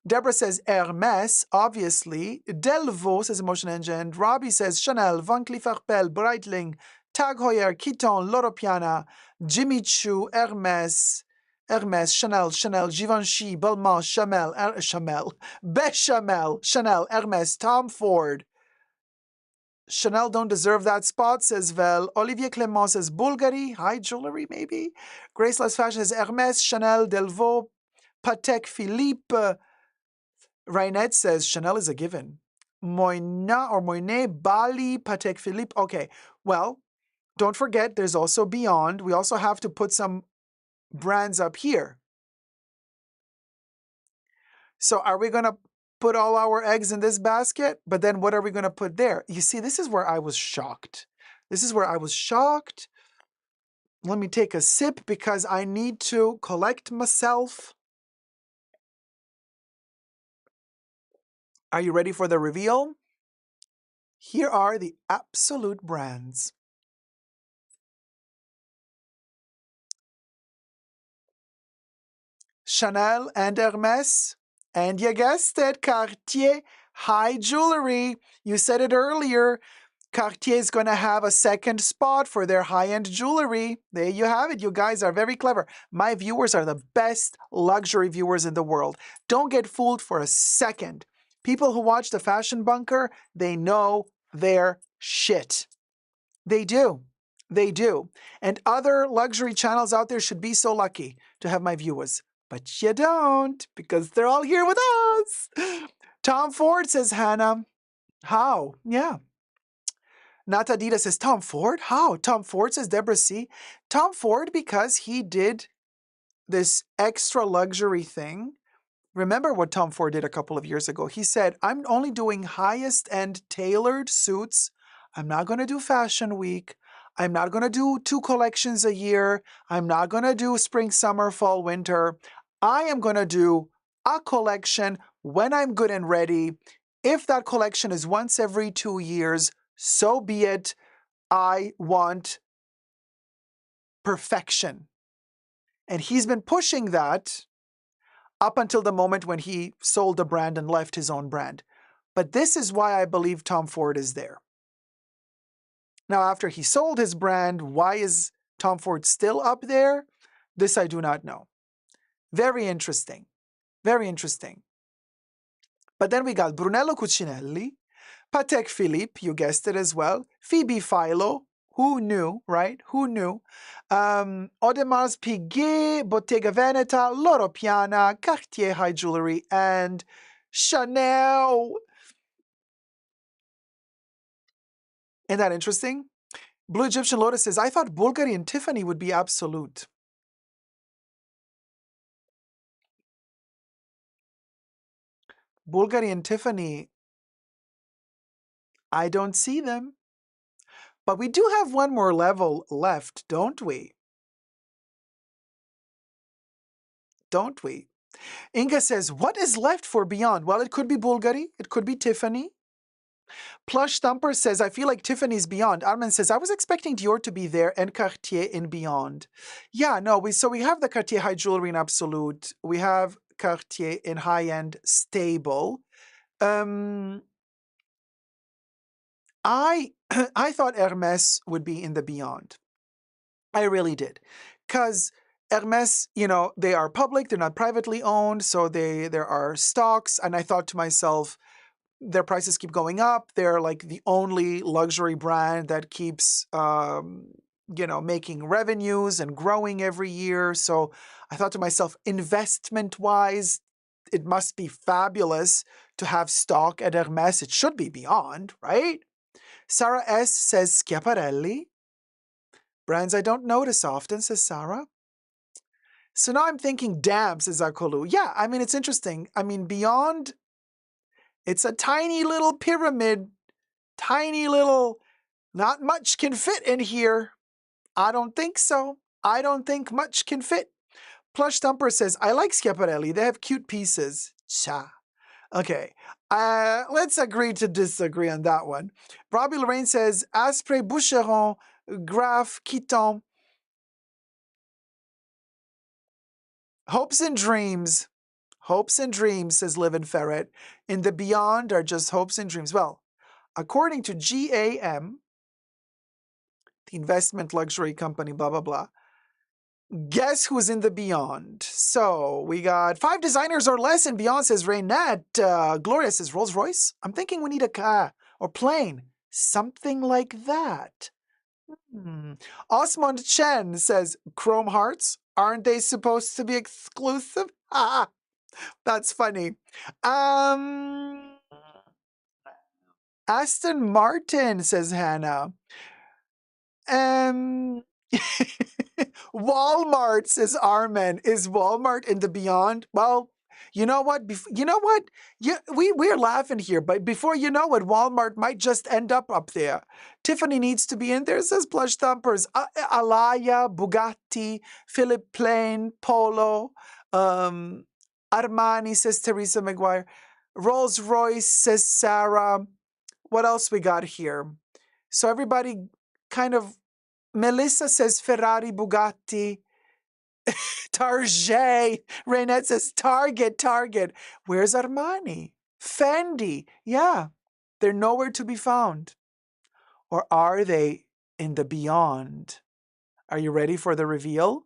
Deborah says Hermès, obviously. Delvaux says Emotion Engine. Robbie says Chanel, Van Cleef Arpels, Breitling, Tag Heuer, Kiton, Loro Piana, Jimmy Choo, Hermès, Chanel, Givenchy, Balmain, Bechamel, Chanel, Hermès, Tom Ford. Chanel don't deserve that spot, says Vel. Olivier Clément says Bulgari, high jewelry maybe. Graceless Fashion says Hermès, Chanel, Delvaux, Patek Philippe. Reinette says Chanel is a given. Moyne, Bali, Patek Philippe. Okay, well, don't forget there's also Beyond. We also have to put some brands up here. So are we going to put all our eggs in this basket? But then what are we going to put there? You see, this is where I was shocked. Let me take a sip because I need to collect myself. Are you ready for the reveal? Here are the absolute brands. Chanel and Hermès, and you guessed it, Cartier high jewelry. You said it earlier. Cartier is going to have a second spot for their high-end jewelry. There you have it. You guys are very clever. My viewers are the best luxury viewers in the world. Don't get fooled for a second. People who watch the Fashion Bunker, they know their shit. They do. They do. And other luxury channels out there should be so lucky to have my viewers. But you don't, because they're all here with us. Tom Ford, says Hannah. How? Yeah. Natadita says, Tom Ford? How? Tom Ford, says Deborah C. Tom Ford, because he did this extra luxury thing. Remember what Tom Ford did a couple of years ago. He said, I'm only doing highest end tailored suits. I'm not going to do Fashion Week. I'm not going to do 2 collections a year. I'm not going to do spring, summer, fall, winter. I am going to do a collection when I'm good and ready. If that collection is once every 2 years, so be it. I want perfection. And he's been pushing that up until the moment when he sold the brand and left his own brand. But this is why I believe Tom Ford is there. Now, after he sold his brand, why is Tom Ford still up there? This I do not know. Very interesting. Very interesting. But then we got Brunello Cucinelli, Patek Philippe, you guessed it as well, Phoebe Philo, who knew, right? Who knew? Audemars Piguet, Bottega Veneta, Loro Piana, Cartier High Jewelry, and Chanel. Isn't that interesting? Blue Egyptian Lotus says, I thought Bulgari and Tiffany would be absolute. Bulgari and Tiffany, I don't see them. But we do have one more level left, don't we? Don't we? Inga says, what is left for Beyond? Well, it could be Bulgari. It could be Tiffany. Plush Thumper says, I feel like Tiffany's Beyond. Armin says, I was expecting Dior to be there and Cartier in Beyond. Yeah, no, we have the Cartier high jewelry in Absolute. We have Cartier in high-end stable. I thought Hermès would be in the Beyond. I really did. Because Hermès, you know, they are public, they're not privately owned, so there are stocks, and I thought to myself, their prices keep going up. They're like the only luxury brand that keeps, you know, making revenues and growing every year. So I thought to myself, investment-wise, it must be fabulous to have stock at Hermès. It should be Beyond, right? Sarah S. says Schiaparelli. Brands I don't notice often, says Sarah. So now I'm thinking, damn, says Akolu. Yeah, I mean, it's interesting. I mean, Beyond, it's a tiny little pyramid, tiny little, not much can fit in here. I don't think so. I don't think much can fit. Plush Thumper says, I like Schiaparelli. They have cute pieces. Cha. Okay, let's agree to disagree on that one. Robbie Lorraine says, Aspre, Boucheron, Graf, Quiton. Hopes and dreams. Hopes and dreams, says Live and Ferret. In the Beyond are just hopes and dreams. Well, according to GAM, the investment luxury company, blah, blah, blah, guess who's in the Beyond? So we got 5 designers or less in Beyond, says Raynette. Gloria says Rolls Royce. I'm thinking we need a car or plane. Something like that. Osmond Chen says Chrome Hearts. Aren't they supposed to be exclusive? Ah, that's funny. Aston Martin, says Hannah. Walmart, says Armen. Is Walmart in the Beyond? Well, you know what? Yeah, we're laughing here, but before you know it, Walmart might just end up there. Tiffany needs to be in there, says Plush Thumpers. Alaya, Bugatti, Philip Plain, Polo, Armani, says Teresa McGuire. Rolls Royce, says Sarah. What else we got here? So everybody kind of, Melissa says Ferrari, Bugatti, Target. Raynette says Target. Where's Armani? Fendi. Yeah, they're nowhere to be found. Or are they in the Beyond? Are you ready for the reveal?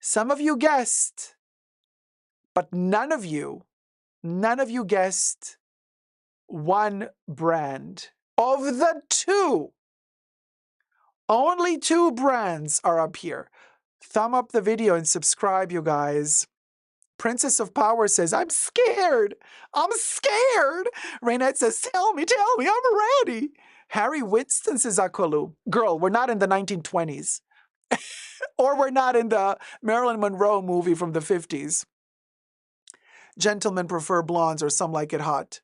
Some of you guessed, but none of you guessed one brand. Of the 2, only 2 brands are up here. Thumb up the video and subscribe, you guys. Princess of Power says, I'm scared. Raynette says, tell me, I'm ready. Harry Winston says, Akolu. Girl, we're not in the 1920s. Or we're not in the Marilyn Monroe movie from the 50s. Gentlemen prefer blondes or some like it hot.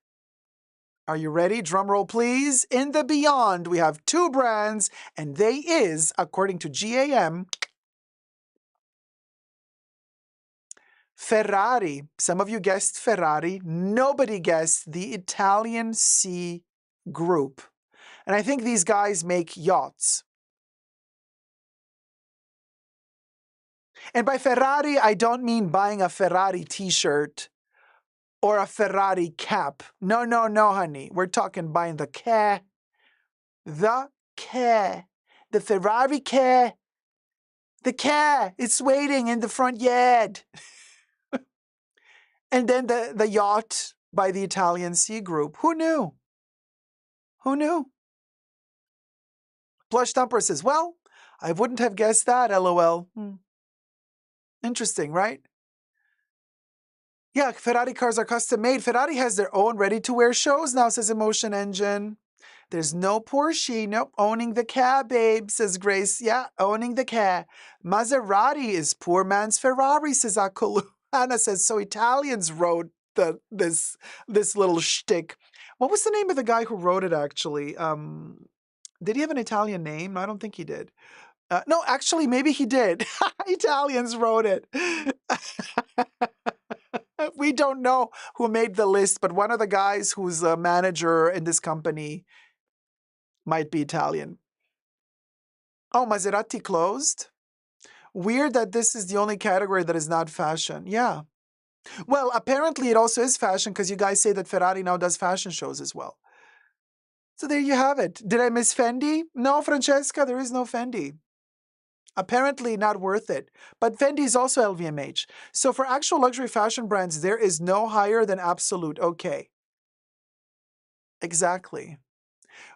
Are you ready? Drum roll, please. In the Beyond, we have 2 brands, and they is, according to GAM, Ferrari. Some of you guessed Ferrari. Nobody guessed the Italian C Group. And I think these guys make yachts. And by Ferrari, I don't mean buying a Ferrari t-shirt or a Ferrari cap. No, no, no, honey. We're talking buying the car. The car. The Ferrari car. The car. It's waiting in the front yard. And then the yacht by the Italian Sea Group. Who knew? Who knew? Plush Thumper says, well, I wouldn't have guessed that, LOL. Interesting, right? Yeah, Ferrari cars are custom made. Ferrari has their own ready-to-wear shows now, says Emotion Engine. There's no Porsche. Nope, owning the car, babe, says Grace. Yeah, owning the car. Maserati is poor man's Ferrari, says Akulu. Anna says, so Italians wrote this little shtick. What was the name of the guy who wrote it, actually? Did he have an Italian name? I don't think he did. No, actually, maybe he did. Italians wrote it. We don't know who made the list, but one of the guys who's a manager in this company might be Italian. Oh, Maserati closed? Weird that this is the only category that is not fashion. Yeah. Well, apparently it also is fashion because you guys say that Ferrari now does fashion shows as well. So there you have it. Did I miss Fendi? No, Francesca, there is no Fendi. Apparently not worth it. But Fendi is also LVMH. So for actual luxury fashion brands, there is no higher than absolute. Okay. Exactly.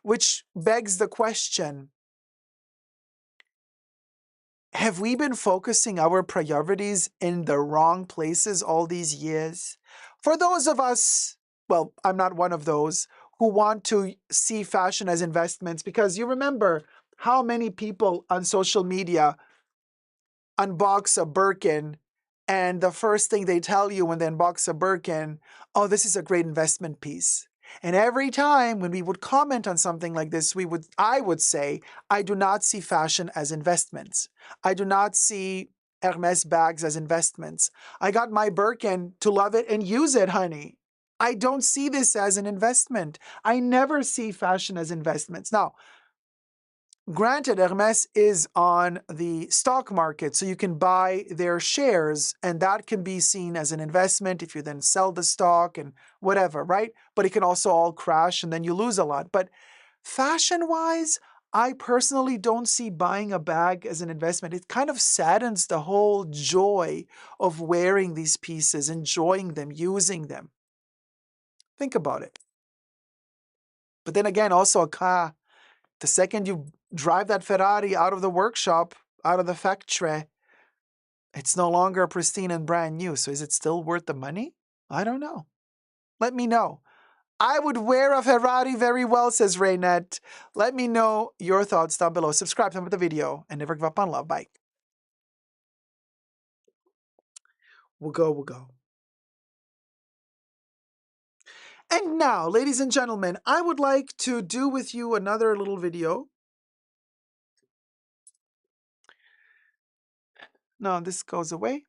Which begs the question, have we been focusing our priorities in the wrong places all these years? For those of us, well, I'm not one of those, who want to see fashion as investments, because you remember how many people on social media unbox a Birkin, and the first thing they tell you when they unbox a Birkin, oh, this is a great investment piece. And every time when we would comment on something like this, I would say, I do not see fashion as investments. I do not see Hermès bags as investments. I got my Birkin to love it and use it, honey. I don't see this as an investment. I never see fashion as investments. Now, granted, Hermès is on the stock market, so you can buy their shares, and that can be seen as an investment if you then sell the stock and whatever, right? But it can also all crash and then you lose a lot. But fashion-wise, I personally don't see buying a bag as an investment. It kind of saddens the whole joy of wearing these pieces, enjoying them, using them. Think about it. But then again, also a car. The second you drive that Ferrari out of the workshop, out of the factory, it's no longer pristine and brand new. So is it still worth the money? I don't know. Let me know. I would wear a Ferrari very well, says Raynette. Let me know your thoughts down below. Subscribe, thumb up the video, and never give up on love. Bye. We'll go. And now, ladies and gentlemen, I would like to do with you another little video. No, this goes away.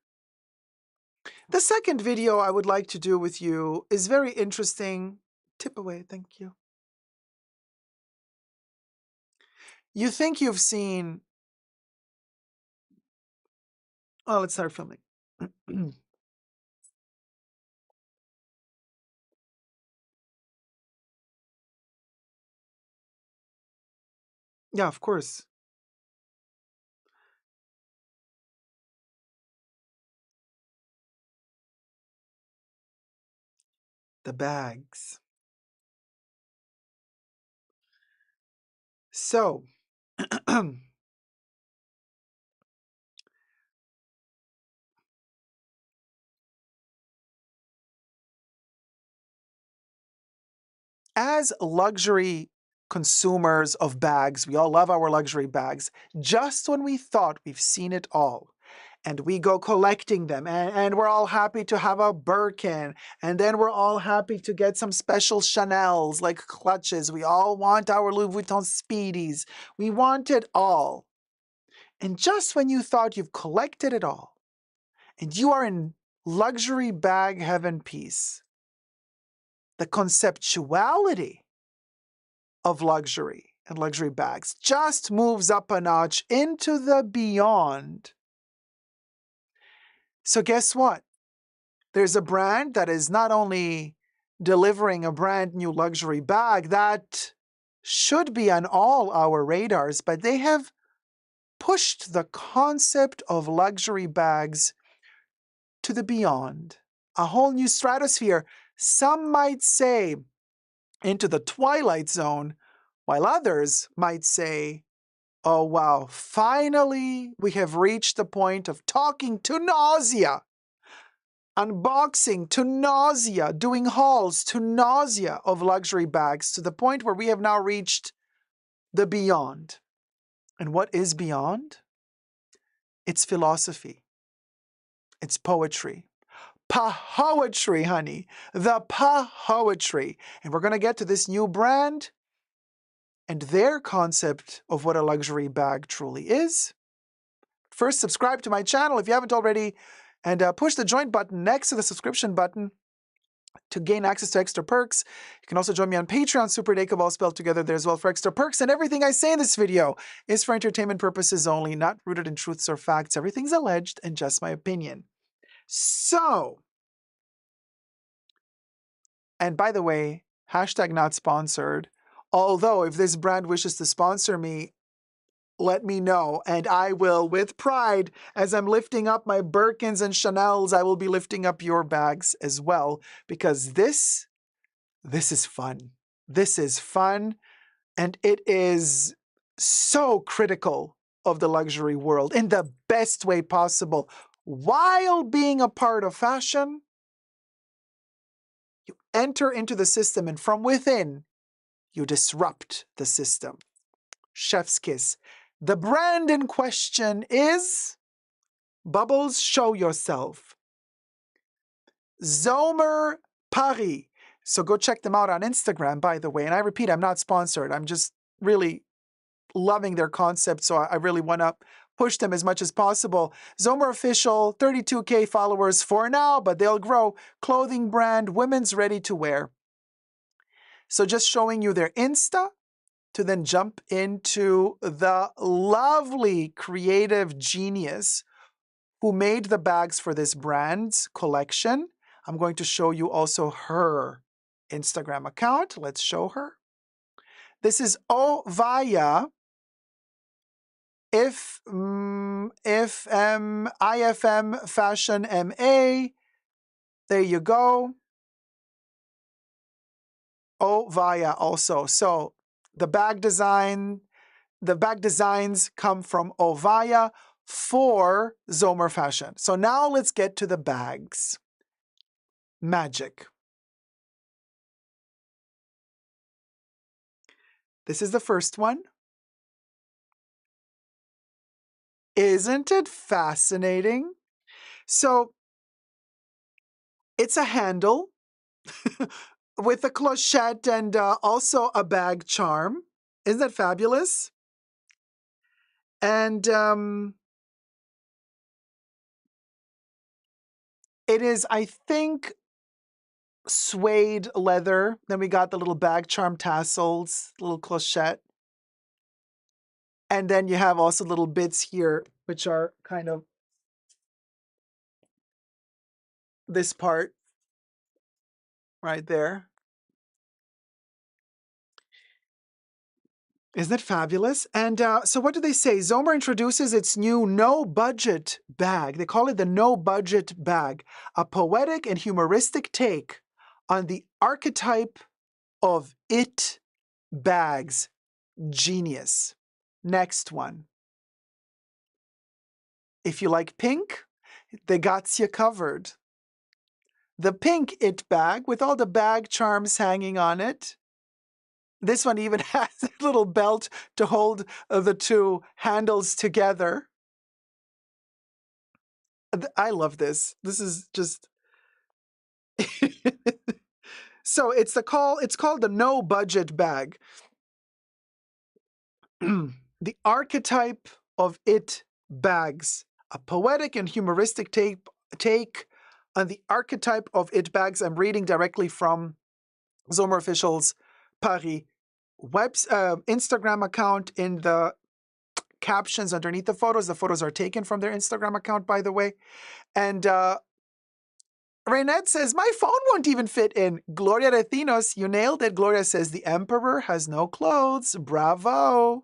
The second video I would like to do with you is very interesting. Tip away, thank you. You think you've seen... Oh, let's start filming. Yeah, of course. The bags. So, as luxury consumers of bags, we all love our luxury bags, just when we thought we've seen it all, and we go collecting them, and we're all happy to have a Birkin, and then we're all happy to get some special Chanels like clutches. We all want our Louis Vuitton Speedies. We want it all. And just when you thought you've collected it all, and you are in luxury bag heaven peace, the conceptuality of luxury and luxury bags just moves up a notch into the beyond. So guess what? there's a brand that is not only delivering a brand new luxury bag that should be on all our radars, but they have pushed the concept of luxury bags to the beyond, a whole new stratosphere. Some might say into the twilight zone, while others might say, oh wow, finally we have reached the point of talking to nausea, unboxing to nausea, doing hauls to nausea of luxury bags, to the point where we have now reached the beyond. And what is beyond? It's philosophy. It's poetry. Poetry, honey. The poetry. And we're going to get to this new brand and their concept of what a luxury bag truly is. First, subscribe to my channel if you haven't already, and push the join button next to the subscription button to gain access to extra perks. You can also join me on Patreon, Super Dacob, all spelled together there as well, for extra perks. And everything I say in this video is for entertainment purposes only, not rooted in truths or facts. Everything's alleged and just my opinion. So, and by the way, hashtag not sponsored. Although if this brand wishes to sponsor me, let me know, and I will, with pride, as I'm lifting up my Birkins and Chanels, I will be lifting up your bags as well, because this is fun. This is fun, and it is so critical of the luxury world in the best way possible. While being a part of fashion, you enter into the system, and from within, you disrupt the system. Chef's kiss. The brand in question is Bubbles Show Yourself. Zomer Paris. So go check them out on Instagram, by the way. And I repeat, I'm not sponsored. I'm just really loving their concept, so I really want to push them as much as possible. Zomer Official, 32K followers for now, but they'll grow. Clothing brand, women's ready to wear. So just showing you their Insta, to then jump into the lovely creative genius who made the bags for this brand's collection. I'm going to show you also her Instagram account. Let's show her. This is Ovaya, IFM Fashion MA. There you go. Ovaya also. So the bag designs come from Ovaya for Zomer Fashion. So now let's get to the bags. Magic. This is the first one. Isn't it fascinating? So it's a handle with a clochette and also a bag charm. Isn't that fabulous? And it is, I think, suede leather. Then we got the little bag charm tassels, little clochette. And then you have also little bits here, which are kind of this part right there. Isn't that fabulous? And so what do they say? Zomer introduces its new no-budget bag. They call it the no-budget bag, a poetic and humoristic take on the archetype of it bags. Genius. Next one. If you like pink, they got you covered. The pink it bag with all the bag charms hanging on it. This one even has a little belt to hold the two handles together. I love this. This is just... So it's called the no budget bag. The archetype of it bags. A poetic and humoristic take on the archetype of it bags. I'm reading directly from Zomer Official's Paris Instagram account. In the captions underneath the photos are taken from their Instagram account, by the way. And Raynette says, my phone won't even fit in. Gloria Retinos, you nailed it. Gloria says, the emperor has no clothes. Bravo.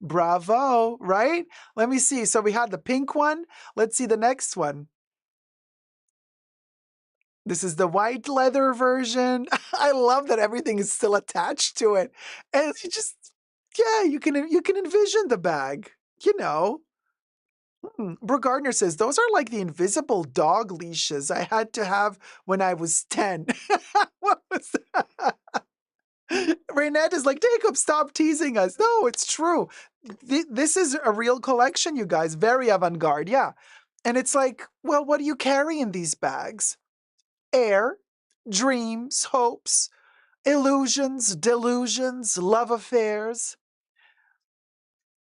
Bravo, right? Let me see. So we had the pink one. Let's see the next one. This is the white leather version. I love that everything is still attached to it. And you just, yeah, you can envision the bag, you know. Brooke Gardner says, those are like the invisible dog leashes I had to have when I was 10. What was that? Raynette is like, Dacob, stop teasing us. No, it's true. This is a real collection, you guys. Very avant-garde, yeah. And it's like, well, what do you carry in these bags? Air, dreams, hopes, illusions, delusions, love affairs.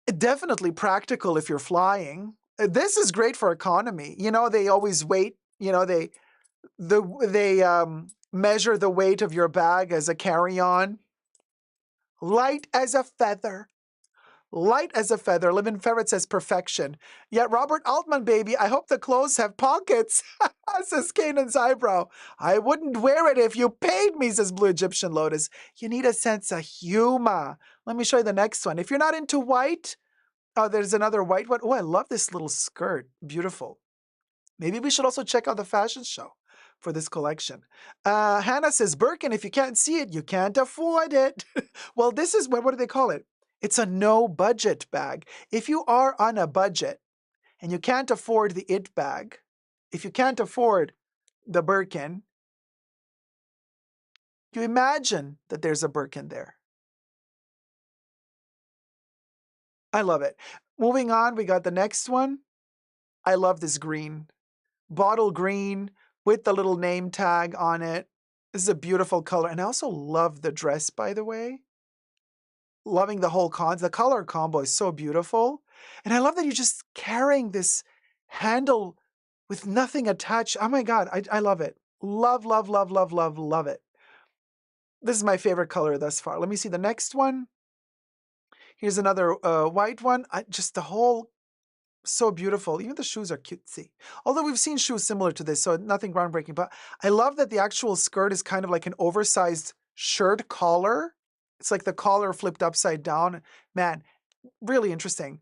Definitely practical if you're flying. This is great for economy. You know, they always weight, you know, they measure the weight of your bag as a carry-on. Light as a feather. Light as a feather. Livin' Ferret says perfection. Yet Robert Altman, baby, I hope the clothes have pockets, says Kanan's eyebrow. I wouldn't wear it if you paid me, says Blue Egyptian Lotus. You need a sense of humor. Let me show you the next one. If you're not into white, oh, there's another white one. Oh, I love this little skirt. Beautiful. Maybe we should also check out the fashion show for this collection. Hannah says, Birkin, if you can't see it, you can't afford it. Well, this is, what do they call it? It's a no-budget bag. If you are on a budget and you can't afford the it bag, if you can't afford the Birkin, you imagine that there's a Birkin there. I love it. Moving on, we got the next one. I love this green. Bottle green with the little name tag on it. This is a beautiful color. And I also love the dress, by the way. Loving the whole the color combo is so beautiful. And I love that you're just carrying this handle with nothing attached. Oh my God, I love it. Love, love, love, love, love, love it. This is my favorite color thus far. Let me see the next one. Here's another white one. Just the whole, so beautiful. Even the shoes are cutesy. Although we've seen shoes similar to this, so nothing groundbreaking. But I love that the actual skirt is kind of like an oversized shirt collar. It's like the collar flipped upside down. Man, really interesting.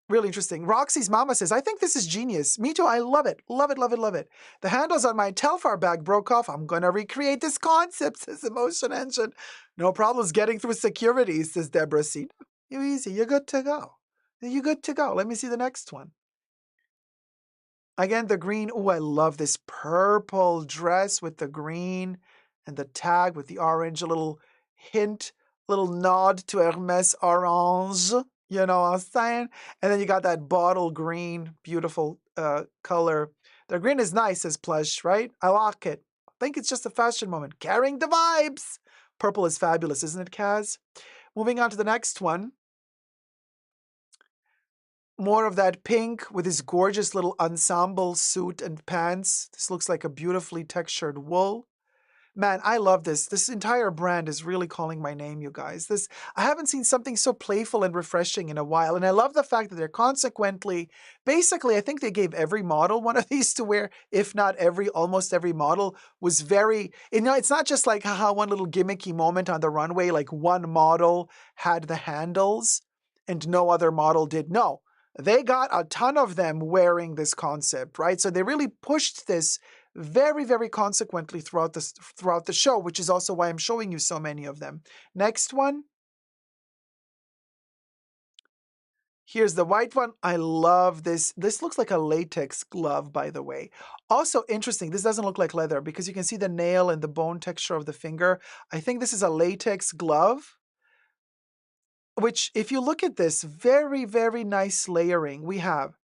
Really interesting. Roxy's mama says, I think this is genius. Me too. I love it. Love it, love it, love it. The handles on my Telfar bag broke off. I'm going to recreate this concept, says Emotion Engine. No problems getting through security, says Deborah C. You easy. You're good to go. You're good to go. Let me see the next one. Again, the green. Oh, I love this purple dress with the green and the tag with the orange, a little hint, little nod to Hermès orange. You know what I'm saying? And then you got that bottle green, beautiful color. The green is nice, says Plush, right? I like it. I think it's just a fashion moment. Carrying the vibes. Purple is fabulous, isn't it, Kaz? Moving on to the next one. More of that pink with his gorgeous little ensemble suit and pants. This looks like a beautifully textured wool. Man, I love this. This entire brand is really calling my name, you guys. I haven't seen something so playful and refreshing in a while. And I love the fact that they're consequently, basically, I think they gave every model one of these to wear, if not almost every model was very, you know, it's not just like, haha, one little gimmicky moment on the runway, like one model had the handles and no other model did. No, they got a ton of them wearing this concept, right? So they really pushed this very, very consequently throughout the show, which is also why I'm showing you so many of them. Next one. Here's the white one. I love this. This looks like a latex glove, by the way. Also interesting, this doesn't look like leather because you can see the nail and the bone texture of the finger. I think this is a latex glove, which if you look at this, very, very nice layering. We have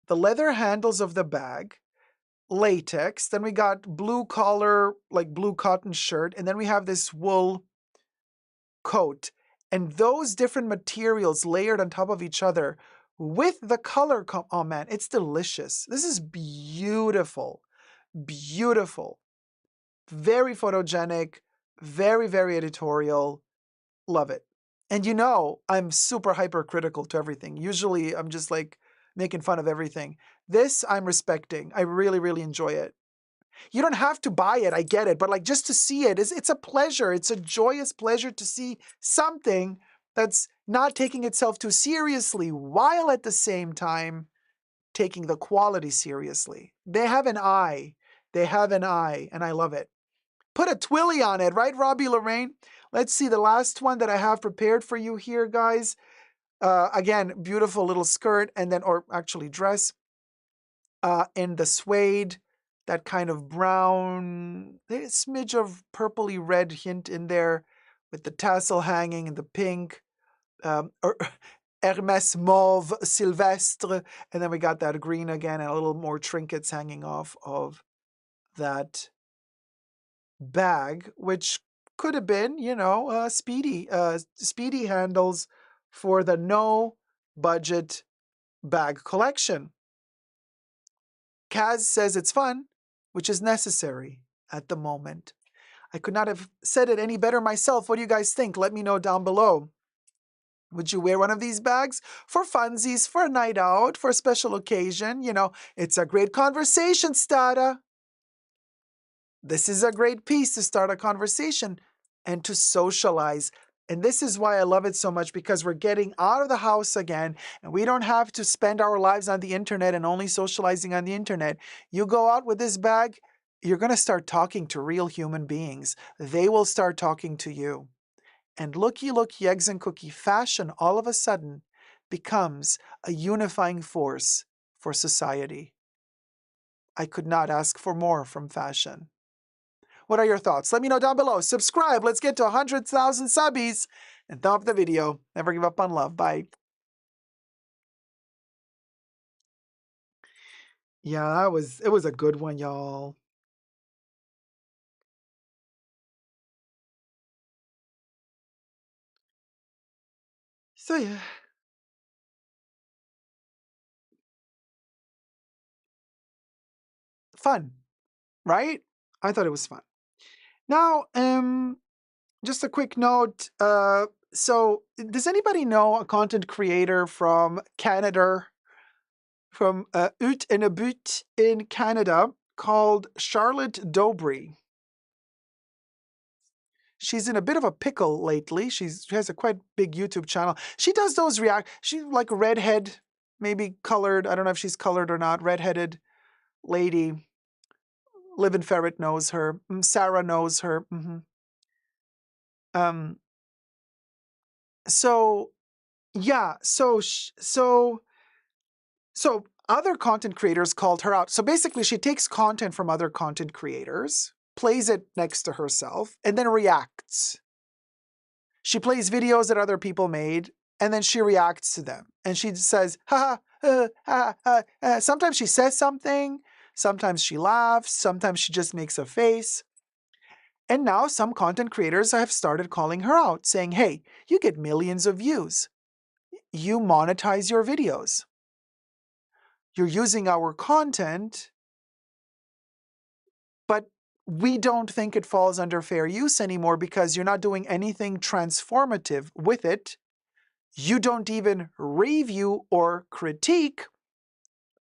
the leather handles of the bag, latex, then we got blue collar, like blue cotton shirt, and then we have this wool coat. And those different materials layered on top of each other with the color, oh man, it's delicious. This is beautiful, beautiful, very photogenic, very, very editorial. Love it. And you know, I'm super hypercritical to everything. Usually I'm just like making fun of everything. This I'm respecting. I really, really enjoy it. You don't have to buy it, I get it, but like just to see it, it's a pleasure. It's a joyous pleasure to see something that's not taking itself too seriously while at the same time taking the quality seriously. They have an eye. They have an eye, and I love it. Put a twilly on it, right, Robbie Lorraine? Let's see the last one that I have prepared for you here, guys. Again, beautiful little skirt, and then, or actually dress, in the suede, that kind of brown, there's a smidge of purpley red hint in there, with the tassel hanging and the pink. Or Hermès mauve Sylvestre, and then we got that green again, and a little more trinkets hanging off of that bag, which could have been, speedy handles for the no budget bag collection. Kaz says it's fun, which is necessary at the moment. I could not have said it any better myself. What do you guys think? Let me know down below. Would you wear one of these bags for funsies, for a night out, for a special occasion? It's a great conversation starter. This is a great piece to start a conversation and to socialize. And this is why I love it so much, because we're getting out of the house again, and we don't have to spend our lives on the internet and only socializing on the internet. You go out with this bag, you're going to start talking to real human beings. They will start talking to you. And looky, eggs and cookie, fashion all of a sudden becomes a unifying force for society. I could not ask for more from fashion. What are your thoughts? Let me know down below. Subscribe. Let's get to 100,000 subbies. And thumb up the video. Never give up on love. Bye. Yeah, it was a good one, y'all. So yeah. Fun, right? I thought it was fun. Now, just a quick note. So does anybody know a content creator from Canada, from Ut and a But in Canada, called Charlotte Dobry? She's in a bit of a pickle lately. She has a quite big YouTube channel. She does those she's like a redhead, maybe colored. I don't know if she's colored or not. Redheaded lady. Liv and Ferret knows her. Sarah knows her. So yeah. So other content creators called her out. So basically, she takes content from other content creators, plays it next to herself, and then reacts. She plays videos that other people made, and then she reacts to them. And she says, ha, ha, ha, ha, ha. Sometimes she says something, sometimes she laughs, sometimes she just makes a face. And now some content creators have started calling her out, saying, hey, you get millions of views. You monetize your videos. You're using our content, but we don't think it falls under fair use anymore because you're not doing anything transformative with it. You don't even review or critique.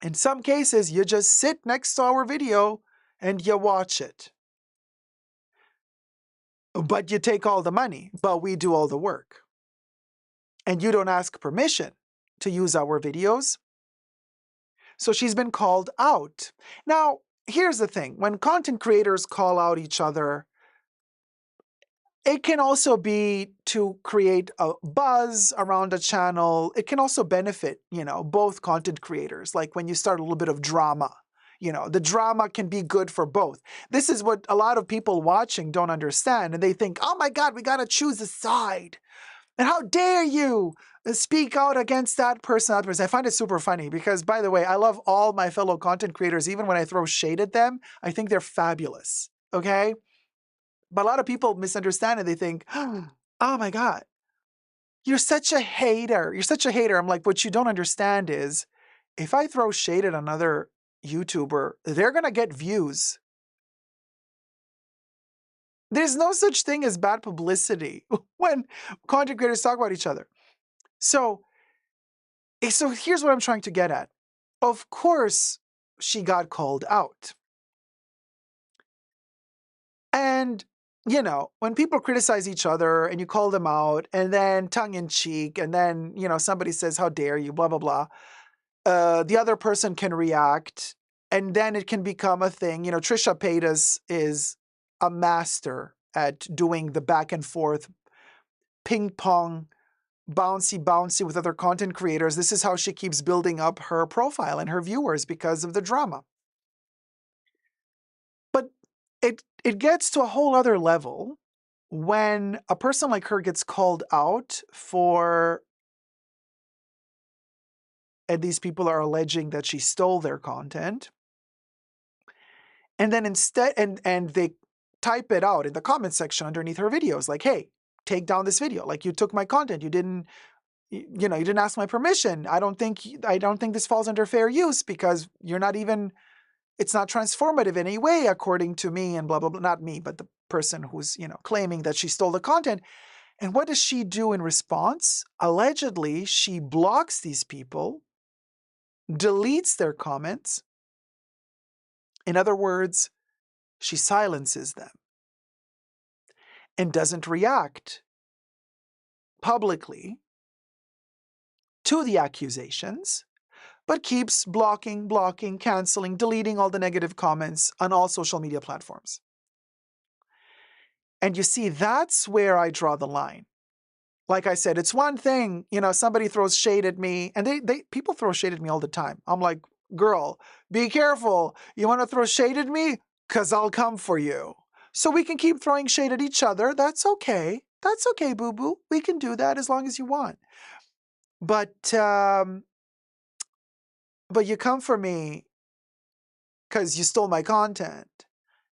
In some cases, you just sit next to our video and you watch it. But you take all the money, but we do all the work. And you don't ask permission to use our videos. So she's been called out. Now, here's the thing. When content creators call out each other, it can also be to create a buzz around a channel. It can also benefit, both content creators. Like when you start a little bit of drama, the drama can be good for both. This is what a lot of people watching don't understand. And they think, oh my God, we got to choose a side. And how dare you speak out against that person, I find it super funny because, by the way, I love all my fellow content creators. Even when I throw shade at them, I think they're fabulous. Okay? But a lot of people misunderstand it. They think, oh my God, you're such a hater. You're such a hater. I'm like, what you don't understand is if I throw shade at another YouTuber, they're going to get views. There's no such thing as bad publicity when content creators talk about each other. So here's what I'm trying to get at. Of course, she got called out. And, you know, when people criticize each other and you call them out and then tongue in cheek and then, you know, somebody says, how dare you, blah, blah, blah. The other person can react and then it can become a thing. You know, Trisha Paytas is a master at doing the back and forth, ping pong, bouncy with other content creators. This is how she keeps building up her profile and her viewers because of the drama. But it gets to a whole other level when a person like her gets called out for, and these people are alleging that she stole their content. And then instead, and they type it out in the comment section underneath her videos, like, hey, take down this video. Like, you took my content. You didn't ask my permission. I don't think this falls under fair use because you're not even, it's not transformative in any way, according to me, and blah, blah, blah. Not me, but the person who's, you know, claiming that she stole the content. And what does she do in response? Allegedly, she blocks these people, deletes their comments. In other words, she silences them and doesn't react publicly to the accusations, but keeps blocking, canceling, deleting all the negative comments on all social media platforms. And you see, that's where I draw the line. Like I said, it's one thing, you know, somebody throws shade at me, and people throw shade at me all the time. I'm like, girl, be careful. You want to throw shade at me? Because I'll come for you. So we can keep throwing shade at each other. That's okay. That's okay, boo-boo. We can do that as long as you want. But you come for me because you stole my content.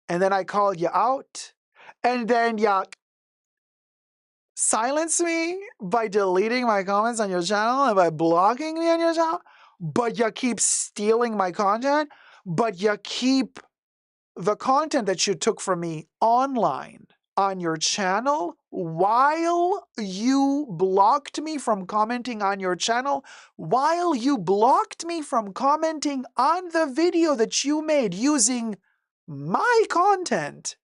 And then I call you out. And then you silence me by deleting my comments on your channel and by blocking me on your channel. But you keep stealing my content. But you keep the content that you took from me online on your channel while you blocked me from commenting on your channel, while you blocked me from commenting on the video that you made using my content.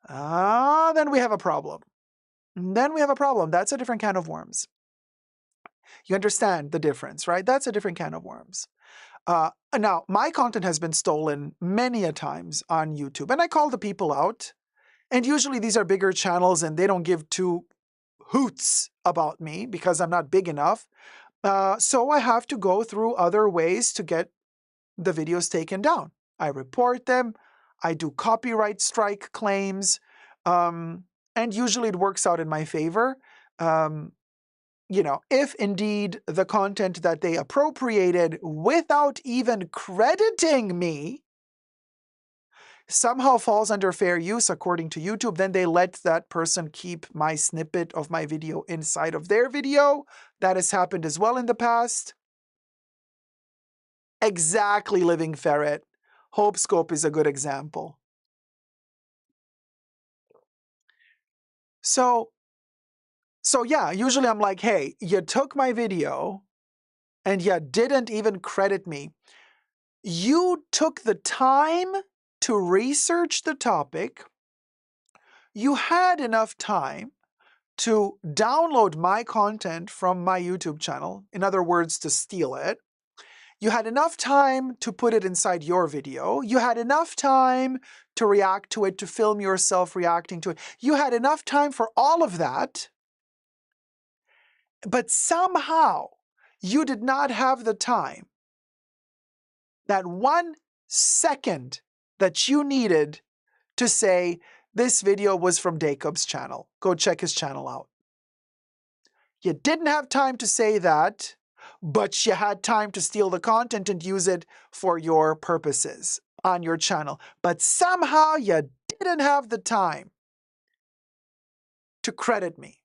Then we have a problem. That's a different can of worms. You understand the difference, right? That's a different can of worms. Now, my content has been stolen many a times on YouTube, and I call the people out. And usually these are bigger channels, and they don't give two hoots about me because I'm not big enough. So I have to go through other ways to get the videos taken down. I report them. I do copyright strike claims. And usually it works out in my favor. You know, if indeed the content that they appropriated without even crediting me somehow falls under fair use according to YouTube, then they let that person keep my snippet of my video inside of their video. That has happened as well in the past. Exactly, Living Ferret. HopeScope is a good example. So yeah, usually I'm like, hey, you took my video and you didn't even credit me. You took the time to research the topic. You had enough time to download my content from my YouTube channel. In other words, to steal it. You had enough time to put it inside your video. You had enough time to react to it, to film yourself reacting to it. You had enough time for all of that. But somehow you did not have the time, that 1 second that you needed to say, this video was from Dacob's channel. Go check his channel out. You didn't have time to say that, but you had time to steal the content and use it for your purposes on your channel. But somehow you didn't have the time to credit me.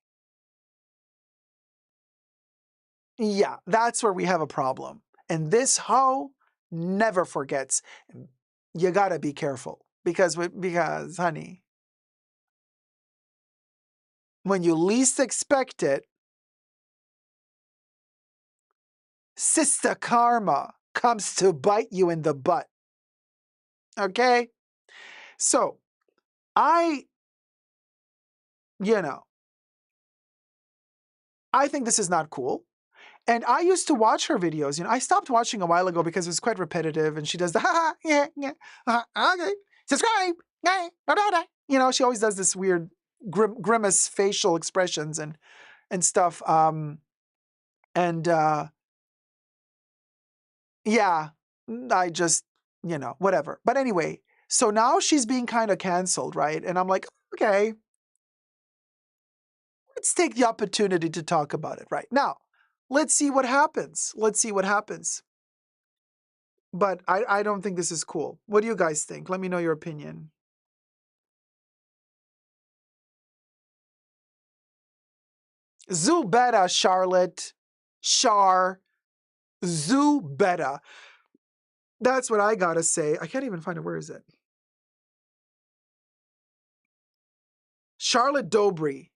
Yeah, that's where we have a problem. And this hoe never forgets. You gotta be careful because honey, when you least expect it, Sister Karma comes to bite you in the butt. Okay? So, I, you know, I think this is not cool. And I used to watch her videos. You know, I stopped watching a while ago because it was quite repetitive. And she does the yeah, okay, subscribe, yeah, da, da, da. You know, she always does this weird grimace facial expressions and stuff. And yeah, I just, you know, whatever. But anyway, so now she's being kind of canceled, right? And I'm like, okay, let's take the opportunity to talk about it right now. Let's see what happens. Let's see what happens. But I don't think this is cool. What do you guys think? Let me know your opinion. Zubetta, Charlotte. Char. Zubetta. That's what I gotta say. I can't even find it. Where is it? Charlotte Dobry.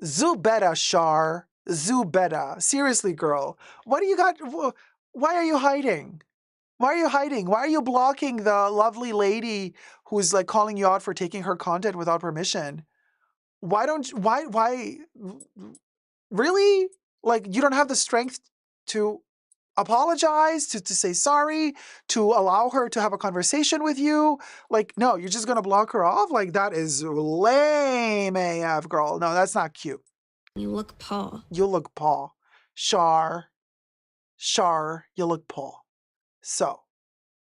Zubetta, Char. Zubetta. Seriously, girl. What do you got? Why are you hiding? Why are you hiding? Why are you blocking the lovely lady who's like calling you out for taking her content without permission? Why really? Like, you don't have the strength to apologize, to say sorry, to allow her to have a conversation with you? Like, no, you're just gonna block her off? Like, that is lame AF, girl. No, that's not cute. You look Paul. You look Paul. Char, you look Paul. So,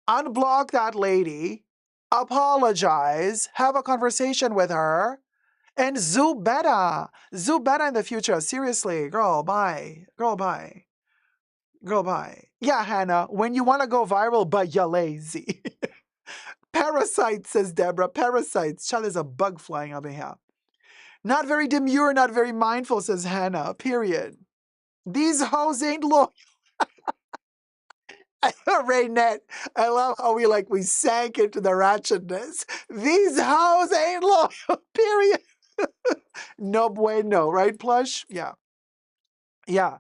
unblock that lady, apologize, have a conversation with her, and Zubetta in the future. Seriously, girl, bye. Girl, bye. Girl, bye. Yeah, Hannah, when you want to go viral, but you're lazy. Parasites, says Deborah. Parasites. Child, there's a bug flying over here. Not very demure, not very mindful, says Hannah. Period. These hoes ain't loyal. Raynette, I love how we sank into the ratchetness. These hoes ain't loyal. Period. No bueno, right, Plush? Yeah. Yeah.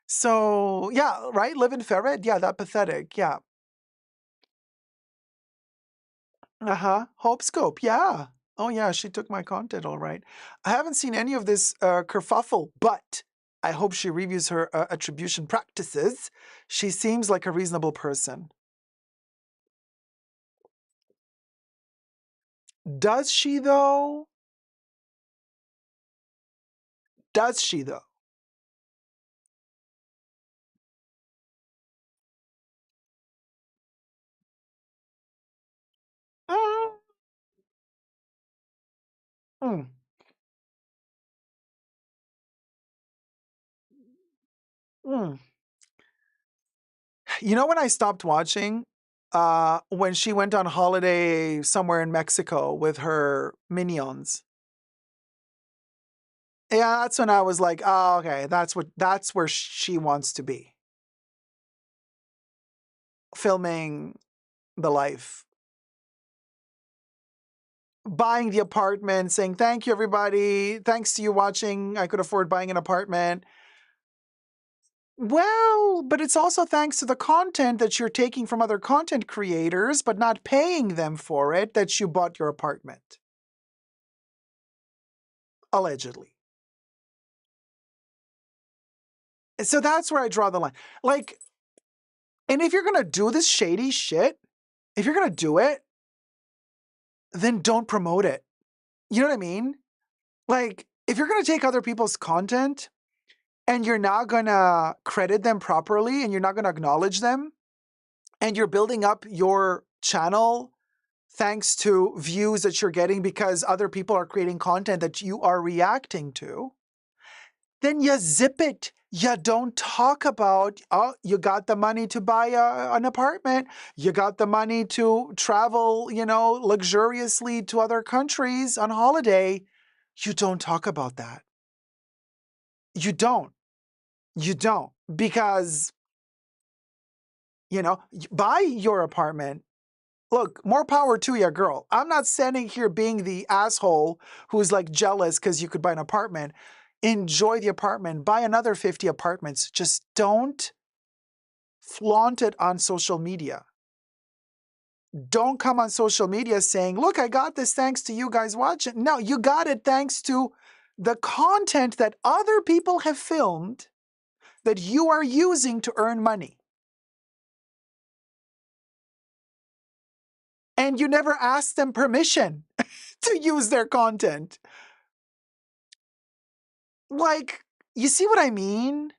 So, yeah, right? Live in Ferret? Yeah, that pathetic. Yeah. Uh-huh. Hope Scope. Yeah. Oh, yeah, she took my content all right. I haven't seen any of this kerfuffle, but I hope she reviews her attribution practices. She seems like a reasonable person. Does she, though? Does she, though? Mm, mm, mm. You know when I stopped watching? When she went on holiday somewhere in Mexico with her minions. Yeah, that's when I was like, oh, okay, that's where she wants to be. Filming the life. Buying the apartment, saying, thank you, everybody. Thanks to you watching, I could afford buying an apartment. Well, but it's also thanks to the content that you're taking from other content creators, but not paying them for it, that you bought your apartment. Allegedly. So that's where I draw the line. Like, and if you're going to do this shady shit, if you're going to do it, then don't promote it. You know what I mean? Like, if you're going to take other people's content and you're not going to credit them properly and you're not going to acknowledge them, and you're building up your channel thanks to views that you're getting because other people are creating content that you are reacting to, then you zip it. You don't talk about, oh, you got the money to buy an apartment. You got the money to travel, luxuriously to other countries on holiday. You don't talk about that. You don't. You don't. Because, buy your apartment. Look, more power to you, girl. I'm not standing here being the asshole who's like jealous because you could buy an apartment. Enjoy the apartment. Buy another 50 apartments. Just don't flaunt it on social media. don't come on social media saying, look, I got this thanks to you guys watching. No, you got it thanks to the content that other people have filmed that you are using to earn money. And you never asked them permission to use their content. Like, you see what I mean?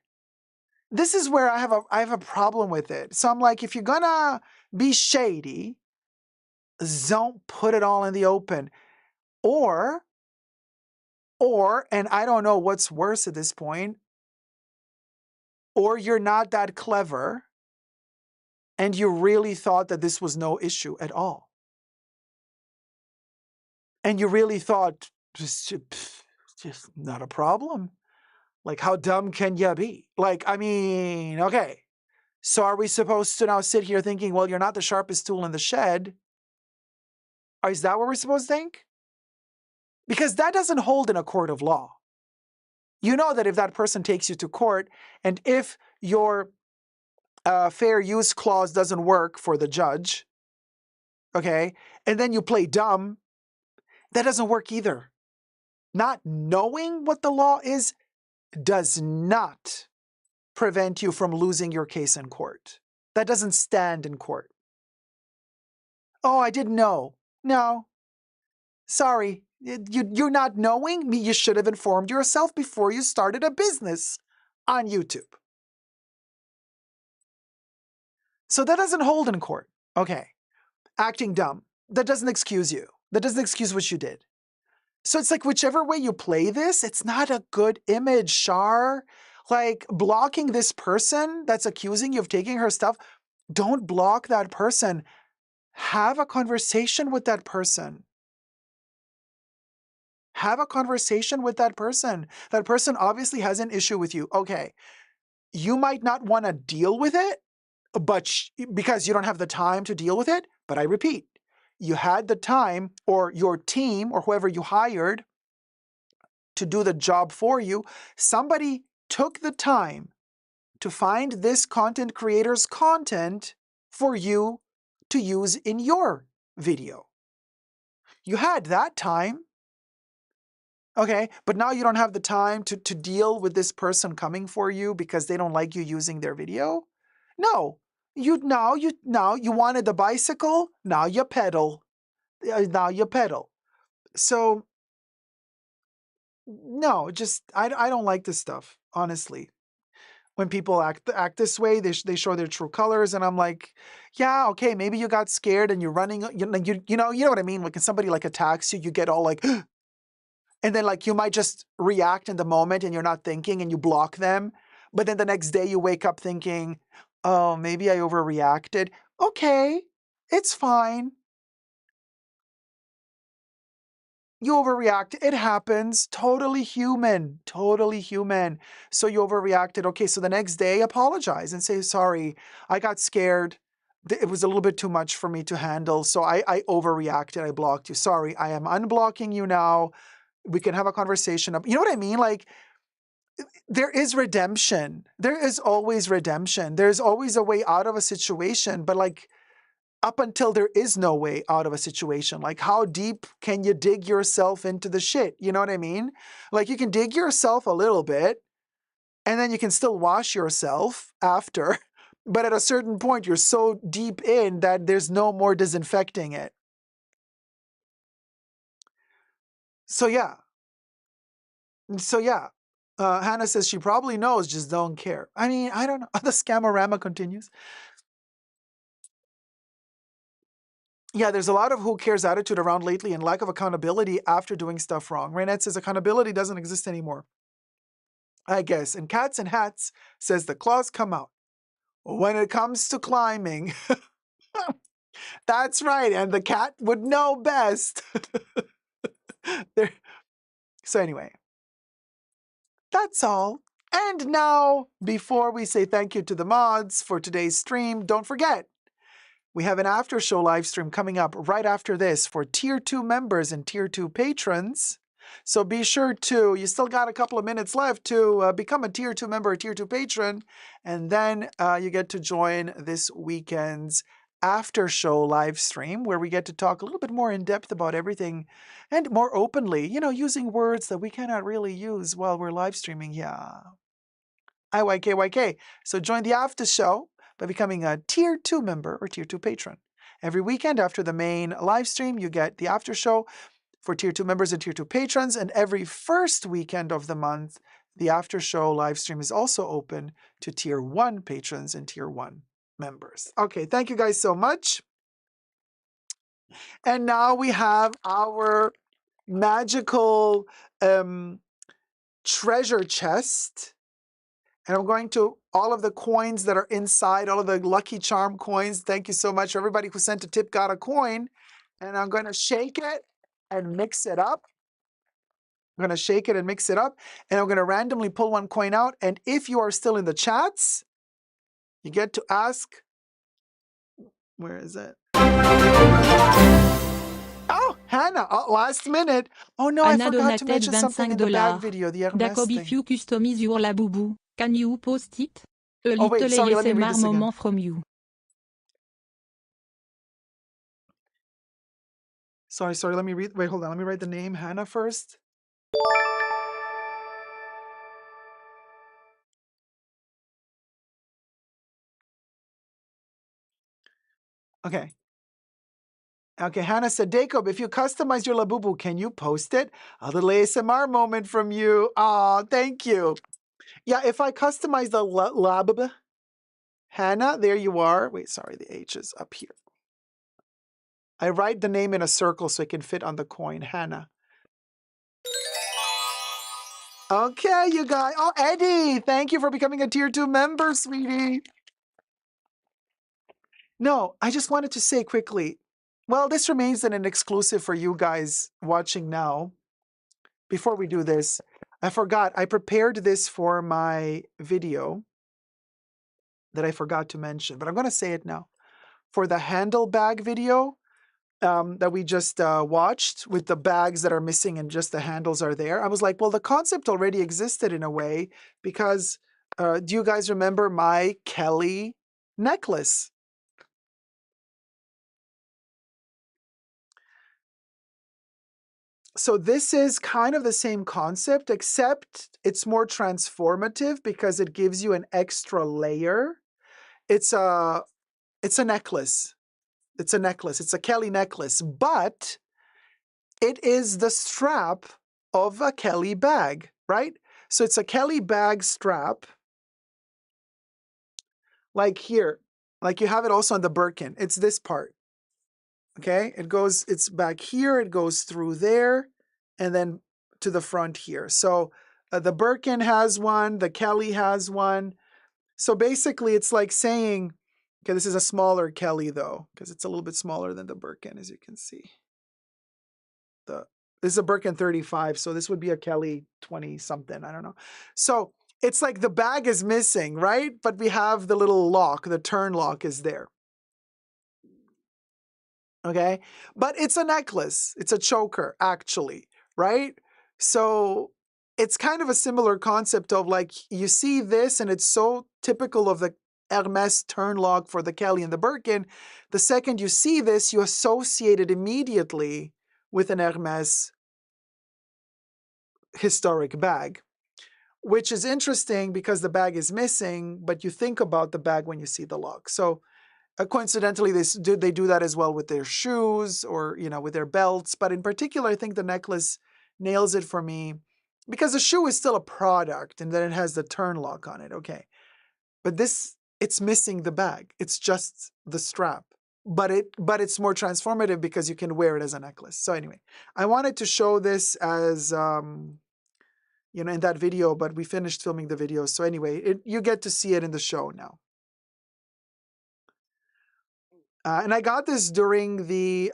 This is where I have a problem with it. So I'm like, if you're gonna be shady, don't put it all in the open. Or, and I don't know what's worse at this point, or you're not that clever and you really thought that this was no issue at all. And you really thought, just not a problem. Like, how dumb can you be? Like, I mean, okay. So are we supposed to now sit here thinking, well, you're not the sharpest tool in the shed? Or is that what we're supposed to think? Because that doesn't hold in a court of law. You know that if that person takes you to court, and if your fair use clause doesn't work for the judge, okay, and then you play dumb, that doesn't work either. Not knowing what the law is does not prevent you from losing your case in court. That doesn't stand in court. Oh, I didn't know. No. Sorry. You're not knowing? You should have informed yourself before you started a business on YouTube. So that doesn't hold in court. Okay. Acting dumb. That doesn't excuse you. That doesn't excuse what you did. So it's like whichever way you play this, it's not a good image, Shar. Like blocking this person that's accusing you of taking her stuff, don't block that person. Have a conversation with that person. Have a conversation with that person. That person obviously has an issue with you. Okay. You might not want to deal with it, but because you don't have the time to deal with it. But I repeat, you had the time, or your team or whoever you hired to do the job for you. Somebody took the time to find this content creator's content for you to use in your video. You had that time. Okay, but now you don't have the time to deal with this person coming for you because they don't like you using their video? No. You wanted the bicycle, now you pedal. Now you pedal. So no, just I don't like this stuff, honestly. When people act this way, they show their true colors, and I'm like, yeah, okay, maybe you got scared and you're running, you know what I mean? Like when somebody like attacks you, you get all like, and then like you might just react in the moment and you're not thinking and you block them, but then the next day you wake up thinking, oh, maybe I overreacted. Okay, it's fine. You overreact. It happens. Totally human. Totally human. So you overreacted. Okay, so the next day, apologize and say, sorry, I got scared. It was a little bit too much for me to handle. So I overreacted. I blocked you. Sorry, I am unblocking you now. We can have a conversation. You know what I mean? Like, there is redemption. There is always redemption. There's always a way out of a situation. But like, up until there is no way out of a situation. Like, how deep can you dig yourself into the shit? You know what I mean? Like, you can dig yourself a little bit, and then you can still wash yourself after. But at a certain point, you're so deep in that there's no more disinfecting it. So yeah. Hannah says she probably knows, just don't care. I mean, I don't know. The scamorama continues. Yeah, there's a lot of who cares attitude around lately and lack of accountability after doing stuff wrong. Raynette says accountability doesn't exist anymore, I guess. And Cats and Hats says the claws come out. When it comes to climbing, that's right. And the cat would know best. So anyway, that's all. And now, before we say thank you to the mods for today's stream, don't forget, we have an after show live stream coming up right after this for Tier 2 members and Tier 2 patrons. So be sure to, you still got a couple of minutes left to become a Tier 2 member or Tier 2 patron, and then you get to join this weekend's after show live stream where we get to talk a little bit more in depth about everything and more openly, using words that we cannot really use while we're live streaming. Yeah. IYKYK. So join the after show by becoming a Tier 2 member or Tier 2 patron. Every weekend after the main live stream, you get the after show for Tier 2 members and Tier 2 patrons. And every first weekend of the month, the after show live stream is also open to Tier 1 patrons and Tier 1 members. Okay, thank you guys so much. And now we have our magical treasure chest. And I'm going to all of the coins that are inside, all of the Lucky Charm coins. Thank you so much. Everybody who sent a tip got a coin. And I'm going to shake it and mix it up. I'm going to shake it and mix it up. And I'm going to randomly pull one coin out. And if you are still in the chats, you get to ask, where is it? Oh, Hannah, last minute. Oh no, I Anna forgot to donated mention something in the bag $25. video, the Hermès Dacob, if thing. you customize your labubu, can you post it? A Oh, wait, little sorry, let me read ASMR this again. moment from you. Sorry, let me read. Wait, hold on. Let me write the name, Hannah, first. Okay. Okay, Hannah said, Dacob, if you customize your labubu, can you post it? A little ASMR moment from you. Oh, thank you. Yeah, if I customize the lab, Hannah, there you are. Wait, sorry, the H is up here. I write the name in a circle so it can fit on the coin, Hannah. Okay, you guys. Oh, Eddie, thank you for becoming a Tier 2 member, sweetie. No, I just wanted to say quickly, well, this remains an exclusive for you guys watching now. Before we do this, I forgot, I prepared this for my video that I forgot to mention, but I'm going to say it now. For the handle bag video that we just watched with the bags that are missing and just the handles are there, I was like, well, the concept already existed in a way because do you guys remember my Kelly necklace? So this is kind of the same concept, except it's more transformative because it gives you an extra layer. It's a necklace. It's a necklace. It's a Kelly necklace, but it is the strap of a Kelly bag, right? So it's a Kelly bag strap, like here, like you have it also on the Birkin. It's this part, okay? It's back here, it goes through there, and then to the front here. So the Birkin has one, the Kelly has one. So basically it's like saying, okay, this is a smaller Kelly though, because it's a little bit smaller than the Birkin, as you can see. This is a Birkin 35, so this would be a Kelly 20 something, I don't know. So it's like the bag is missing, right? But we have the little lock, the turn lock is there. Okay, but it's a necklace, it's a choker actually, right? So it's kind of a similar concept of like, you see this and it's so typical of the Hermès turn lock for the Kelly and the Birkin. The second you see this, you associate it immediately with an Hermès historic bag, which is interesting because the bag is missing, but you think about the bag when you see the lock. So coincidentally, they do that as well with their shoes or, with their belts. But in particular, I think the necklace nails it for me because the shoe is still a product and then it has the turn lock on it. Okay. But it's missing the bag. It's just the strap. But it's more transformative because you can wear it as a necklace. So anyway, I wanted to show this as, in that video, but we finished filming the video. So anyway, you get to see it in the show now. And I got this during the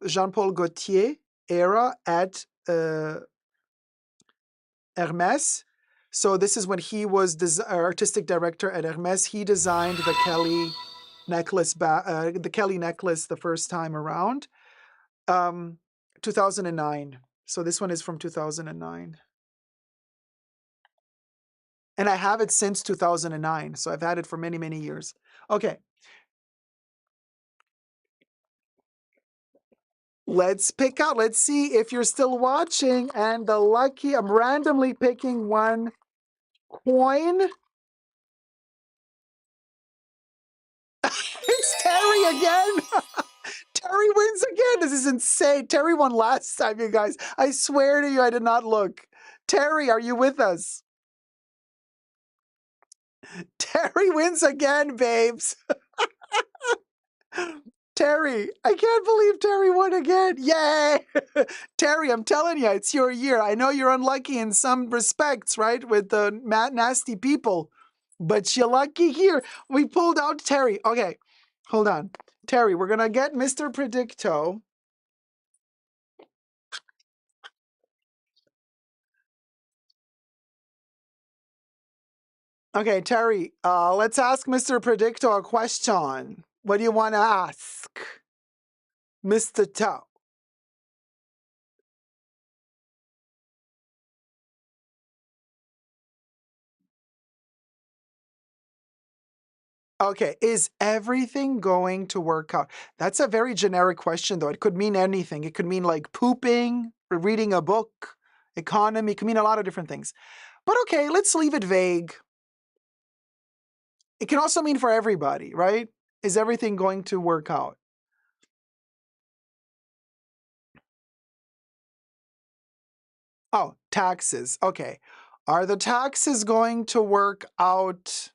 Jean-Paul Gaultier era at Hermès. So this is when he was artistic director at Hermès. He designed the Kelly necklace, the first time around, 2009. So this one is from 2009. And I have it since 2009. So I've had it for many, many years. Okay. Let's pick out. Let's see if you're still watching. And the lucky, I'm randomly picking one coin. It's Terry again. Terry wins again. This is insane. Terry won last time, you guys. I swear to you, I did not look. Terry, are you with us? Terry wins again, babes. Terry, I can't believe Terry won again. Yay! Terry, I'm telling you, it's your year. I know you're unlucky in some respects, right? With the nasty people. But you're lucky here. We pulled out Terry. Okay, hold on. Terry, we're going to get Mr. Predicto. Okay, Terry, let's ask Mr. Predicto a question. What do you want to ask? Mr. Toe. Okay, is everything going to work out? That's a very generic question, though. It could mean anything. It could mean like pooping, or reading a book, economy. It could mean a lot of different things. But okay, let's leave it vague. It can also mean for everybody, right? Is everything going to work out? Oh, taxes. Okay. Are the taxes going to work out?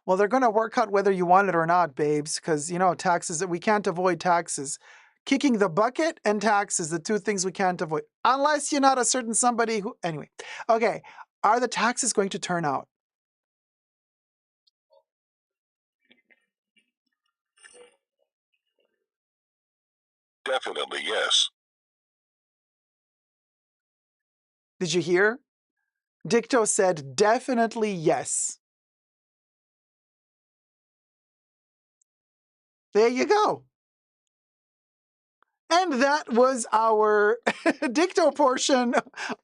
Well, they're going to work out whether you want it or not, babes, because, you know, taxes, we can't avoid taxes. Kicking the bucket and taxes, the two things we can't avoid. Unless you're not a certain somebody who, anyway. Okay, are the taxes going to turn out? Definitely yes. Did you hear? Dicto said definitely yes. There you go. And that was our Dicto portion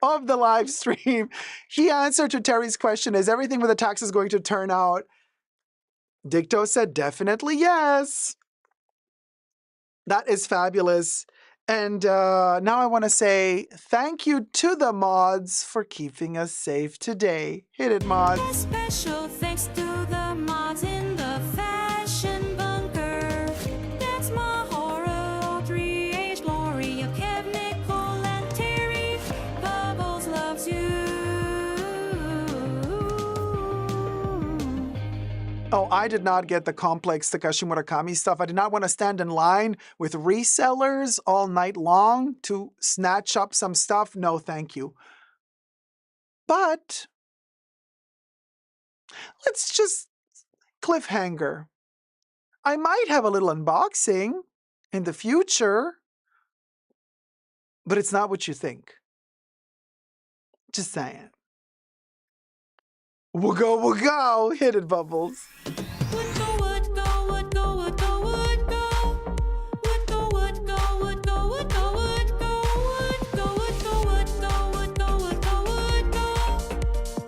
of the live stream. He answered to Terry's question, is everything with the taxes going to turn out? Dicto said definitely yes. That is fabulous. And now I want to say thank you to the mods for keeping us safe today. Hit it, mods. Special thanks to the mods in the fashion bunker. That's my horror, Audrey, Age, Gloria, Kev, Nicole, and Terry. Bubbles loves you. Oh, I did not get the complex Takashi Murakami stuff. I did not want to stand in line with resellers all night long to snatch up some stuff. No, thank you. But let's just cliffhanger. I might have a little unboxing in the future, but it's not what you think. Just saying. We'll go. Hit it, Bubbles. Would go, would go, would go, would go, would go. Would go, would go, would go, would go, would go. Would go, would go, would go, would go, would go, would go.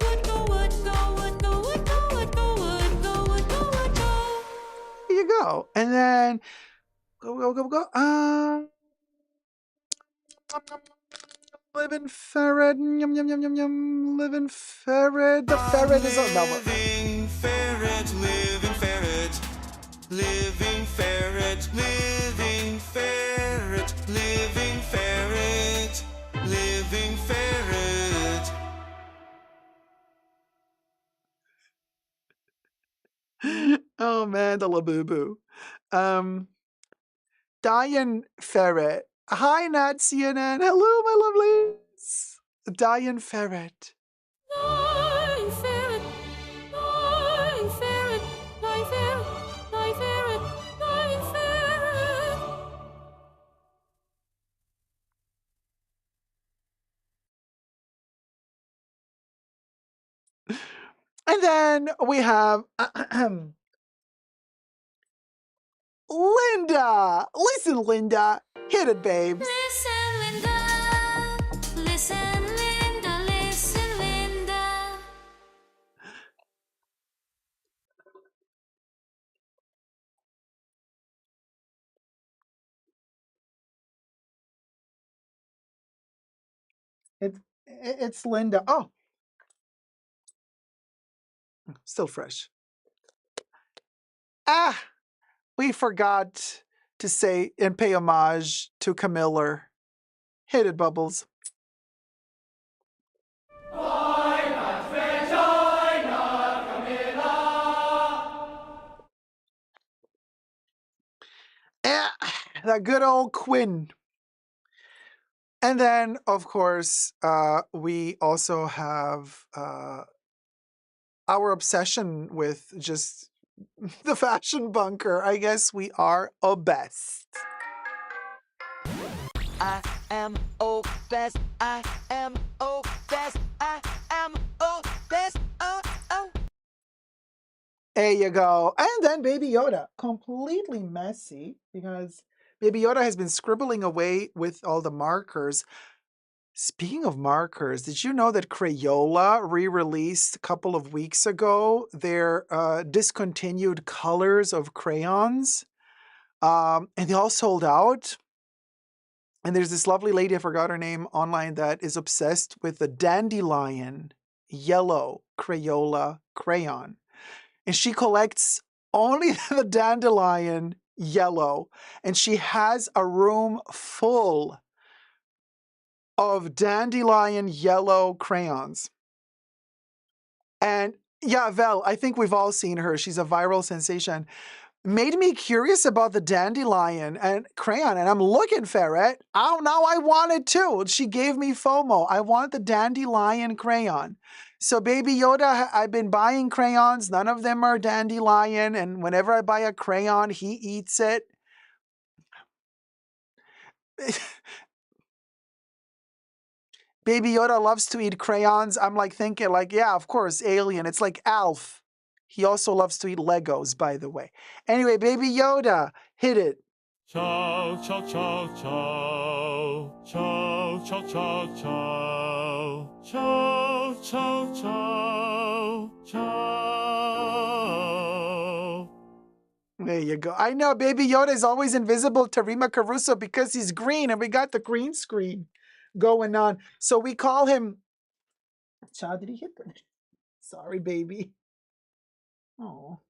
Would go, would go, would go, would go, would go, would go, would go, would go. Here you go. And then go. Living ferret. Yum, yum, yum, yum, yum. Living ferret. The ferret is on. No, Living ferret, living ferret, living ferret, living ferret, living ferret, living ferret. Oh man, the Labubu. Diane Ferret. Hi, Nat CNN. Hello, my lovelies. Diane Ferret. Nine ferret, nine ferret, nine ferret, nine ferret, nine ferret. And then we have Linda. Listen, Linda. Hit it, babes. Listen, Linda. Listen, Linda. Listen, Linda. It's Linda. Oh, still fresh. Ah, we forgot to say and pay homage to Camiller. Hit it, Bubbles. Ah, that good old Quinn. And then, of course, we also have our obsession with just the fashion bunker. I guess we are obsessed. I am obsessed. I am obsessed. I am obsessed. Oh, oh. There you go. And then Baby Yoda, completely messy because Baby Yoda has been scribbling away with all the markers. Speaking of markers, did you know that Crayola re-released a couple of weeks ago their discontinued colors of crayons? And they all sold out. And there's this lovely lady, I forgot her name, online that is obsessed with the dandelion yellow Crayola crayon. And she collects only the dandelion yellow. And she has a room full of dandelion yellow crayons. And yeah, Vel, I think we've all seen her. She's a viral sensation. Made me curious about the dandelion and crayon, and I'm looking for it. Oh, now I want it too. She gave me FOMO. I want the dandelion crayon. So Baby Yoda, I've been buying crayons. None of them are dandelion, and whenever I buy a crayon, he eats it. Baby Yoda loves to eat crayons. I'm like thinking like, yeah, of course, alien. It's like Alf. He also loves to eat Legos, by the way. Anyway, Baby Yoda, hit it. Ciao, ciao, ciao, ciao. Ciao, ciao, ciao, ciao. Ciao, ciao, ciao. Ciao. There you go. I know Baby Yoda is always invisible to Rima Caruso because he's green and we got the green screen going on. So we call him... Child, did he hit them? Sorry, baby. Oh.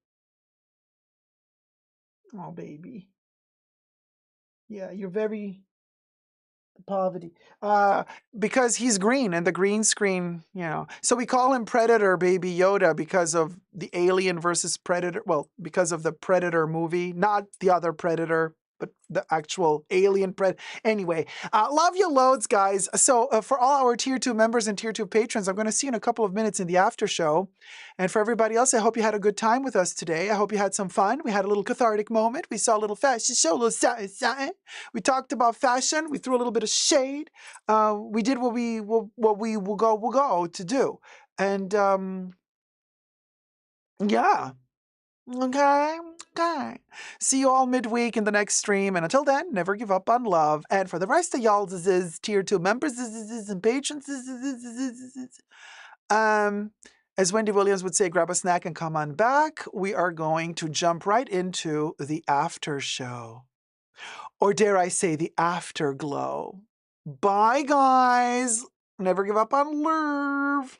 Oh, baby. Yeah, you're very poverty. Because he's green and the green screen, you know. So we call him Predator Baby Yoda because of the Alien versus Predator. Well, because of the Predator movie, not the other Predator, but the actual Alien Predator. Anyway, love you loads, guys. So for all our Tier 2 members and Tier 2 patrons, I'm going to see you in a couple of minutes in the after show. And for everybody else, I hope you had a good time with us today. I hope you had some fun. We had a little cathartic moment. We saw a little fashion show, a little something. We talked about fashion. We threw a little bit of shade. We did what we will go to do. And yeah. Okay. See you all midweek in the next stream. And until then, never give up on love. And for the rest of y'all, this is Tier 2 members and patrons. As Wendy Williams would say, grab a snack and come on back. We are going to jump right into the after show. Or dare I say, the afterglow. Bye, guys. Never give up on love.